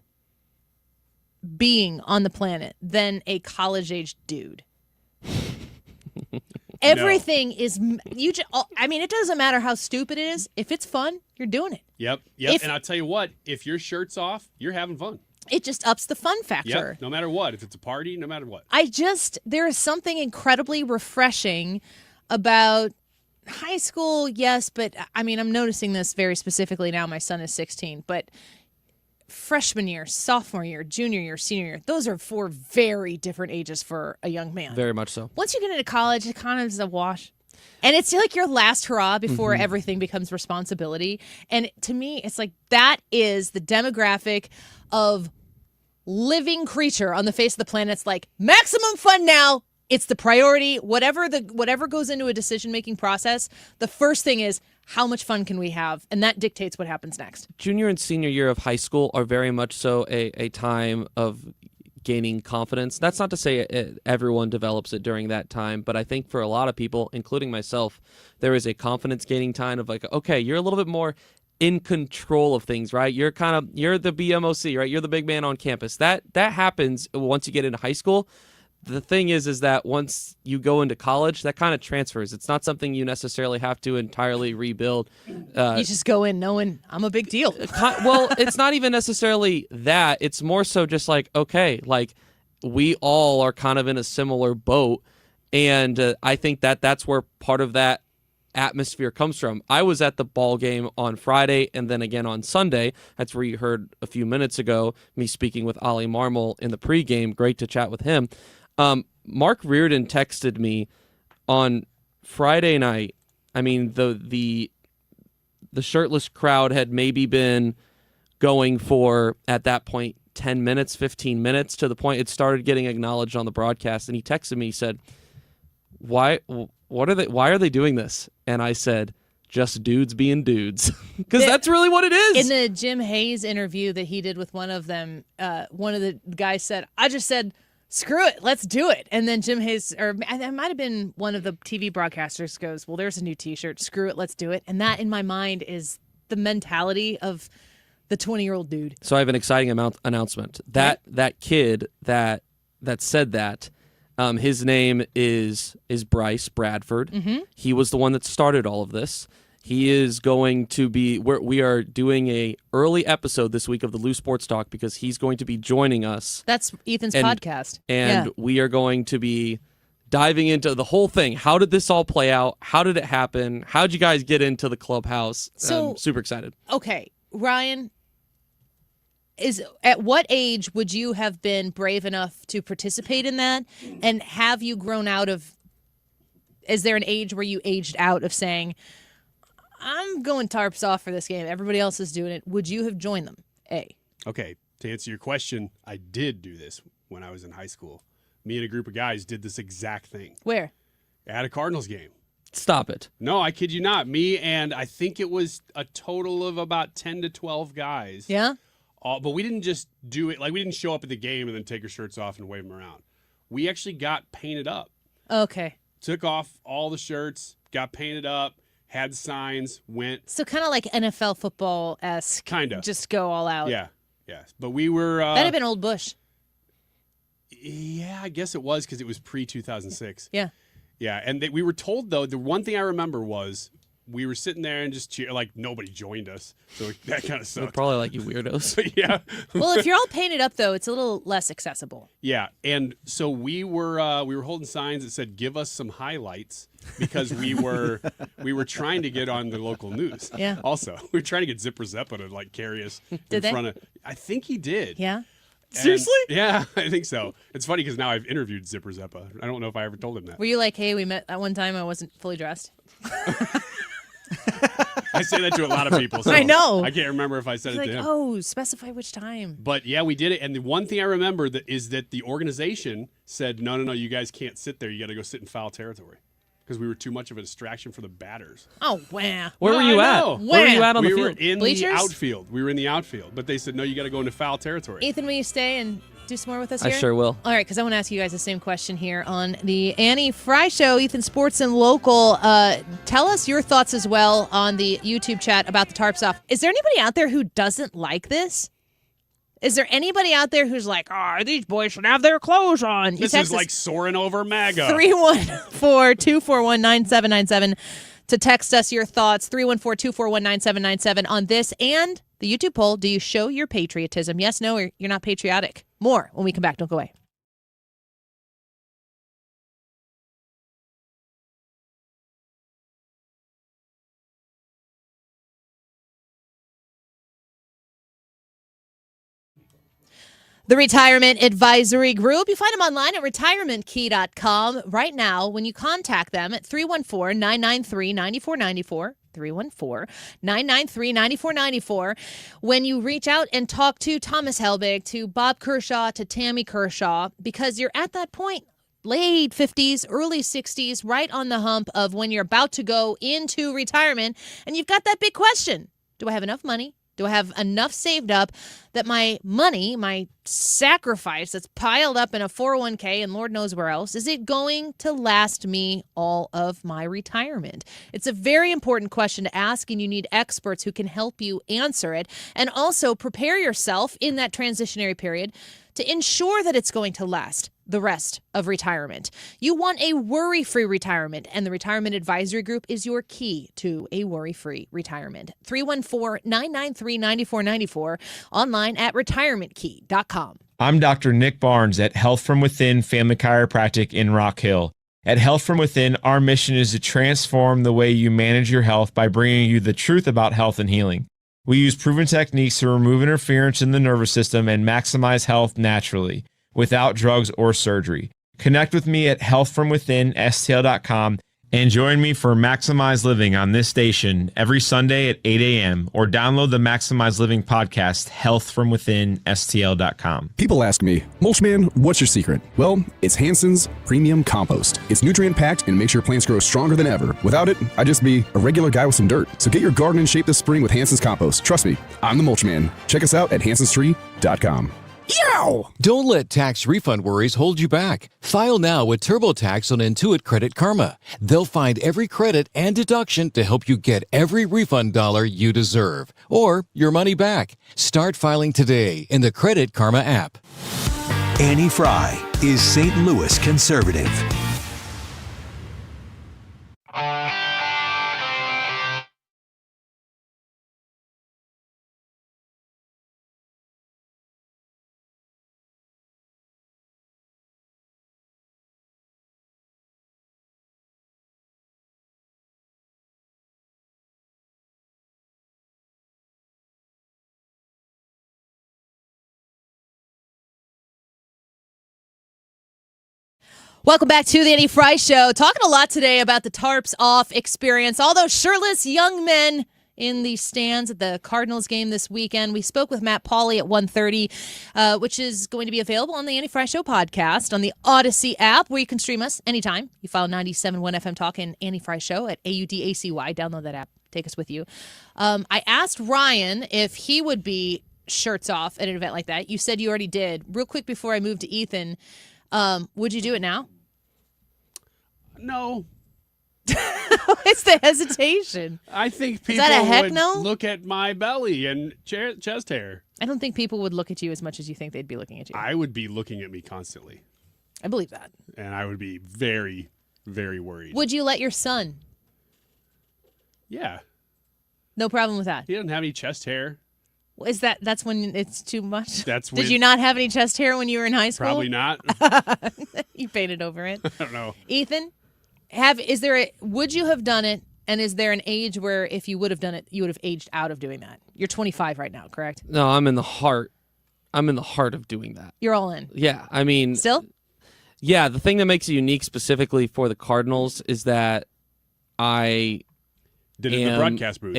being on the planet than a college-age dude? Everything is it doesn't matter how stupid it is. If it's fun, you're doing it. Yep. And I'll tell you what, if your shirt's off, you're having fun. It just ups the fun factor. Yep. No matter what. If it's a party, no matter what. There is something incredibly refreshing about high school, yes, but I'm noticing this very specifically now. My son is 16, but freshman year, sophomore year, junior year, senior year, those are 4 very different ages for a young man. Very much so. Once you get into college, it kind of is a wash. And it's like your last hurrah before Mm-hmm. everything becomes responsibility. And to me, it's like that is the demographic of living creature on the face of the planet. It's like maximum fun now. It's the priority. Whatever goes into a decision-making process, the first thing is how much fun can we have? And that dictates what happens next. Junior and senior year of high school are very much so a time of gaining confidence. That's not to say everyone develops it during that time, but I think for a lot of people, including myself, there is a confidence gaining time of like, okay, you're a little bit more in control of things, right? You're the BMOC, right? You're the big man on campus. That happens once you get into high school. The thing is that once you go into college, that kind of transfers. It's not something you necessarily have to entirely rebuild. You just go in knowing I'm a big deal. Well, it's not even necessarily that. It's more so just like, okay, like we all are kind of in a similar boat. And I think that's where part of that atmosphere comes from. I was at the ball game on Friday and then again on Sunday. That's where you heard a few minutes ago me speaking with Ollie Marmol in the pregame. Great to chat with him. Mark Reardon texted me on Friday night. I mean, the shirtless crowd had maybe been going for, at that point, 10 minutes, 15 minutes, to the point it started getting acknowledged on the broadcast. And he texted me, he said, why are they doing this? And I said, just dudes being dudes. Because that's really what it is. In the Jim Hayes interview that he did with one of them, one of the guys said, I just said, screw it, let's do it. And then Jim Hayes, or it might have been one of the TV broadcasters, goes, well, there's a new T-shirt, screw it, let's do it. And that, in my mind, is the mentality of the 20-year-old dude. So I have an exciting announcement. That kid that said that, his name is Bryce Bradford. Mm-hmm. He was the one that started all of this. He is going to be, we are doing a early episode this week of the Lou Sports Talk because he's going to be joining us. That's Ethan's podcast. And we are going to be diving into the whole thing. How did this all play out? How did it happen? How did you guys get into the clubhouse? So, I'm super excited. Okay, Ryan, at what age would you have been brave enough to participate in that? And have you grown out of, is there an age where you aged out of saying, I'm going tarps off for this game, everybody else is doing it? Would you have joined them? Okay, to answer your question, I did do this when I was in high school. Me and a group of guys did this exact thing. Where? At a Cardinals game. Stop it. No, I kid you not. Me and I think it was a total of about 10 to 12 guys. Yeah? But we didn't just do it. Like, we didn't show up at the game and then take our shirts off and wave them around. We actually got painted up. Okay. Took off all the shirts, got painted up, had signs, went. So kind of like NFL football-esque. Kind of. Just go all out. Yeah. But we were. That'd have been Old Bush. Yeah, I guess it was because it was pre-2006. Yeah. Yeah, and we were told, though, the one thing I remember was we were sitting there and just cheer, like nobody joined us. So that kind of sucked. They're probably like, you weirdos. But yeah. Well, if you're all painted up, though, it's a little less accessible. Yeah, and so we were holding signs that said "Give us some highlights" because we were trying to get on the local news. Yeah. Also, we were trying to get Zipper Zeppa to like carry us in front of. I think he did. Yeah. Seriously? Yeah, I think so. It's funny because now I've interviewed Zipper Zeppa. I don't know if I ever told him that. Were you like, hey, we met at one time, I wasn't fully dressed? I say that to a lot of people. So I know. I can't remember if I said it to him. Oh, specify which time. But yeah, we did it. And the one thing I remember is that the organization said, no, you guys can't sit there. You got to go sit in foul territory. Because we were too much of a distraction for the batters. Oh, wow. Where were you at? Where were you at on the field? We were in Bleachers? the outfield. We were in the outfield. But they said, no, you got to go into foul territory. Ethan, will you stay and do some more with us I here? sure will. All right, because I want to ask you guys the same question here on the Annie Frey Show. Ethan, Sports and Local. Tell us your thoughts as well on the YouTube chat about the tarps off. Is there anybody out there who doesn't like this? Is there anybody out there who's like, these boys should have their clothes on? This is like soaring over MAGA. 314-241-9797 to text us your thoughts. 314-241-9797 on this and the YouTube poll. Do you show your patriotism? Yes, no, or you're not patriotic? More when we come back. Don't go away. The Retirement Advisory Group. You find them online at retirementkey.com. Right now, when you contact them at 314-993-9494, 314-993-9494, when you reach out and talk to Thomas Helbig, to Bob Kershaw, to Tammy Kershaw, because you're at that point, late 50s, early 60s, right on the hump of when you're about to go into retirement, and you've got that big question. Do I have enough money? Do I have enough saved up that my money, my sacrifice that's piled up in a 401k and Lord knows where else, is it going to last me all of my retirement? It's a very important question to ask, and you need experts who can help you answer it, and also prepare yourself in that transitionary period to ensure that it's going to last the rest of retirement. You want a worry-free retirement, and the Retirement Advisory Group is your key to a worry-free retirement. 314-993-9494, online at retirementkey.com. I'm Dr. Nick Barnes at Health From Within Family Chiropractic in Rock Hill. At Health From Within, our mission is to transform the way you manage your health by bringing you the truth about health and healing. We use proven techniques to remove interference in the nervous system and maximize health naturally, without drugs or surgery. Connect with me at healthfromwithinstl.com and join me for Maximize Living on this station every Sunday at 8 a.m. or download the Maximize Living podcast, healthfromwithinstl.com. People ask me, Mulchman, what's your secret? Well, it's Hansen's Premium Compost. It's nutrient-packed and makes your plants grow stronger than ever. Without it, I'd just be a regular guy with some dirt. So get your garden in shape this spring with Hansen's Compost. Trust me, I'm the Mulchman. Check us out at hansenstree.com. Yow! Don't let tax refund worries hold you back. File now with TurboTax on Intuit Credit Karma. They'll find every credit and deduction to help you get every refund dollar you deserve, or your money back. Start filing today in the Credit Karma app. Annie Frey is St. Louis conservative. Welcome back to the Annie Frey Show. Talking a lot today about the tarps off experience. All those shirtless young men in the stands at the Cardinals game this weekend. We spoke with Matt Pauley at 1:30, which is going to be available on the Annie Frey Show podcast on the Audacy app, where you can stream us anytime. You follow 97.1 FM Talk and Annie Frey Show at AUDACY. Download that app. Take us with you. I asked Ryan if he would be shirts off at an event like that. You said you already did. Real quick before I move to Ethan, would you do it now? No. It's the hesitation. I think people would look at my belly and chest hair. I don't think people would look at you as much as you think they'd be looking at you. I would be looking at me constantly. I believe that. And I would be very, very worried. Would you let your son? Yeah. No problem with that. He doesn't have any chest hair. That's when it's too much? That's when, Did you not have any chest hair when you were in high school? Probably not. You painted over it. I don't know. Ethan, would you have done it, and is there an age where if you would have done it, you would have aged out of doing that? You're 25 right now, correct? No, I'm in the heart of doing that. You're all in. Yeah, I mean... Still? Yeah, the thing that makes it unique specifically for the Cardinals is that I did it in the broadcast booth.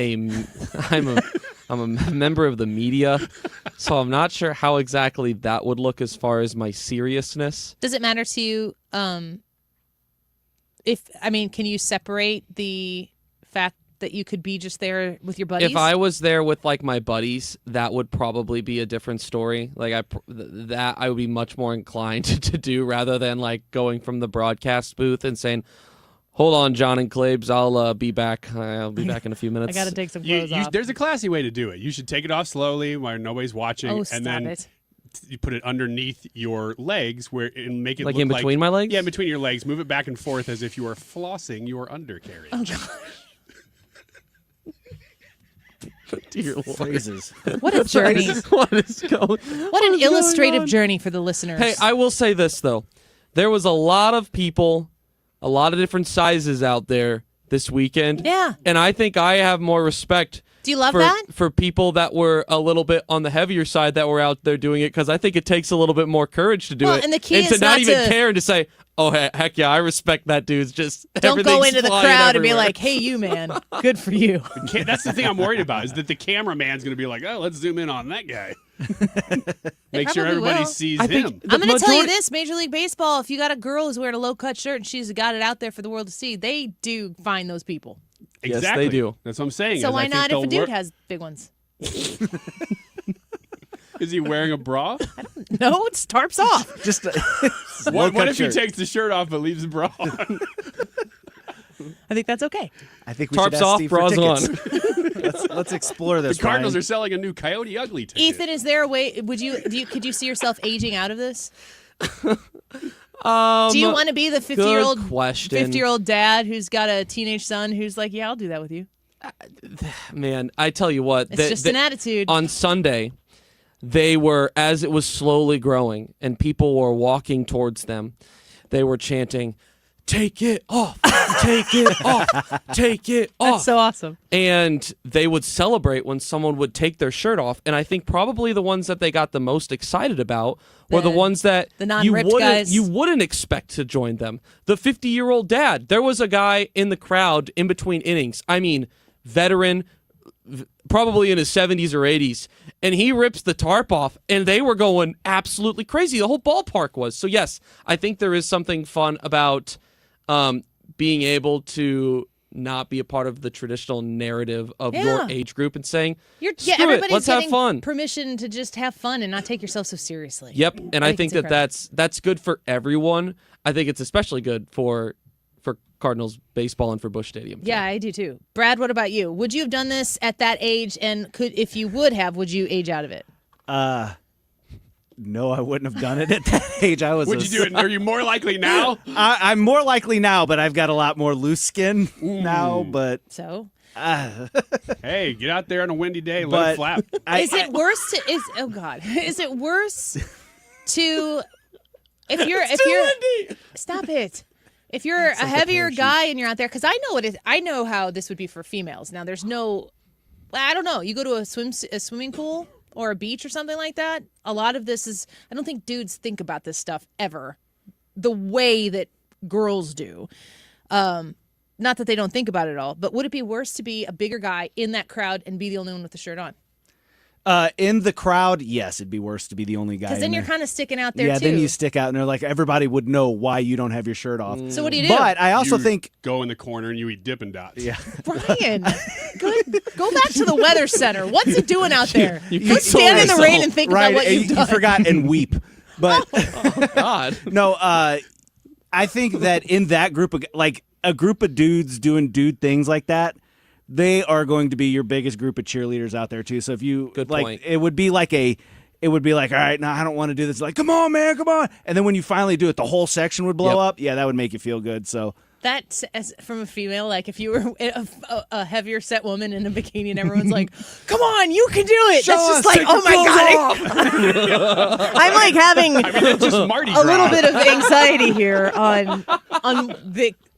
I'm a member of the media, so I'm not sure how exactly that would look as far as my seriousness. Does it matter to you, can you separate the fact that you could be just there with your buddies? If I was there with like my buddies, that would probably be a different story. Like I would be much more inclined to do rather than like going from the broadcast booth and saying, "Hold on, John and Clabes, I'll be back. I'll be back in a few minutes." I got to take some clothes off. There's a classy way to do it. You should take it off slowly while nobody's watching, and then you put it underneath your legs and make it like look in between my legs? Yeah, in between your legs. Move it back and forth as if you were flossing your undercarriage. Oh, gosh. Dear Phrases. What a journey. What is going What an illustrative journey for the listeners. Hey, I will say this, though. There was a lot of people, a lot of different sizes out there this weekend. Yeah. And I think I have more respect Do you love that? For people that were a little bit on the heavier side that were out there doing it, because I think it takes a little bit more courage to do it. And the key and is to not even to care and to say, oh, heck yeah, I respect that dude's just don't go into the crowd and be everywhere. like, hey, you, man, good for you. That's the thing I'm worried about, is that the cameraman's going to be like, oh, let's zoom in on that guy. Make sure everybody will. sees I him. think I'm going to tell you this, Major League Baseball, if you got a girl who's wearing a low-cut shirt and she's got it out there for the world to see, they do find those people. Exactly. Yes, they do. That's what I'm saying. So is I why think not if a they'll dude work- has big ones? Is he wearing a bra? No, it's tarps off. Just what if he takes the shirt off but leaves the bra on? I think that's okay. I think we Tarps should ask off, Steve for bras tickets. let's explore this. The Cardinals Ryan. are selling a new Coyote Ugly ticket. Ethan, is there a way? Could you see yourself aging out of this? Do you want to be the 50-year-old question. 50-year-old dad who's got a teenage son who's like, yeah, I'll do that with you? Man, I tell you what. It's just an attitude. On Sunday, they were, as it was slowly growing and people were walking towards them, they were chanting, take it off, take it off, take it off. That's so awesome. And they would celebrate when someone would take their shirt off. And I think probably the ones that they got the most excited about were the ones that the non-ripped guys. you wouldn't expect to join them. The 50-year-old dad. There was a guy in the crowd in between innings. I mean, veteran, probably in his 70s or 80s, and he rips the tarp off, and they were going absolutely crazy. The whole ballpark was. So yes, I think there is something fun about being able to not be a part of the traditional narrative of your age group and saying, screw it, everybody's let's have getting fun. permission to just have fun and not take yourself so seriously. Yep, and I think it's that that's good for everyone. I think it's especially good for Cardinals baseball and for Busch Stadium. Yeah, I do too. Brad, what about you? Would you have done this at that age, and if you would have, would you age out of it? No, I wouldn't have done it at that age. Would you do it? Are you more likely now? I'm more likely now, but I've got a lot more loose skin now. But so, hey, get out there on a windy day, let it flap. Is it worse to? Oh God, is it worse to? If you're stop it. If you're a heavier guy and you're out there, because I know it is. I know how this would be for females. Now, there's no. I don't know. You go to a swimming pool or a beach or something like that. A lot of this is. I don't think dudes think about this stuff ever, the way that girls do. Not that they don't think about it at all, but would it be worse to be a bigger guy in that crowd and be the only one with the shirt on? In the crowd, yes, it'd be worse to be the only guy. Because then you're kind of sticking out there too. then you stick out, and they're like, everybody would know why you don't have your shirt off. So what do you do? But I also think go in the corner and you eat Dippin' Dots. Yeah, Brian, go back to the weather center. What's it doing out there? You Go stand in the rain and think about what you've done. You forgot and weep. But oh God, no. I think that in that group of a group of dudes doing dude things like that, they are going to be your biggest group of cheerleaders out there too. So if you point. it would be like, all right, no, I don't want to do this. Like, come on, man, come on. And then when you finally do it, the whole section would blow up. Yeah, that would make you feel good. So That's from a female. Like if you were a heavier set woman in a bikini and everyone's like, "Come on, you can do it." That's just like, oh my God, I'm like having a little bit of anxiety here on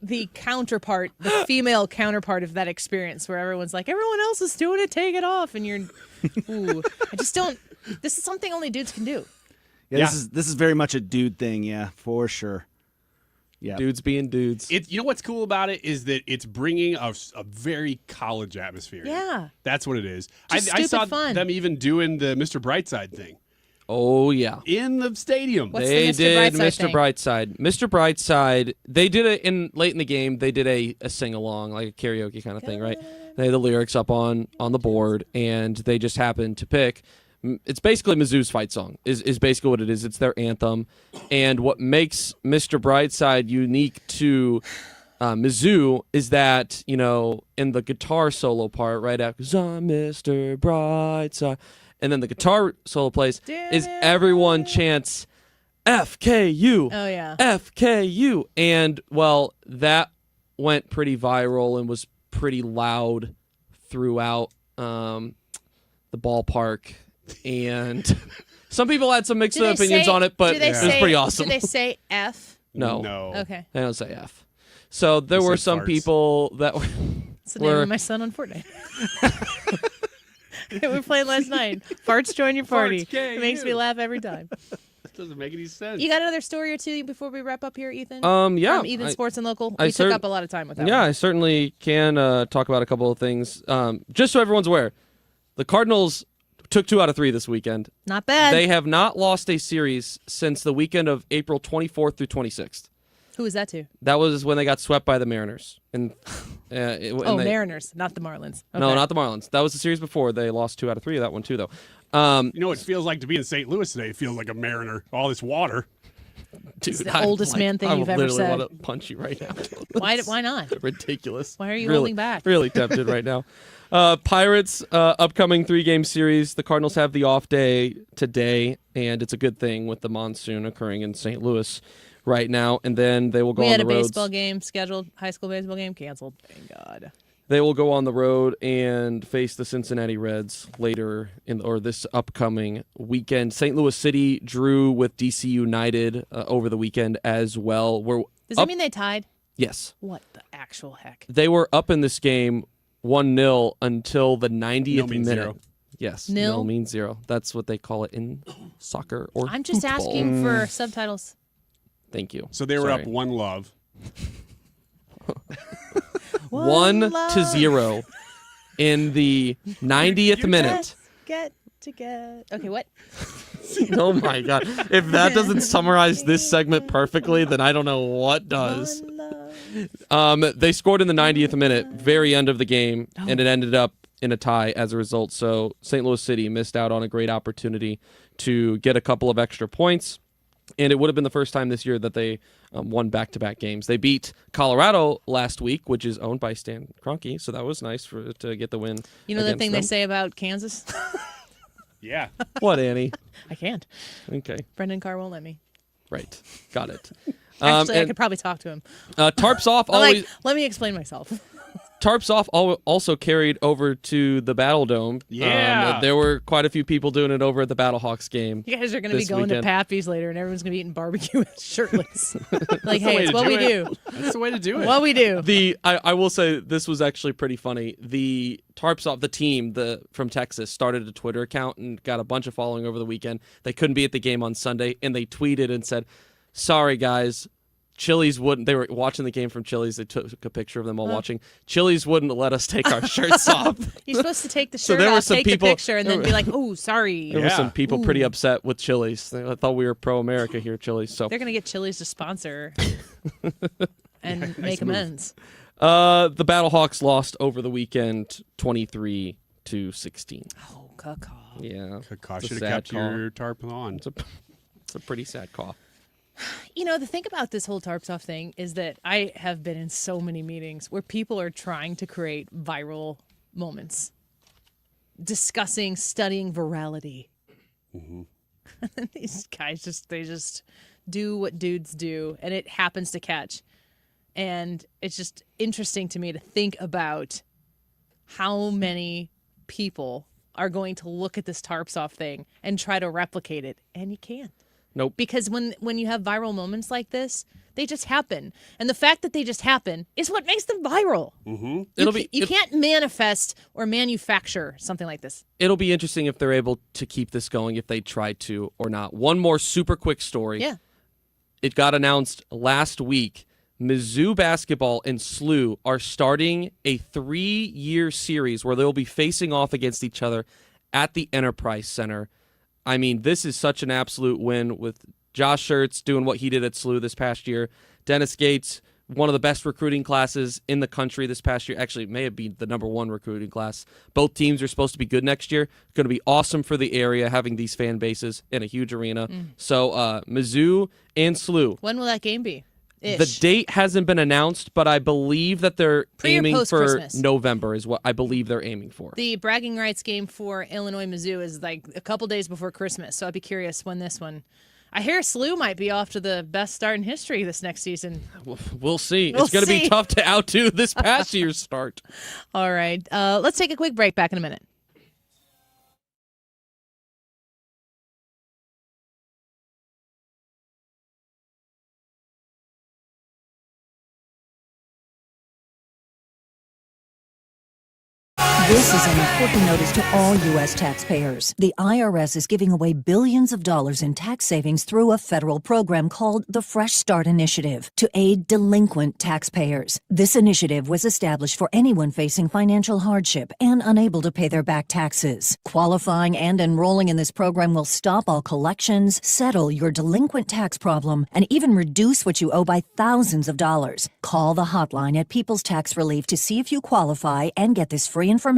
the counterpart, the female counterpart of that experience, where everyone's like, everyone else is doing it, take it off, and you're, ooh, I just don't. This is something only dudes can do. Yeah, this is very much a dude thing. Yeah, for sure. Yeah, dudes being dudes. You know what's cool about it is that it's bringing a very college atmosphere. Yeah, that's what it is. I saw fun. them even doing the Mr. Brightside thing. Oh yeah, in the stadium. They did Mr. Brightside. Mr. Brightside. They did it late in the game. They did a sing along, like a karaoke kind of thing, right? They had the lyrics up on the board, and they just happened to pick. It's basically Mizzou's fight song. Is basically what it is. It's their anthem, and what makes Mr. Brightside unique to Mizzou is that, you know, in the guitar solo part, right after I'm Mr. Brightside. And then the guitar solo plays is everyone chants FKU. Oh, yeah. FKU. And, well, that went pretty viral and was pretty loud throughout the ballpark. And some people had some mixed opinions on it, but it was pretty awesome. Do they say F? No. Okay. They don't say F. So there were some people that were... It's the name of my son on Fortnite. We were playing last night. Farts join your party. Farts, It makes me laugh every time. Doesn't make any sense. You got another story or two before we wrap up here, Ethan? Yeah. From Ethan Sports and Local. We took up a lot of time with that. Yeah, one. I certainly can talk about a couple of things. Just so everyone's aware, the Cardinals took 2 out of 3 this weekend. Not bad. They have not lost a series since the weekend of April 24th through 26th. Who was that to? That was when they got swept by the Mariners. Mariners, not the Marlins. Okay. No, not the Marlins. That was the series before. They lost 2 out of 3 of that one, too, though. You know what it feels like to be in St. Louis today? It feels like a Mariner. All this water. Dude, it's the oldest man thing you've ever said. I literally want to punch you right now. Why not? Ridiculous. Why are you holding back? Really tempted right now. Pirates, upcoming 3-game series. The Cardinals have the off day today, and it's a good thing with the monsoon occurring in St. Louis right now. And then they will go on the road. We had a baseball game scheduled, high school baseball game canceled. Thank God. They will go on the road and face the Cincinnati Reds later this upcoming weekend. St. Louis City drew with DC United over the weekend as well. Does that mean they tied? Yes. What the actual heck? They were up in this game 1-0 until the 90th Nil means minute. 0. Yes. Nil? Nil means 0. That's what they call it in soccer or I'm just football. asking for subtitles. Thank you. So they were up 1-0. 1-0 in the 90th minute. Get together. Okay, what? Oh my God. If that doesn't summarize this segment perfectly, then I don't know what does. They scored in the 90th minute, very end of the game, and it ended up in a tie as a result. So St. Louis City missed out on a great opportunity to get a couple of extra points. And it would have been the first time this year that they won back-to-back games. They beat Colorado last week, which is owned by Stan Kroenke, so that was nice to get the win. You know the thing them. they say about Kansas? Yeah. What, Annie? I can't. Okay. Brendan Carr won't let me. Right. Got it. Actually, I could probably talk to him. Tarps off always. Let me explain myself. Tarps Off also carried over to the Battle Dome. Yeah. There were quite a few people doing it over at the Battlehawks game. You guys are going to be going weekend. to Pappy's later, and everyone's going to be eating barbecue shirtless. Like, the hey, way it's to what do we it. do. That's the way to do it. What we do. I will say this was actually pretty funny. The Tarps Off, the team from Texas, started a Twitter account and got a bunch of following over the weekend. They couldn't be at the game on Sunday, and they tweeted and said, "Sorry, guys. Chili's wouldn't." They were watching the game from Chili's. They took a picture of them all watching. Chili's wouldn't let us take our shirts off. You're supposed to take the So shirt there were off, some take people- the picture, and then be like, "Oh, sorry." There were some people pretty upset with Chili's. I thought we were pro-America here, Chili's. So They're going to get Chili's to sponsor and make move. amends. the Battlehawks lost over the weekend, 23-16. Oh, caw. Yeah, Caw. It's a Should sad have kept call. your tarp on. It's a pretty sad call. You know, the thing about this whole Tarps Off thing is that I have been in so many meetings where people are trying to create viral moments, discussing, studying virality. Mm-hmm. These guys just do what dudes do, and it happens to catch. And it's just interesting to me to think about how many people are going to look at this Tarps Off thing and try to replicate it, and you can't. Nope. Because when you have viral moments like this, they just happen. And the fact that they just happen is what makes them viral. Mm-hmm. You can't manifest or manufacture something like this. It'll be interesting if they're able to keep this going, if they try to or not. One more super quick story. Yeah. It got announced last week. Mizzou basketball and SLU are starting a 3-year series where they'll be facing off against each other at the Enterprise Center. I mean, this is such an absolute win with Josh Schertz doing what he did at SLU this past year. Dennis Gates, one of the best recruiting classes in the country this past year. Actually, it may have been the number 1 recruiting class. Both teams are supposed to be good next year. Going to be awesome for the area having these fan bases in a huge arena. So Mizzou and SLU. When will that game be? The date hasn't been announced, but I believe that they're Pre or aiming for post-Christmas? November is what I believe they're aiming for. The bragging rights game for Illinois Mizzou is like a couple days before Christmas, so I'd be curious when this one. I hear SLU might be off to the best start in history this next season. We'll see. We'll It's going to be see. tough to outdo this past year's start. All right, let's take a quick break. Back in a minute. This is an important notice to all U.S. taxpayers. The IRS is giving away billions of dollars in tax savings through a federal program called the Fresh Start Initiative to aid delinquent taxpayers. This initiative was established for anyone facing financial hardship and unable to pay their back taxes. Qualifying and enrolling in this program will stop all collections, settle your delinquent tax problem, and even reduce what you owe by thousands of dollars. Call the hotline at People's Tax Relief to see if you qualify and get this free information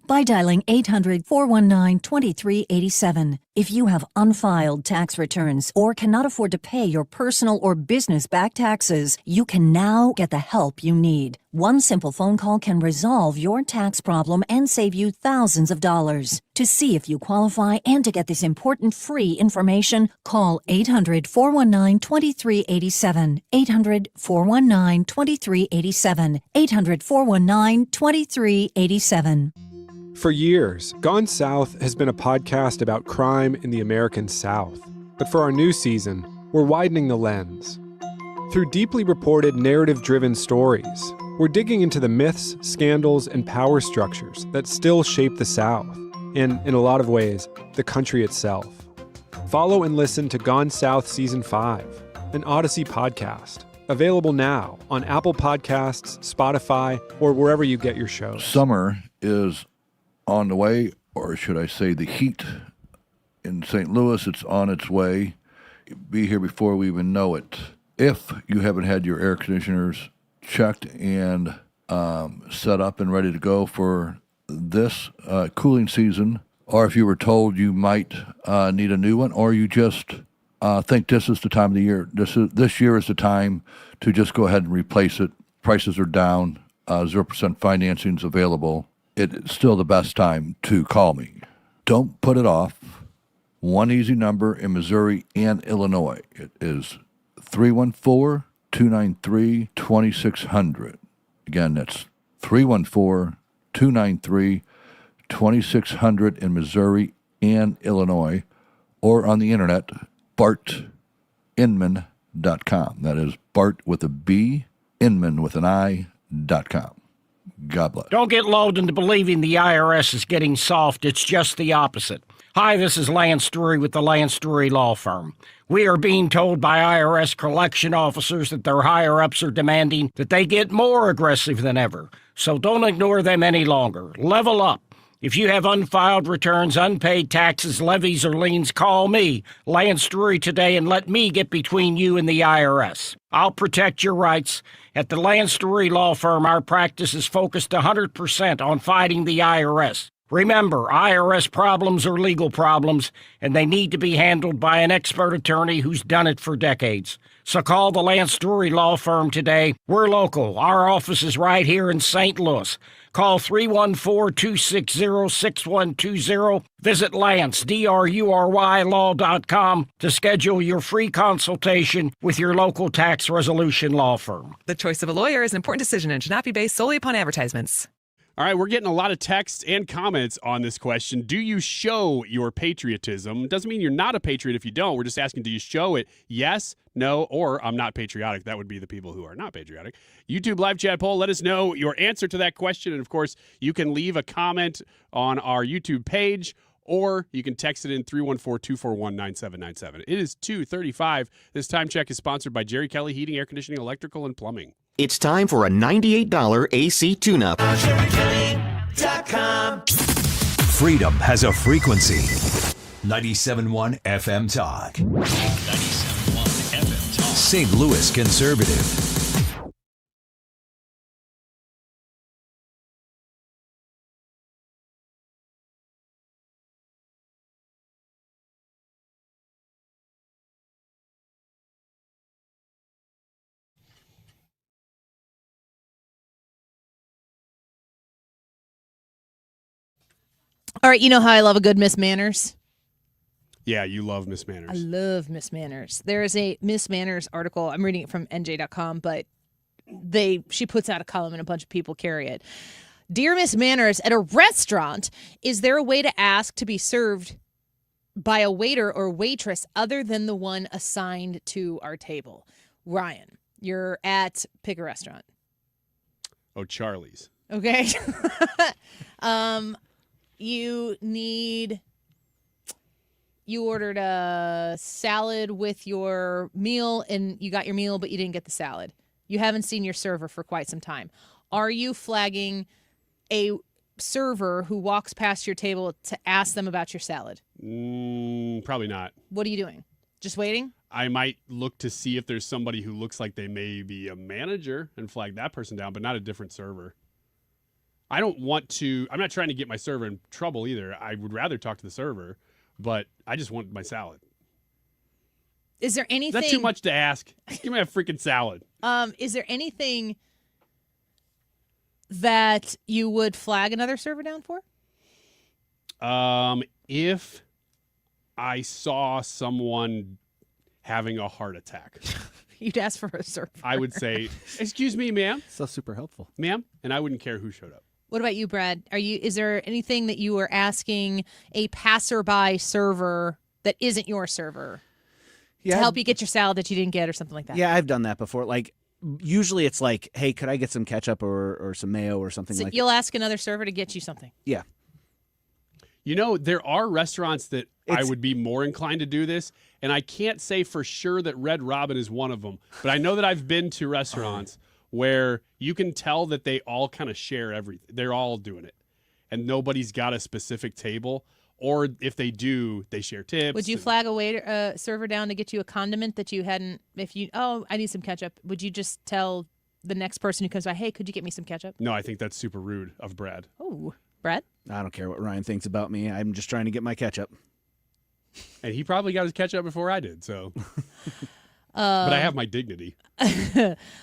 by dialing 800-419-2387. If you have unfiled tax returns or cannot afford to pay your personal or business back taxes, you can now get the help you need. One simple phone call can resolve your tax problem and save you thousands of dollars. To see if you qualify and to get this important free information, call 800-419-2387. 800-419-2387. 800-419-2387. For years, Gone South has been a podcast about crime in the American South. But for our new season, we're widening the lens. Through deeply reported, narrative-driven stories, we're digging into the myths, scandals, and power structures that still shape the South, and, in a lot of ways, the country itself. Follow and listen to Gone South Season 5, an Audacy podcast. Available now on Apple Podcasts, Spotify, or wherever you get your shows. Summer is on the way, or should I say the heat in St. Louis, it's on its way. Be here before we even know it. If you haven't had your air conditioners checked and set up and ready to go for this cooling season, or if you were told you might need a new one, or you just think this is the time of the year, this year is the time to just go ahead and replace it. Prices are down, 0% financing is available. It's still the best time to call me. Don't put it off. One easy number in Missouri and Illinois. It is 314-293-2600. Again, that's 314-293-2600 in Missouri and Illinois, or on the internet, bartinman.com. That is Bart with a B, Inman with an I.com. God bless. Don't get lulled into believing the IRS is getting soft. It's just the opposite. Hi, this is Lance Drury with the Lance Drury Law Firm. We are being told by IRS collection officers that their higher-ups are demanding that they get more aggressive than ever. So don't ignore them any longer. Level up. If you have unfiled returns, unpaid taxes, levies, or liens, call me, Lance Drury, today, and let me get between you and the IRS. I'll protect your rights. At the Lance Drury Law Firm, our practice is focused 100% on fighting the IRS. Remember, IRS problems are legal problems, and they need to be handled by an expert attorney who's done it for decades. So call the Lance Drury Law Firm today. We're local. Our office is right here in St. Louis. Call 314-260-6120. Visit Lance, DRURYlaw.com to schedule your free consultation with your local tax resolution law firm. The choice of a lawyer is an important decision and should not be based solely upon advertisements. All right, we're getting a lot of texts and comments on this question. Do you show your patriotism? Doesn't mean you're not a patriot if you don't. We're just asking, do you show it? Yes, no, or I'm not patriotic. That would be the people who are not patriotic. YouTube live chat poll, let us know your answer to that question. And, of course, you can leave a comment on our YouTube page, or you can text it in 314-241-9797. It is 2:35. This time check is sponsored by Jerry Kelly Heating, Air Conditioning, Electrical, and Plumbing. It's time for a $98 AC tune-up. Freedom has a frequency. 97.1 FM Talk. 97.1 FM Talk. St. Louis Conservative. All right, you know how I love a good Miss Manners? Yeah, you love Miss Manners. I love Miss Manners. There is a Miss Manners article. I'm reading it from NJ.com, but she puts out a column and a bunch of people carry it. Dear Miss Manners, at a restaurant, is there a way to ask to be served by a waiter or waitress other than the one assigned to our table? Ryan, you're at pick a restaurant. Oh, Charlie's. Okay. You ordered a salad with your meal, and you got your meal, but you didn't get the salad. You haven't seen your server for quite some time. Are you flagging a server who walks past your table to ask them about your salad? Probably not. What are you doing? Just waiting? I might look to see if there's somebody who looks like they may be a manager and flag that person down, but not a different server. I'm not trying to get my server in trouble either. I would rather talk to the server, but I just want my salad. Is there anything... Is that too much to ask? Give me a freaking salad. Is there anything that you would flag another server down for? If I saw someone having a heart attack, you'd ask for a server. I would say, "Excuse me, ma'am." So super helpful, ma'am, and I wouldn't care who showed up. What about you, Brad? Is there anything that you were asking a passerby server that isn't your server to help you get your salad that you didn't get or something like that? Yeah, I've done that before. Like, usually it's like, hey, could I get some ketchup or some mayo or something So like that? you'll ask another server to get you something. Yeah. You know, there are restaurants that I would be more inclined to do this, and I can't say for sure that Red Robin is one of them, but I know that I've been to restaurants where you can tell that they all kind of share everything. They're all doing it, and nobody's got a specific table, or if they do, they share tips. Would you flag a server down to get you a condiment that you hadn't? I need some ketchup. Would you just tell the next person who comes by, hey, could you get me some ketchup? No, I think that's super rude of Brad. Oh, Brad? I don't care what Ryan thinks about me. I'm just trying to get my ketchup. And he probably got his ketchup before I did, so. But I have my dignity.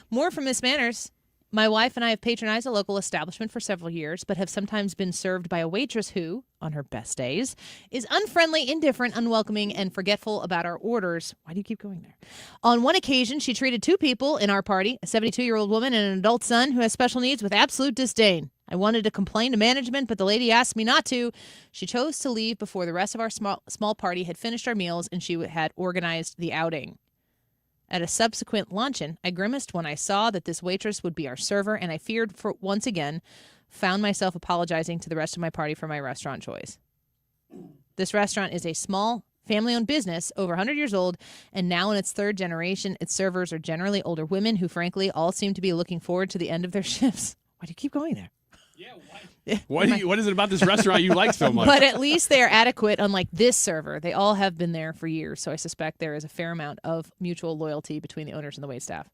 More from Miss Manners. My wife and I have patronized a local establishment for several years, but have sometimes been served by a waitress who, on her best days, is unfriendly, indifferent, unwelcoming, and forgetful about our orders. Why do you keep going there? On one occasion, she treated two people in our party, a 72-year-old woman and an adult son who has special needs, with absolute disdain. I wanted to complain to management, but the lady asked me not to. She chose to leave before the rest of our small party had finished our meals, and she had organized the outing. At a subsequent luncheon, I grimaced when I saw that this waitress would be our server, and I feared for once again, found myself apologizing to the rest of my party for my restaurant choice. This restaurant is a small, family-owned business, over 100 years old, and now in its third generation. Its servers are generally older women who, frankly, all seem to be looking forward to the end of their shifts. Why do you keep going there? What is it about this restaurant you like so much? But at least they are adequate, unlike this server. They all have been there for years, so I suspect there is a fair amount of mutual loyalty between the owners and the waitstaff.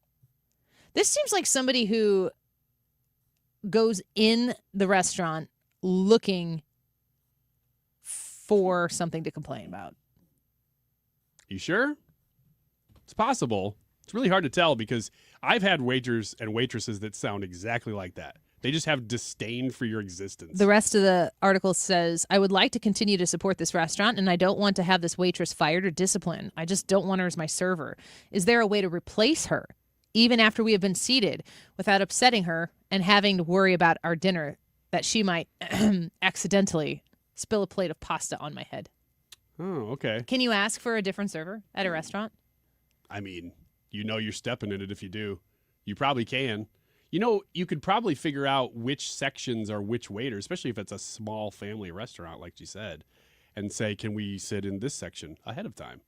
This seems like somebody who goes in the restaurant looking for something to complain about. You sure? It's possible. It's really hard to tell because I've had waiters and waitresses that sound exactly like that. They just have disdain for your existence. The rest of the article says, I would like to continue to support this restaurant, and I don't want to have this waitress fired or disciplined. I just don't want her as my server. Is there a way to replace her, even after we have been seated, without upsetting her and having to worry about our dinner, that she might accidentally spill a plate of pasta on my head? Oh, okay. Can you ask for a different server at a restaurant? I mean, you know you're stepping in it if you do. You probably can. You know, you could probably figure out which sections are which waiter, especially if it's a small family restaurant, like you said, and say, can we sit in this section ahead of time?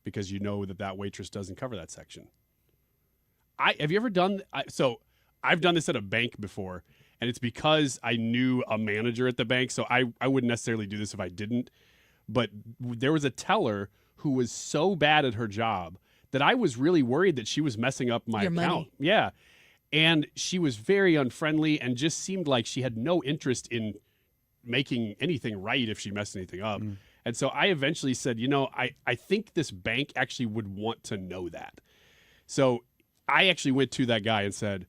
Because you know that waitress doesn't cover that section. Have you ever done, I've done this at a bank before, and it's because I knew a manager at the bank, so I wouldn't necessarily do this if I didn't. But there was a teller who was so bad at her job that I was really worried that she was messing up my Your account. money. Yeah. And she was very unfriendly and just seemed like she had no interest in making anything right if she messed anything up. And so I eventually said, I think this bank actually would want to know that. So I actually went to that guy and said,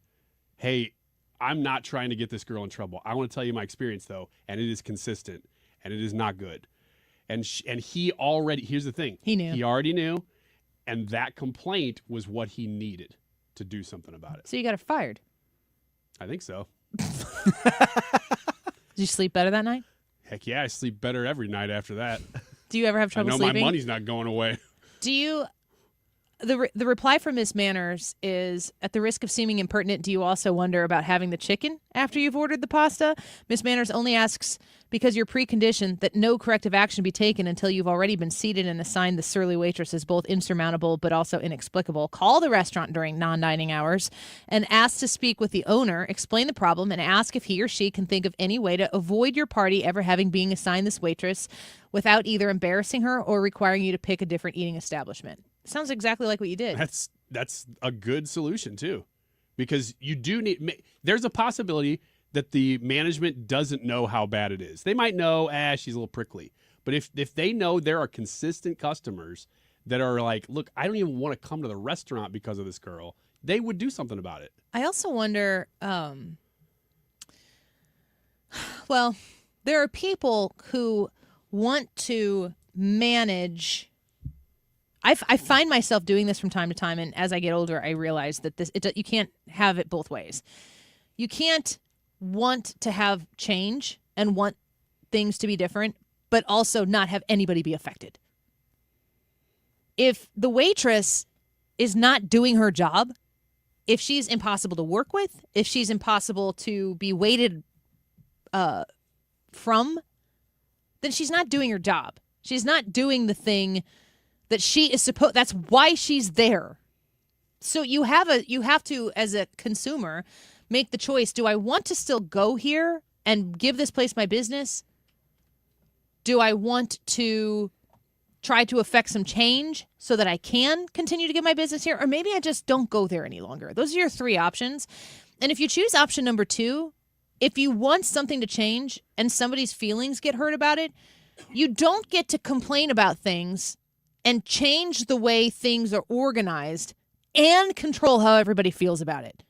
hey, I'm not trying to get this girl in trouble. I want to tell you my experience, though, and it is consistent, and it is not good. And he already, here's the thing. He knew. He already knew, and that complaint was what he needed to do something about it. So you got her fired. I think so. Did you sleep better that night? Heck yeah, I sleep better every night after that. Do you ever have trouble I know sleeping? my money's not going away. Do you the reply from Miss Manners is, at the risk of seeming impertinent, do you also wonder about having the chicken after you've ordered the pasta? Miss Manners only asks because you're preconditioned that no corrective action be taken until you've already been seated and assigned the surly waitress is both insurmountable but also inexplicable. Call the restaurant during non-dining hours and ask to speak with the owner, explain the problem, and ask if he or she can think of any way to avoid your party ever having being assigned this waitress without either embarrassing her or requiring you to pick a different eating establishment. Sounds exactly like what you did. That's a good solution too, because you do need. There's a possibility that the management doesn't know how bad it is. They might know, she's a little prickly, but if they know there are consistent customers that are like, look, I don't even want to come to the restaurant because of this girl, they would do something about it. I also wonder. Well, there are people who want to manage. I find myself doing this from time to time, and as I get older, I realize that you can't have it both ways. You can't want to have change and want things to be different, but also not have anybody be affected. If the waitress is not doing her job, if she's impossible to work with, if she's impossible to be waited from, then she's not doing her job. She's not doing the thing that she is supposed. That's why she's there. So you have to, as a consumer, make the choice. Do I want to still go here and give this place my business? Do I want to try to affect some change so that I can continue to give my business here? Or maybe I just don't go there any longer. Those are your three options. And if you choose option number 2, if you want something to change and somebody's feelings get hurt about it, you don't get to complain about things and change the way things are organized and control how everybody feels about it.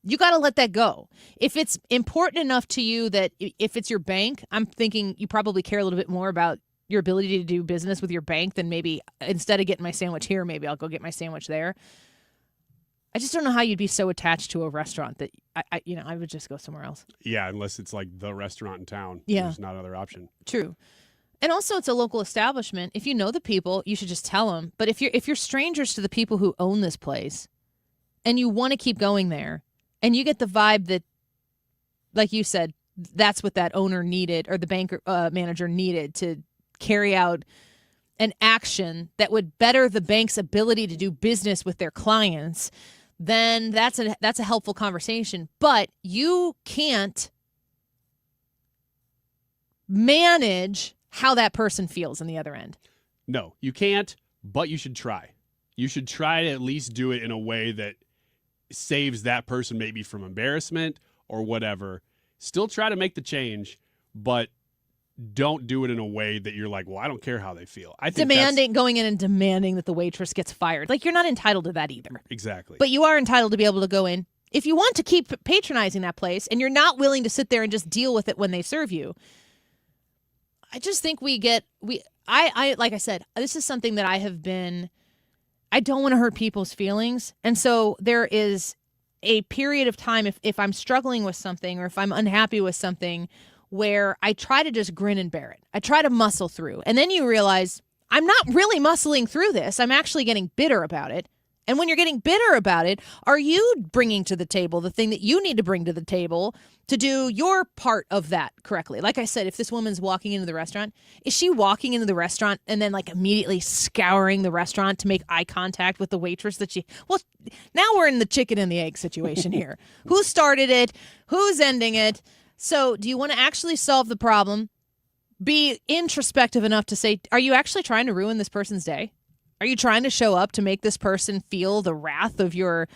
You got to let that go. If it's important enough to you that if it's your bank, I'm thinking you probably care a little bit more about your ability to do business with your bank than maybe instead of getting my sandwich here, maybe I'll go get my sandwich there. I just don't know how you'd be so attached to a restaurant that I would just go somewhere else. Yeah, unless it's like the restaurant in town. Yeah. There's not another option. True. And also it's a local establishment. If you know the people, you should just tell them. But if you're strangers to the people who own this place and you want to keep going there and you get the vibe that, like you said, that's what that owner needed or the bank manager needed to carry out an action that would better the bank's ability to do business with their clients, then that's a helpful conversation. But you can't manage how that person feels on the other end. No, you can't, but you should try. You should try to at least do it in a way that saves that person maybe from embarrassment or whatever. Still try to make the change, but don't do it in a way that you're like, well, I don't care how they feel. I think going in and demanding that the waitress gets fired. Like, you're not entitled to that either. Exactly. But you are entitled to be able to go in. If you want to keep patronizing that place and you're not willing to sit there and just deal with it when they serve you, I just think I like I said, this is something that I don't want to hurt people's feelings. And so there is a period of time if I'm struggling with something or if I'm unhappy with something where I try to just grin and bear it. I try to muscle through. And then you realize I'm not really muscling through this. I'm actually getting bitter about it. And when you're getting bitter about it, are you bringing to the table the thing that you need to bring to the table to do your part of that correctly? Like I said, if this woman's walking into the restaurant, is she walking into the restaurant and then like immediately scouring the restaurant to make eye contact with the waitress well, now we're in the chicken and the egg situation here. Who started it? Who's ending it? So do you want to actually solve the problem? Be introspective enough to say, are you actually trying to ruin this person's day? Are you trying to show up to make this person feel the wrath of your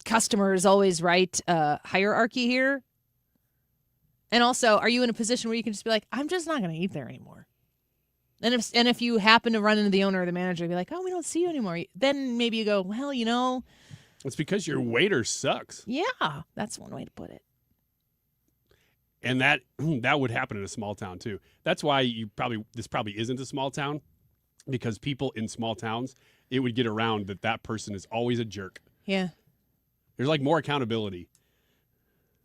customer is always right hierarchy here? And also, are you in a position where you can just be like, I'm just not going to eat there anymore? And if you happen to run into the owner or the manager and be like, oh, we don't see you anymore, then maybe you go, well, it's because your waiter sucks. Yeah, that's one way to put it. And that would happen in a small town too. That's why this probably isn't a small town, because people in small towns, it would get around that person is always a jerk. Yeah. There's like more accountability.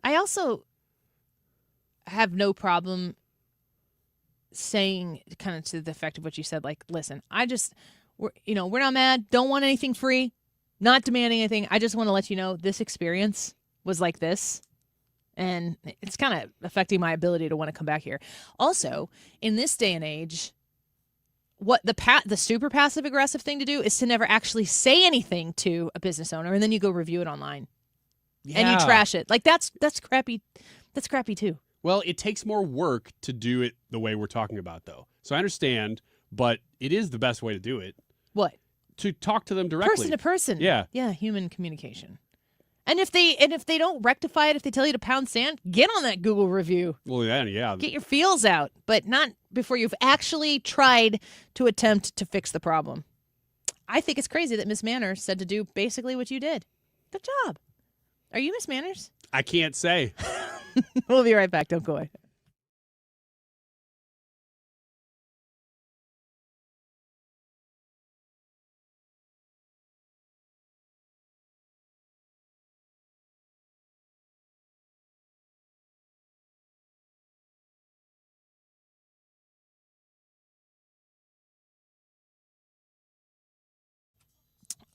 I also have no problem saying kind of to the effect of what you said, like, listen, we're not mad. Don't want anything free. Not demanding anything. I just want to let you know this experience was like this. And it's kind of affecting my ability to want to come back here. Also, in this day and age, what the super passive aggressive thing to do is to never actually say anything to a business owner, and then you go review it online. Yeah. And you trash it. Like that's crappy. That's crappy too. Well, it takes more work to do it the way we're talking about, though. So I understand, but it is the best way to do it. What? To talk to them directly. Person to person. Yeah. Yeah, human communication. And if they don't rectify it, if they tell you to pound sand, get on that Google review. Well, yeah. Get your feels out, but not before you've actually tried to attempt to fix the problem. I think it's crazy that Miss Manners said to do basically what you did. Good job. Are you Miss Manners? I can't say. We'll be right back. Don't go away.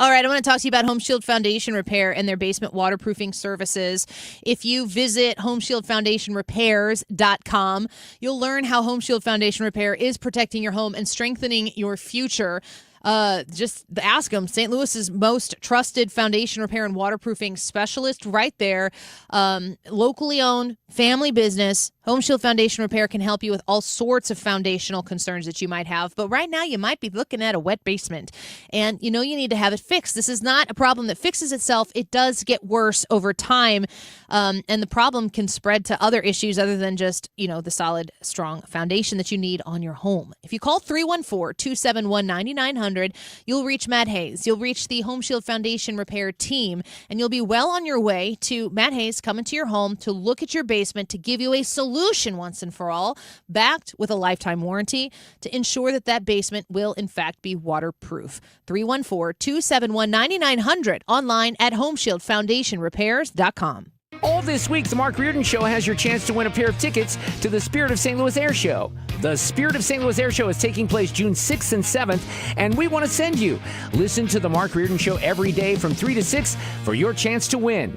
All right, I want to talk to you about Home Shield Foundation Repair and their basement waterproofing services. If you visit homeshieldfoundationrepairs.com, you'll learn how Home Shield Foundation Repair is protecting your home and strengthening your future. Just ask them. St. Louis's most trusted foundation repair and waterproofing specialist right there. Locally owned, family business. Home Shield Foundation Repair can help you with all sorts of foundational concerns that you might have. But right now, you might be looking at a wet basement, and you need to have it fixed. This is not a problem that fixes itself. It does get worse over time, and the problem can spread to other issues other than just, the solid, strong foundation that you need on your home. If you call 314-271-9900, you'll reach Matt Hayes. You'll reach the Home Shield Foundation Repair team, and you'll be well on your way to Matt Hayes coming to your home to look at your basement to give you a solution once and for all, backed with a lifetime warranty to ensure that basement will, in fact, be waterproof. 314-271-9900, online at homeshieldfoundationrepairs.com. All this week, the Mark Reardon Show has your chance to win a pair of tickets to the Spirit of St. Louis Air Show. The Spirit of St. Louis Air Show is taking place June 6th and 7th, and we want to send you. Listen to the Mark Reardon Show every day from 3 to 6 for your chance to win.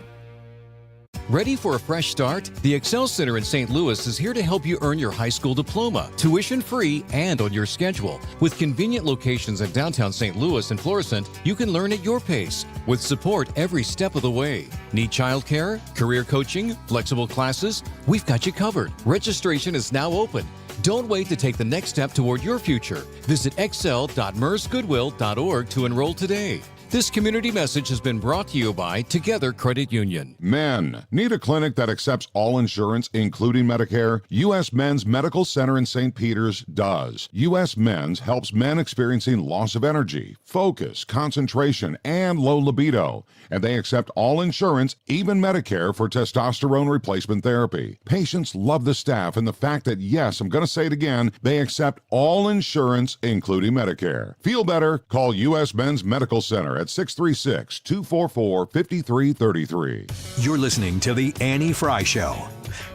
Ready for a fresh start? The Excel Center in St. Louis is here to help you earn your high school diploma, tuition free and on your schedule. With convenient locations in downtown St. Louis and Florissant, you can learn at your pace with support every step of the way. Need childcare, career coaching, flexible classes? We've got you covered. Registration is now open. Don't wait to take the next step toward your future. Visit excel.mersgoodwill.org to enroll today. This community message has been brought to you by Together Credit Union. Men, need a clinic that accepts all insurance, including Medicare? U.S. Men's Medical Center in St. Peters does. U.S. Men's helps men experiencing loss of energy, focus, concentration, and low libido. And they accept all insurance, even Medicare, for testosterone replacement therapy. Patients love the staff and the fact that, yes, I'm going to say it again, they accept all insurance, including Medicare. Feel better? Call U.S. Men's Medical Center at 636-244-5333. You're listening to The Annie Frey Show,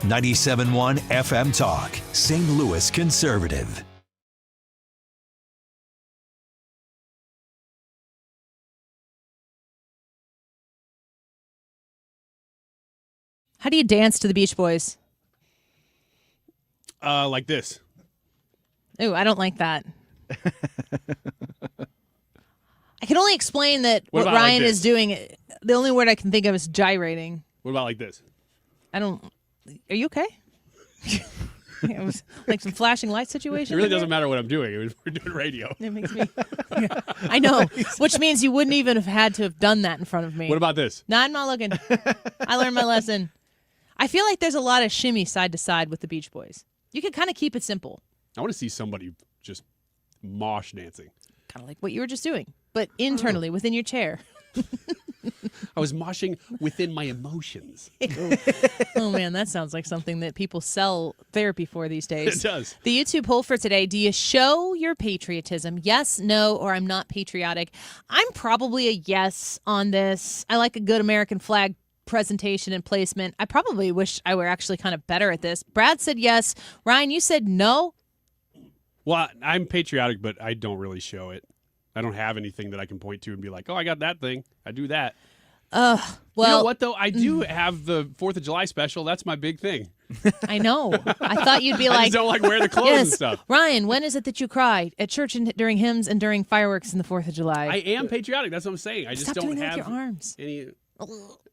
97.1 FM Talk, St. Louis Conservative. How do you dance to the Beach Boys? Like this. Ooh, I don't like that. I can only explain that what Ryan is doing. The only word I can think of is gyrating. What about like this? Are you okay? It was like some flashing light situation. It really doesn't matter what I'm doing. We're doing radio. It makes me. Yeah, I know, which means you wouldn't even have had to have done that in front of me. What about this? No, I'm not looking. I learned my lesson. I feel like there's a lot of shimmy side to side with the Beach Boys. You can kind of keep it simple. I want to see somebody just mosh dancing. Kind of like what you were just doing, but internally within your chair. I was moshing within my emotions. Oh, man, that sounds like something that people sell therapy for these days. It does. The YouTube poll for today, do you show your patriotism? Yes, no, or I'm not patriotic. I'm probably a yes on this. I like a good American flag presentation and placement. I probably wish I were actually kind of better at this. Brad said yes. Ryan, you said no. Well, I'm patriotic, but I don't really show it. I don't have anything that I can point to and be like, oh, I got that thing. I do that. Well, you know what, though? I do have the 4th of July special. That's my big thing. I know. I thought you'd be I like, just don't like wear the clothes yes, and stuff. Ryan, when is it that you cry at church and during hymns and during fireworks in the 4th of July? I am patriotic. That's what I'm saying. I just Stop don't doing that have with your arms. any.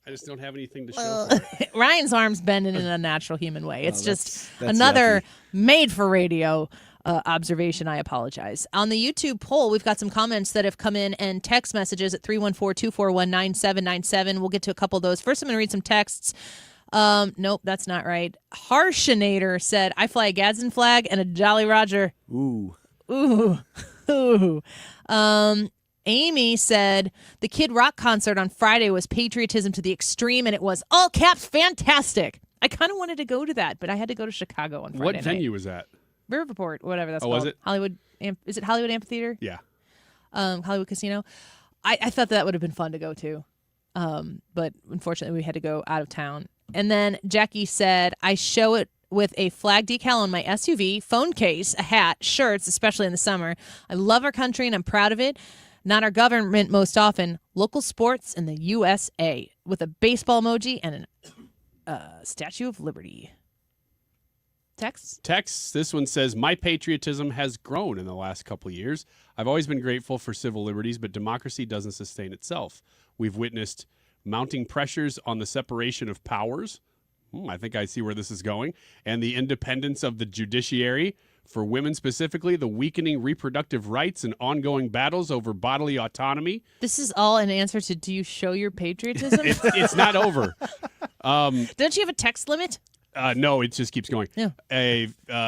I just don't have anything to show for it. Ryan's arms bend in an unnatural human way. It's that's another yucky. made for radio observation. I apologize. On the YouTube poll, we've got some comments that have come in and text messages at 314-241-9797. We'll get to a couple of those. First, I'm going to read some texts. Nope, that's not right. Harshinator said, I fly a Gadsden flag and a Jolly Roger. Ooh. Ooh. Amy said, the Kid Rock concert on Friday was patriotism to the extreme, and it was all caps fantastic. I kind of wanted to go to that, but I had to go to Chicago on Friday What night. venue was that? Riverport, whatever that's Oh, called. was it? Hollywood. Is it Hollywood Amphitheater? Yeah. Hollywood Casino. I thought that would have been fun to go to, but unfortunately we had to go out of town. And then Jackie said, I show it with a flag decal on my SUV, phone case, a hat, shirts, especially in the summer. I love our country and I'm proud of it. Not our government most often. Local sports in the USA with a baseball emoji and a Statue of Liberty. Text. This one says, my patriotism has grown in the last couple of years. I've always been grateful for civil liberties, but democracy doesn't sustain itself. We've witnessed mounting pressures on the separation of powers. I think I see where this is going. And the independence of the judiciary. For women specifically, the weakening reproductive rights and ongoing battles over bodily autonomy. This is all an answer to, do you show your patriotism? It's not over. Don't you have a text limit? No, it just keeps going. Yeah. A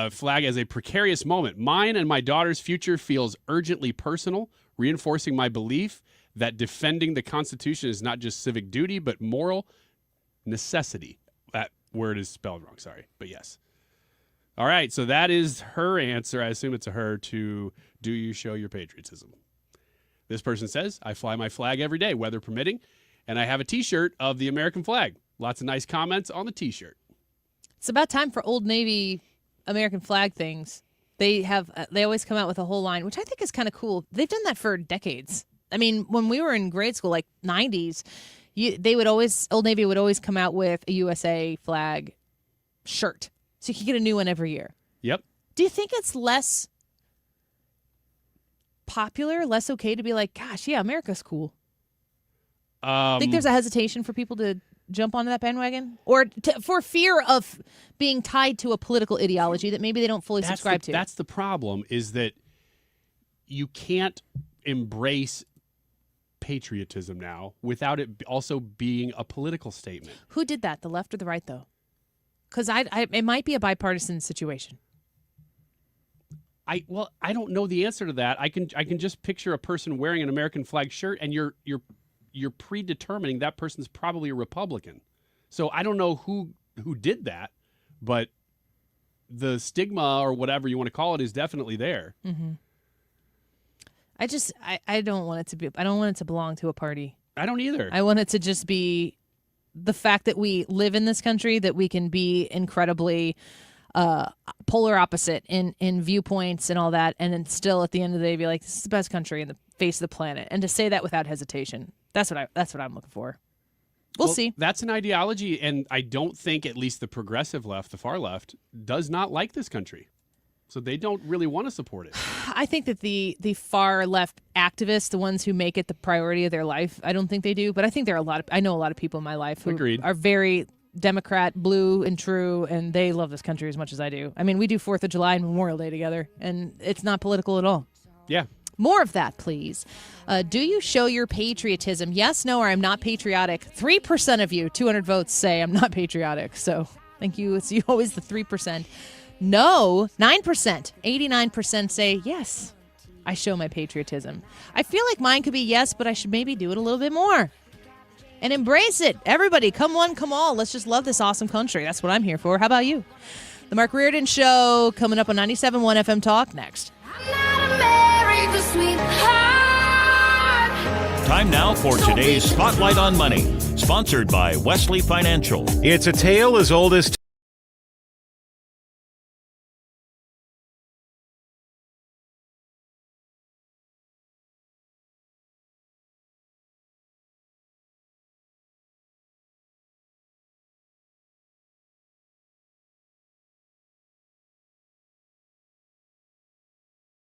flag as a precarious moment. Mine and my daughter's future feels urgently personal, reinforcing my belief that defending the Constitution is not just civic duty, but moral necessity. That word is spelled wrong, sorry, but yes. All right, so that is her answer. I assume it's a her to, do you show your patriotism? This person says, I fly my flag every day, weather permitting, and I have a T-shirt of the American flag. Lots of nice comments on the T-shirt. It's about time for Old Navy American flag things. They always come out with a whole line, which I think is kind of cool. They've done that for decades. I mean, when we were in grade school, like 90s, Old Navy would always come out with a USA flag shirt. So you can get a new one every year. Yep. Do you think it's less popular, less okay to be like, gosh, yeah, America's cool? Think there's a hesitation for people to jump onto that bandwagon? Or for fear of being tied to a political ideology that maybe they don't fully subscribe to? That's the problem, is that you can't embrace patriotism now without it also being a political statement. Who did that, the left or the right, though? Because it might be a bipartisan situation. I don't know the answer to that. I can just picture a person wearing an American flag shirt, and you're predetermining that person's probably a Republican. So I don't know who did that, but the stigma or whatever you want to call it is definitely there. Mm-hmm. I don't want it to belong to a party. I don't either. I want it to just be the fact that we live in this country, that we can be incredibly polar opposite in viewpoints and all that, and then still at the end of the day be like, this is the best country in the face of the planet, and to say that without hesitation. That's what I'm looking for. We'll see. That's an ideology, and I don't think at least the progressive left, the far left, does not like this country. So they don't really want to support it. I think that the far left activists, the ones who make it the priority of their life, I don't think they do. But I think I know a lot of people in my life who are very Democrat, blue and true, and they love this country as much as I do. I mean, we do 4th of July and Memorial Day together, and it's not political at all. Yeah. More of that, please. Do you show your patriotism? Yes, no, or I'm not patriotic. 3% of you, 200 votes, say I'm not patriotic. So thank you. It's always the 3%. No, 9%. 89% say, yes, I show my patriotism. I feel like mine could be yes, but I should maybe do it a little bit more. And embrace it. Everybody, come one, come all. Let's just love this awesome country. That's what I'm here for. How about you? The Mark Reardon Show coming up on 97.1 FM Talk next. Time now for today's Spotlight on Money, sponsored by Wesley Financial. It's a tale as old as